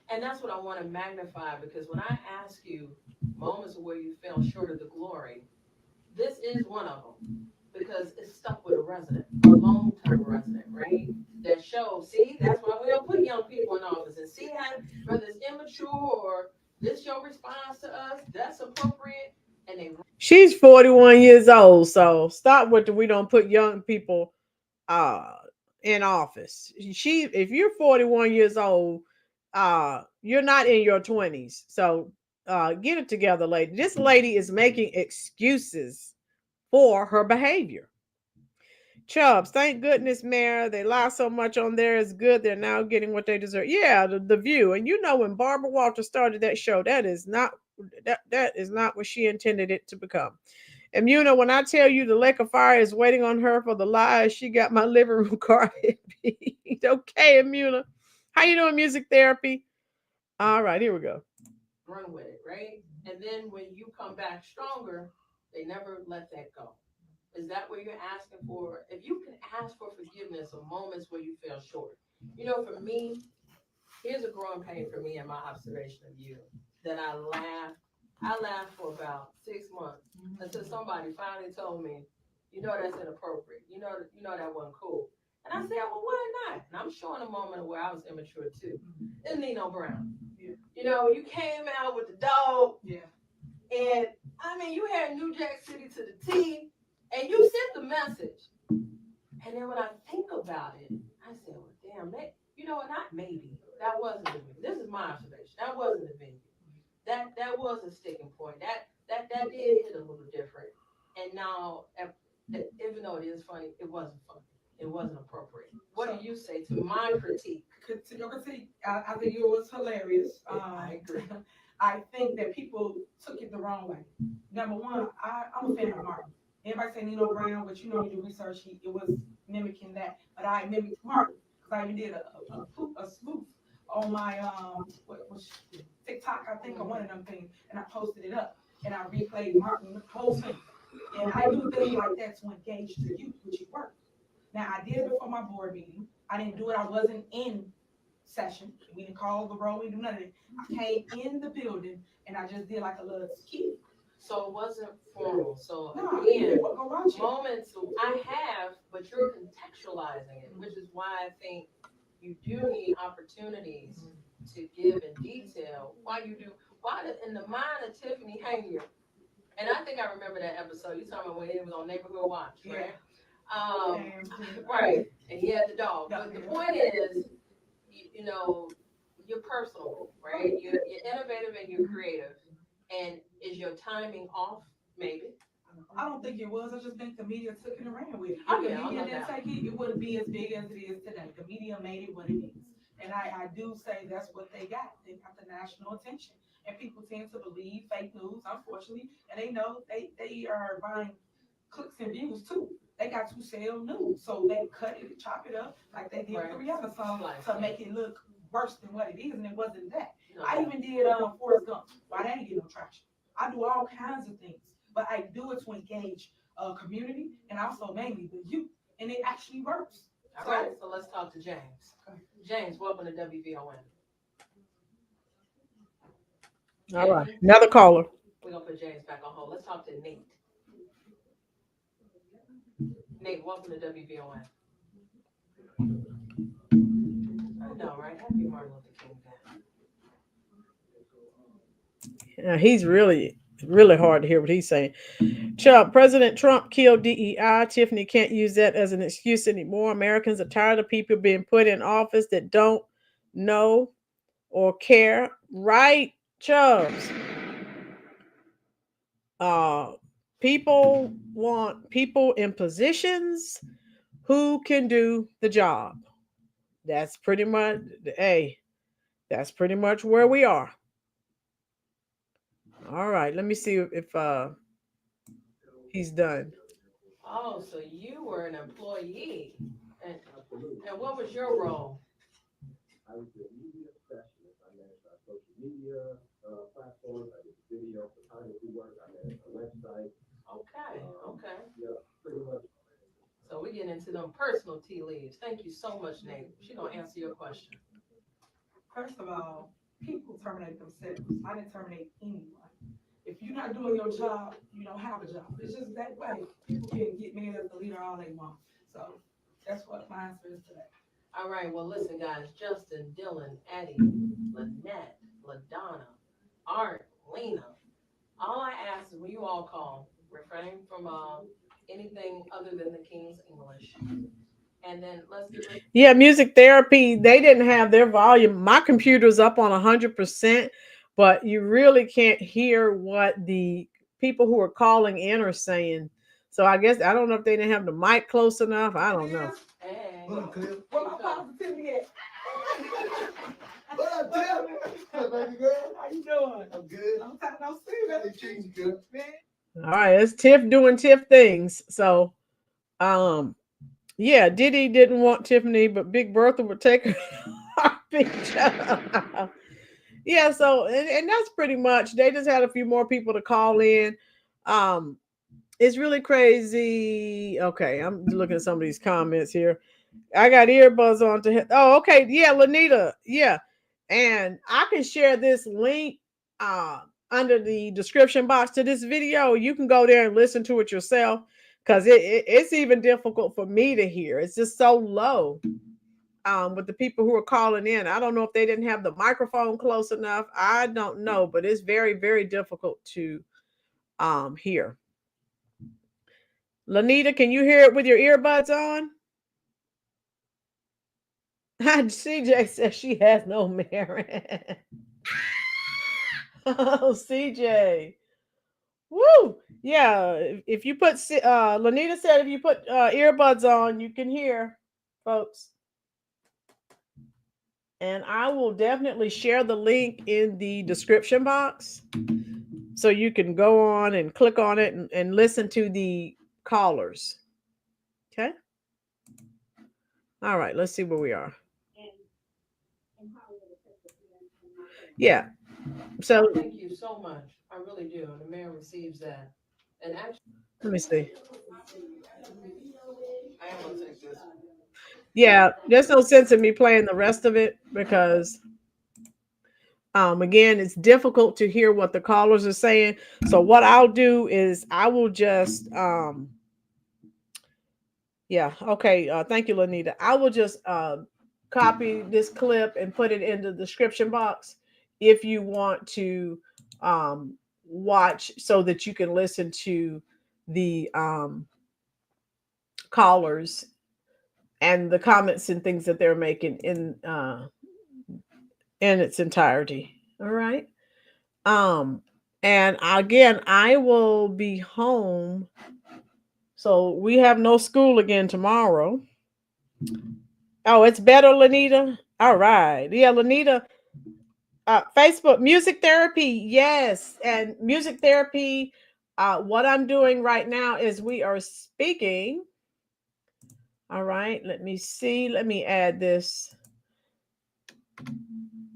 And that's what I want to magnify because when I ask you moments where you fell short of the glory, this is one of them because it's stuck with a resident, a long-term resident, right? That shows, see, that's why we don't put young people in office and see how, whether it's immature or this your response to us, that's appropriate. And they She's 41 years old, so stop with the we don't put young people in office. If you're 41 years old, you're not in your 20s. So get it together, lady. This lady is making excuses for her behavior. Chubbs, thank goodness, Mayor. They lie so much on there. It's good. They're now getting what they deserve. Yeah, the View. And you know when Barbara Walters started that show, that is not what she intended it to become. And when I tell you the lake of fire is waiting on her for the lies, she got my living room carpet beat. Okay, Amuna. How you doing, music therapy? All right, here we go. run with it, right? And then when you come back stronger, they never let that go. Is that what you're asking for? If you can ask for forgiveness of moments where you fell short. For me, here's a growing pain for me and my observation of you, that I laughed I laughed for about 6 months until somebody finally told me, you know, that's inappropriate. You know that wasn't cool. And I said, well, why not? And I'm showing a moment where I was immature too. It's Nino Brown. Yeah. You know, you came out with the dog, Yeah. and I mean, you had New Jack City to the T, and you sent the message. And then when I think about it, I said, well, damn, that, you know, not maybe. That wasn't the venue. This is my observation. That wasn't the venue. That was a sticking point. That did hit a little different. And now, even though it is funny, it wasn't funny. It wasn't appropriate. What do you say to my critique? To your critique, I think it was hilarious. I agree. I think that people took it the wrong way. Number one, I'm a fan of Martin. Everybody say Nino Brown, but you know, you do research, it was mimicking that. But I mimicked Martin because I even did a spoof on my what was TikTok, I think, or one of them things, and I posted it up and I replayed Martin the whole thing. And I do things like that to engage the youth, which it worked. Now I did it before my board meeting. I didn't do it. I wasn't in session. We didn't call the roll. We didn't do none of it. I came in the building and I just did like a little skit. So it wasn't formal. So No, again, go watch it. moments I have, but you're contextualizing it, which is why I think you do need opportunities to give in detail why you do. In the mind of Tiffany Henyard, and I think I remember that episode. You talking about when it was on Neighborhood Watch, right? Right, and he had the dog. But the point is, you know, you're personal, right? You're innovative and you're creative. And is your timing off? Maybe. I don't think it was. I just think the media took it and ran with it. If Oh, the yeah, media no didn't doubt. take it, it wouldn't be as big as it is today. The media made it what it is. And I do say that's what they got. They got the national attention. And people tend to believe fake news, unfortunately. And they know they are buying clicks and views too. They got to sell news. So they cut it, chop it up like they did with the Rihanna song to make it look worse than what it is. And it wasn't that. No. I even did Forrest Gump. Why that ain't get no traction? I do all kinds of things, but I do it to engage community and also mainly the youth, and it actually works. All right, so let's talk to James. James, welcome to WVON. All right, another caller. We're gonna put James back on hold. Let's talk to Nate. Nate, welcome to WVON. I know, right? Happy Martin Luther King Day. He's really hard to hear what he's saying. Chuck, President Trump killed DEI. Tiffany can't use that as an excuse anymore. Americans are tired of people being put in office that don't know or care. Right, Chubbs? People want people in positions who can do the job. That's pretty much, that's pretty much where we are. All right, let me see if he's done. Oh, so you were an employee. And what was your role? I was a media specialist. I managed our social media platforms. I did video photography work. I managed a website. Okay. Yeah, pretty much. So we get into them personal tea leaves. Thank you so much, Nate. She's gonna answer your question. First of all, people terminate themselves. I didn't terminate anyone. If you're not doing your job, you don't have a job. It's just that way. People can get me as the leader all they want. So that's what my answer is today. All right, well, listen, guys. Justin, Dylan, Eddie, Lynette, LaDonna, Art, Lena. All I ask is when you all call, refrain from anything other than the King's English. And then let's get ready. Yeah, music therapy. They didn't have their volume. My computer's up on 100%, but you really can't hear what the people who are calling in are saying. So I guess I don't know if they didn't have the mic close enough. I don't know. Hey. Where my positivity at? What up, Tim? Baby girl? How you doing? I'm good. I'm talking about serious. Hey, treating you good. Man. All right, it's Tiff doing Tiff things. So yeah, Diddy didn't want Tiffany, but Big Bertha would take her picture. Yeah, so and that's pretty much. They just had a few more people to call in. It's really crazy. Okay, I'm looking at some of these comments here. I got earbuds on to hit. Oh, okay. Yeah, Lanita. Yeah. And I can share this link. under the description box to this video. You can go there and listen to it yourself, because it's even difficult for me to hear. It's just so low. With the people who are calling in, I don't know if they didn't have the microphone close enough. I don't know, but it's very, very difficult to hear. Lanita, can you hear it with your earbuds on? CJ says she has no merit. Oh, CJ. Woo! Yeah, if you put Lanita said if you put earbuds on, you can hear, folks. And I will definitely share the link in the description box, so you can go on and click on it and listen to the callers. Okay. All right, let's see where we are. Yeah. So Thank you so much. I really do. And the mayor receives that. And actually, let me see. I am gonna take this. Yeah, there's no sense in me playing the rest of it, because again, it's difficult to hear what the callers are saying. So what I'll do is I will just yeah, okay. Thank you, Lanita. I will just copy this clip and put it in the description box if you want to watch, so that you can listen to the callers and the comments and things that they're making in its entirety. All right. And again, I will be home. So we have no school again tomorrow. Oh, it's better, Lanita. All right. Yeah, Lanita. Facebook music therapy. Yes. And music therapy. What I'm doing right now is we are speaking. All right. Let me see. Let me add this.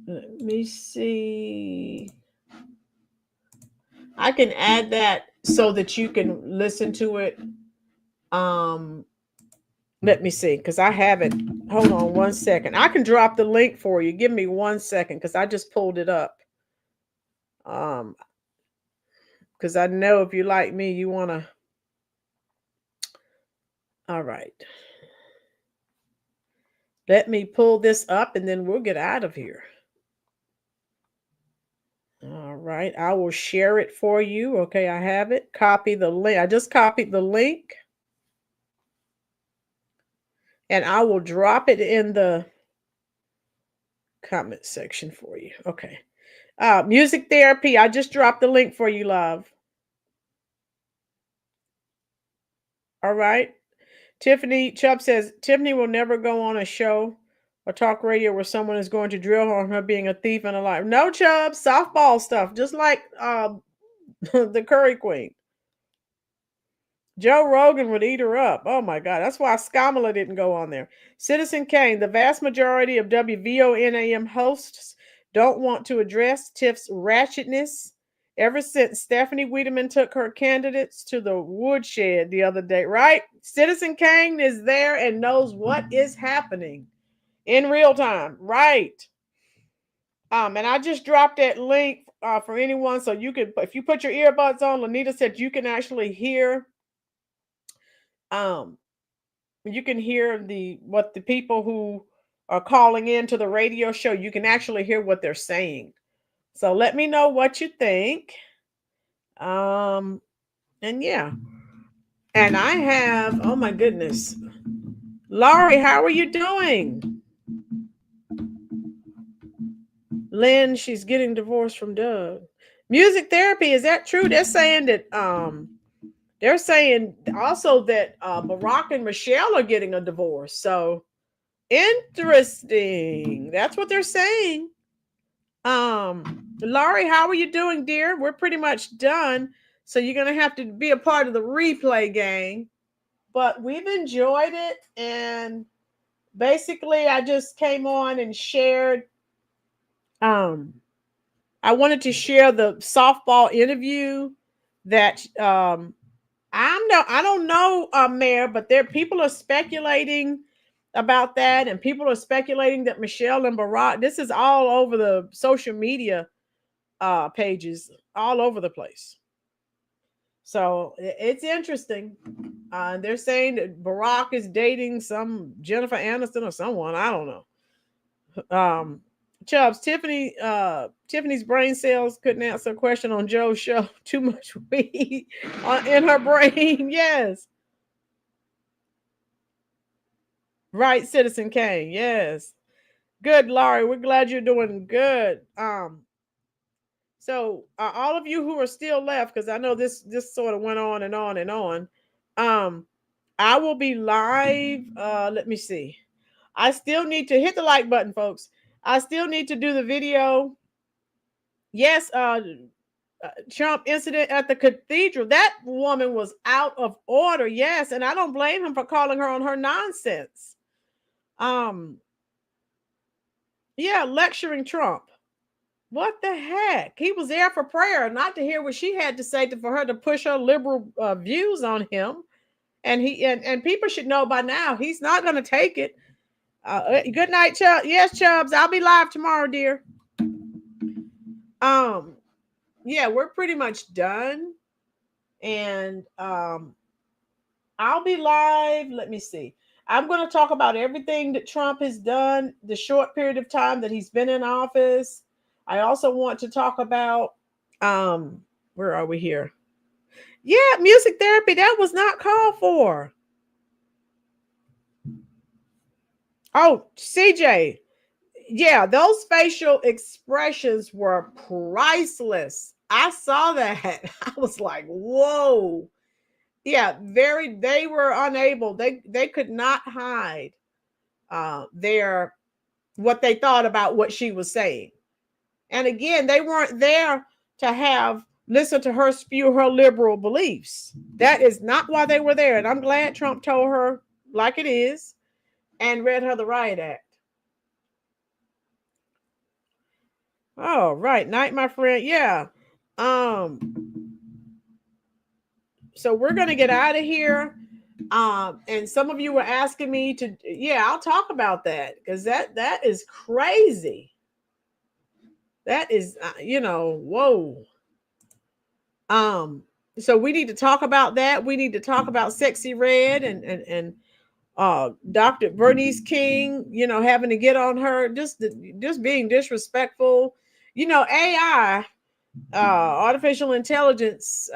Let me see. I can add that so that you can listen to it. Let me see, because I have it. Hold on 1 second. I can drop the link for you. Give me 1 second, because I just pulled it up. Because I know if you like me, you want to. All right. Let me pull this up and then we'll get out of here. All right. I will share it for you. Okay, I have it. Copy the link. I just copied the link. And I will drop it in the comment section for you. Okay. Music therapy. I just dropped the link for you, love. All right. Tiffany Chubb says Tiffany will never go on a show or talk radio where someone is going to drill on her being a thief and a liar. No, Chubb, softball stuff, just like the Curry Queen. Joe Rogan would eat her up. Oh my God. That's why Skamala didn't go on there. Citizen Kane, the vast majority of WVON AM hosts don't want to address Tiff's ratchetness ever since Stephanie Wiedemann took her candidates to the woodshed the other day, right? Citizen Kane is there and knows what is happening in real time, right? And I just dropped that link for anyone, so you can, if you put your earbuds on, Lanita said you can actually hear you can hear what the people who are calling into the radio show, you can actually hear what they're saying. So let me know what you think. And yeah. And I have, oh my goodness. Laurie, how are you doing? Lynn, she's getting divorced from Doug. Music therapy, is that true? They're saying that they're saying also that Barack and Michelle are getting a divorce. So interesting. That's what they're saying. Laurie, how are you doing, dear? We're pretty much done. So you're going to have to be a part of the replay gang. But we've enjoyed it. And basically, I just came on and shared. I wanted to share the softball interview that I don't know, Mayor, but people are speculating about that, and people are speculating that Michelle and Barack. This is all over the social media pages. all over the place. So it's interesting. They're saying that Barack is dating some Jennifer Aniston or someone. I don't know. Chubbs, Tiffany's brain cells couldn't answer a question on Joe's show. Too much weed in her brain. Yes. Right, Citizen Kane. Yes. Good, Laurie. We're glad you're doing good. So all of you who are still left, because I know this sort of went on and on and on. I will be live. Let me see. I still need to hit the like button, folks. I still need to do the video. Yes, Trump incident at the cathedral. That woman was out of order. Yes, and I don't blame him for calling her on her nonsense. Yeah, lecturing Trump. What the heck? He was there for prayer, not to hear what she had to say for her to push her liberal views on him. And and people should know by now he's not going to take it. Good night, Chubbs. Yes, Chubbs. I'll be live tomorrow, dear. Yeah, we're pretty much done, and I'll be live. Let me see. I'm going to talk about everything that Trump has done, the short period of time that he's been in office. I also want to talk about, where are we here? Yeah, music therapy. That was not called for. Oh, CJ. Yeah, those facial expressions were priceless. I saw that. I was like, whoa. Yeah, they were unable. They could not hide what they thought about what she was saying. And again, they weren't there to listen to her spew her liberal beliefs. That is not why they were there. And I'm glad Trump told her like it is and read her the riot act. Oh, right. Night, my friend. Yeah. So we're going to get out of here. And some of you were asking me to, yeah, I'll talk about that because that is crazy. That is, whoa. So we need to talk about that. We need to talk about Sexy Red and Dr. Bernice King, having to get on her, just being disrespectful. AI, artificial intelligence,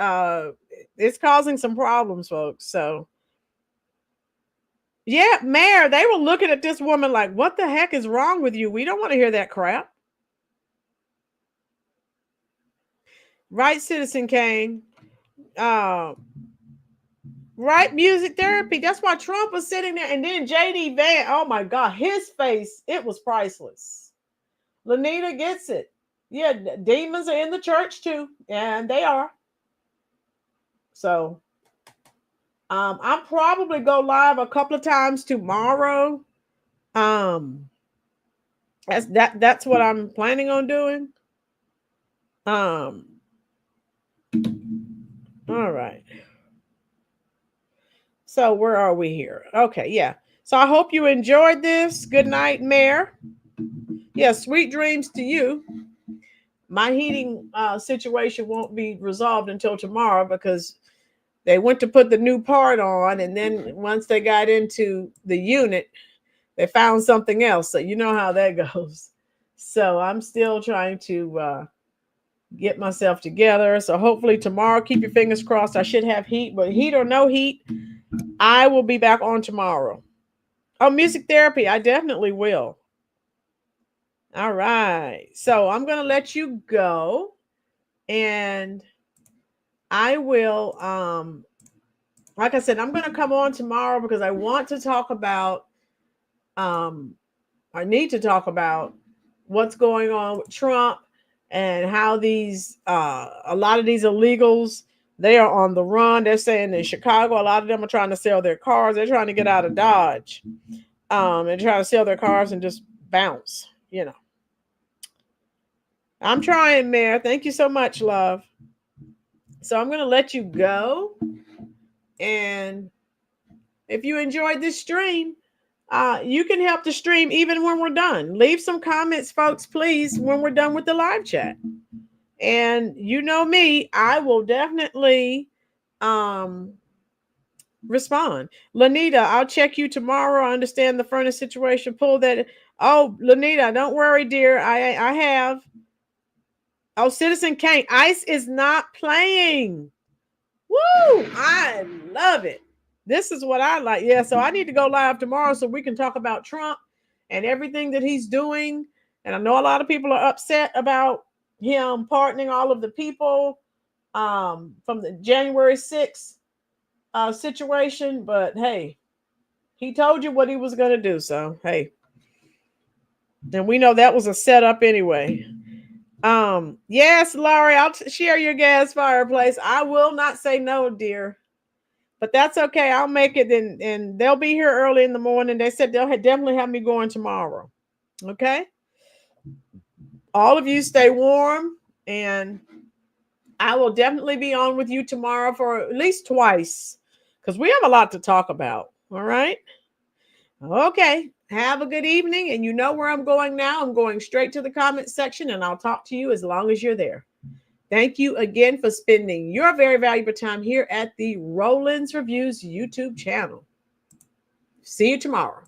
it's causing some problems, folks. So yeah, Mayor, they were looking at this woman like, what the heck is wrong with you? We don't want to hear that crap. Right, Citizen Kane. Right, music therapy. That's why Trump was sitting there. And then JD Van, oh my God, his face, it was priceless. Lanita gets it. Yeah, demons are in the church too. And they are. So I'll probably go live a couple of times tomorrow. That's what I'm planning on doing. All right. So where are we here? Okay, yeah. So I hope you enjoyed this. Good night, Mayor. Yeah, sweet dreams to you. My heating situation won't be resolved until tomorrow because they went to put the new part on, and then once they got into the unit, they found something else. So you know how that goes. So I'm still trying to get myself together. So hopefully tomorrow, keep your fingers crossed. I should have heat, but heat or no heat, I will be back on tomorrow. Oh, music therapy. I definitely will. All right. So I'm going to let you go, and I will, like I said, I'm going to come on tomorrow because I want to talk about, I need to talk about what's going on with Trump and how these, a lot of these illegals, they are on the run. They're saying in Chicago, a lot of them are trying to sell their cars. They're trying to get out of Dodge, and trying to sell their cars and just bounce, I'm trying, Mayor. Thank you so much, love. So I'm going to let you go. And if you enjoyed this stream, you can help the stream even when we're done. Leave some comments, folks, please, when we're done with the live chat. And you know me, I will definitely respond. Lanita, I'll check you tomorrow. I understand the furnace situation. Pull that. Oh, Lanita, don't worry, dear. I have. Oh, Citizen Kane. ICE is not playing. Woo! I love it. This is what I like. Yeah, so I need to go live tomorrow so we can talk about Trump and everything that he's doing. And I know a lot of people are upset about him pardoning all of the people from the January 6th situation. But hey, he told you what he was going to do. So, hey. And we know that was a setup anyway. Yes, Laurie, I'll share your gas fireplace. I will not say no, dear. But that's okay. I'll make it, and they'll be here early in the morning. They said they'll definitely have me going tomorrow. Okay? All of you stay warm, and I will definitely be on with you tomorrow for at least twice because we have a lot to talk about. All right? Okay. Have a good evening, and you know where I'm going now. I'm going straight to the comment section, and I'll talk to you as long as you're there. Thank you again for spending your very valuable time here at the Roland's Reviews YouTube channel. See you tomorrow.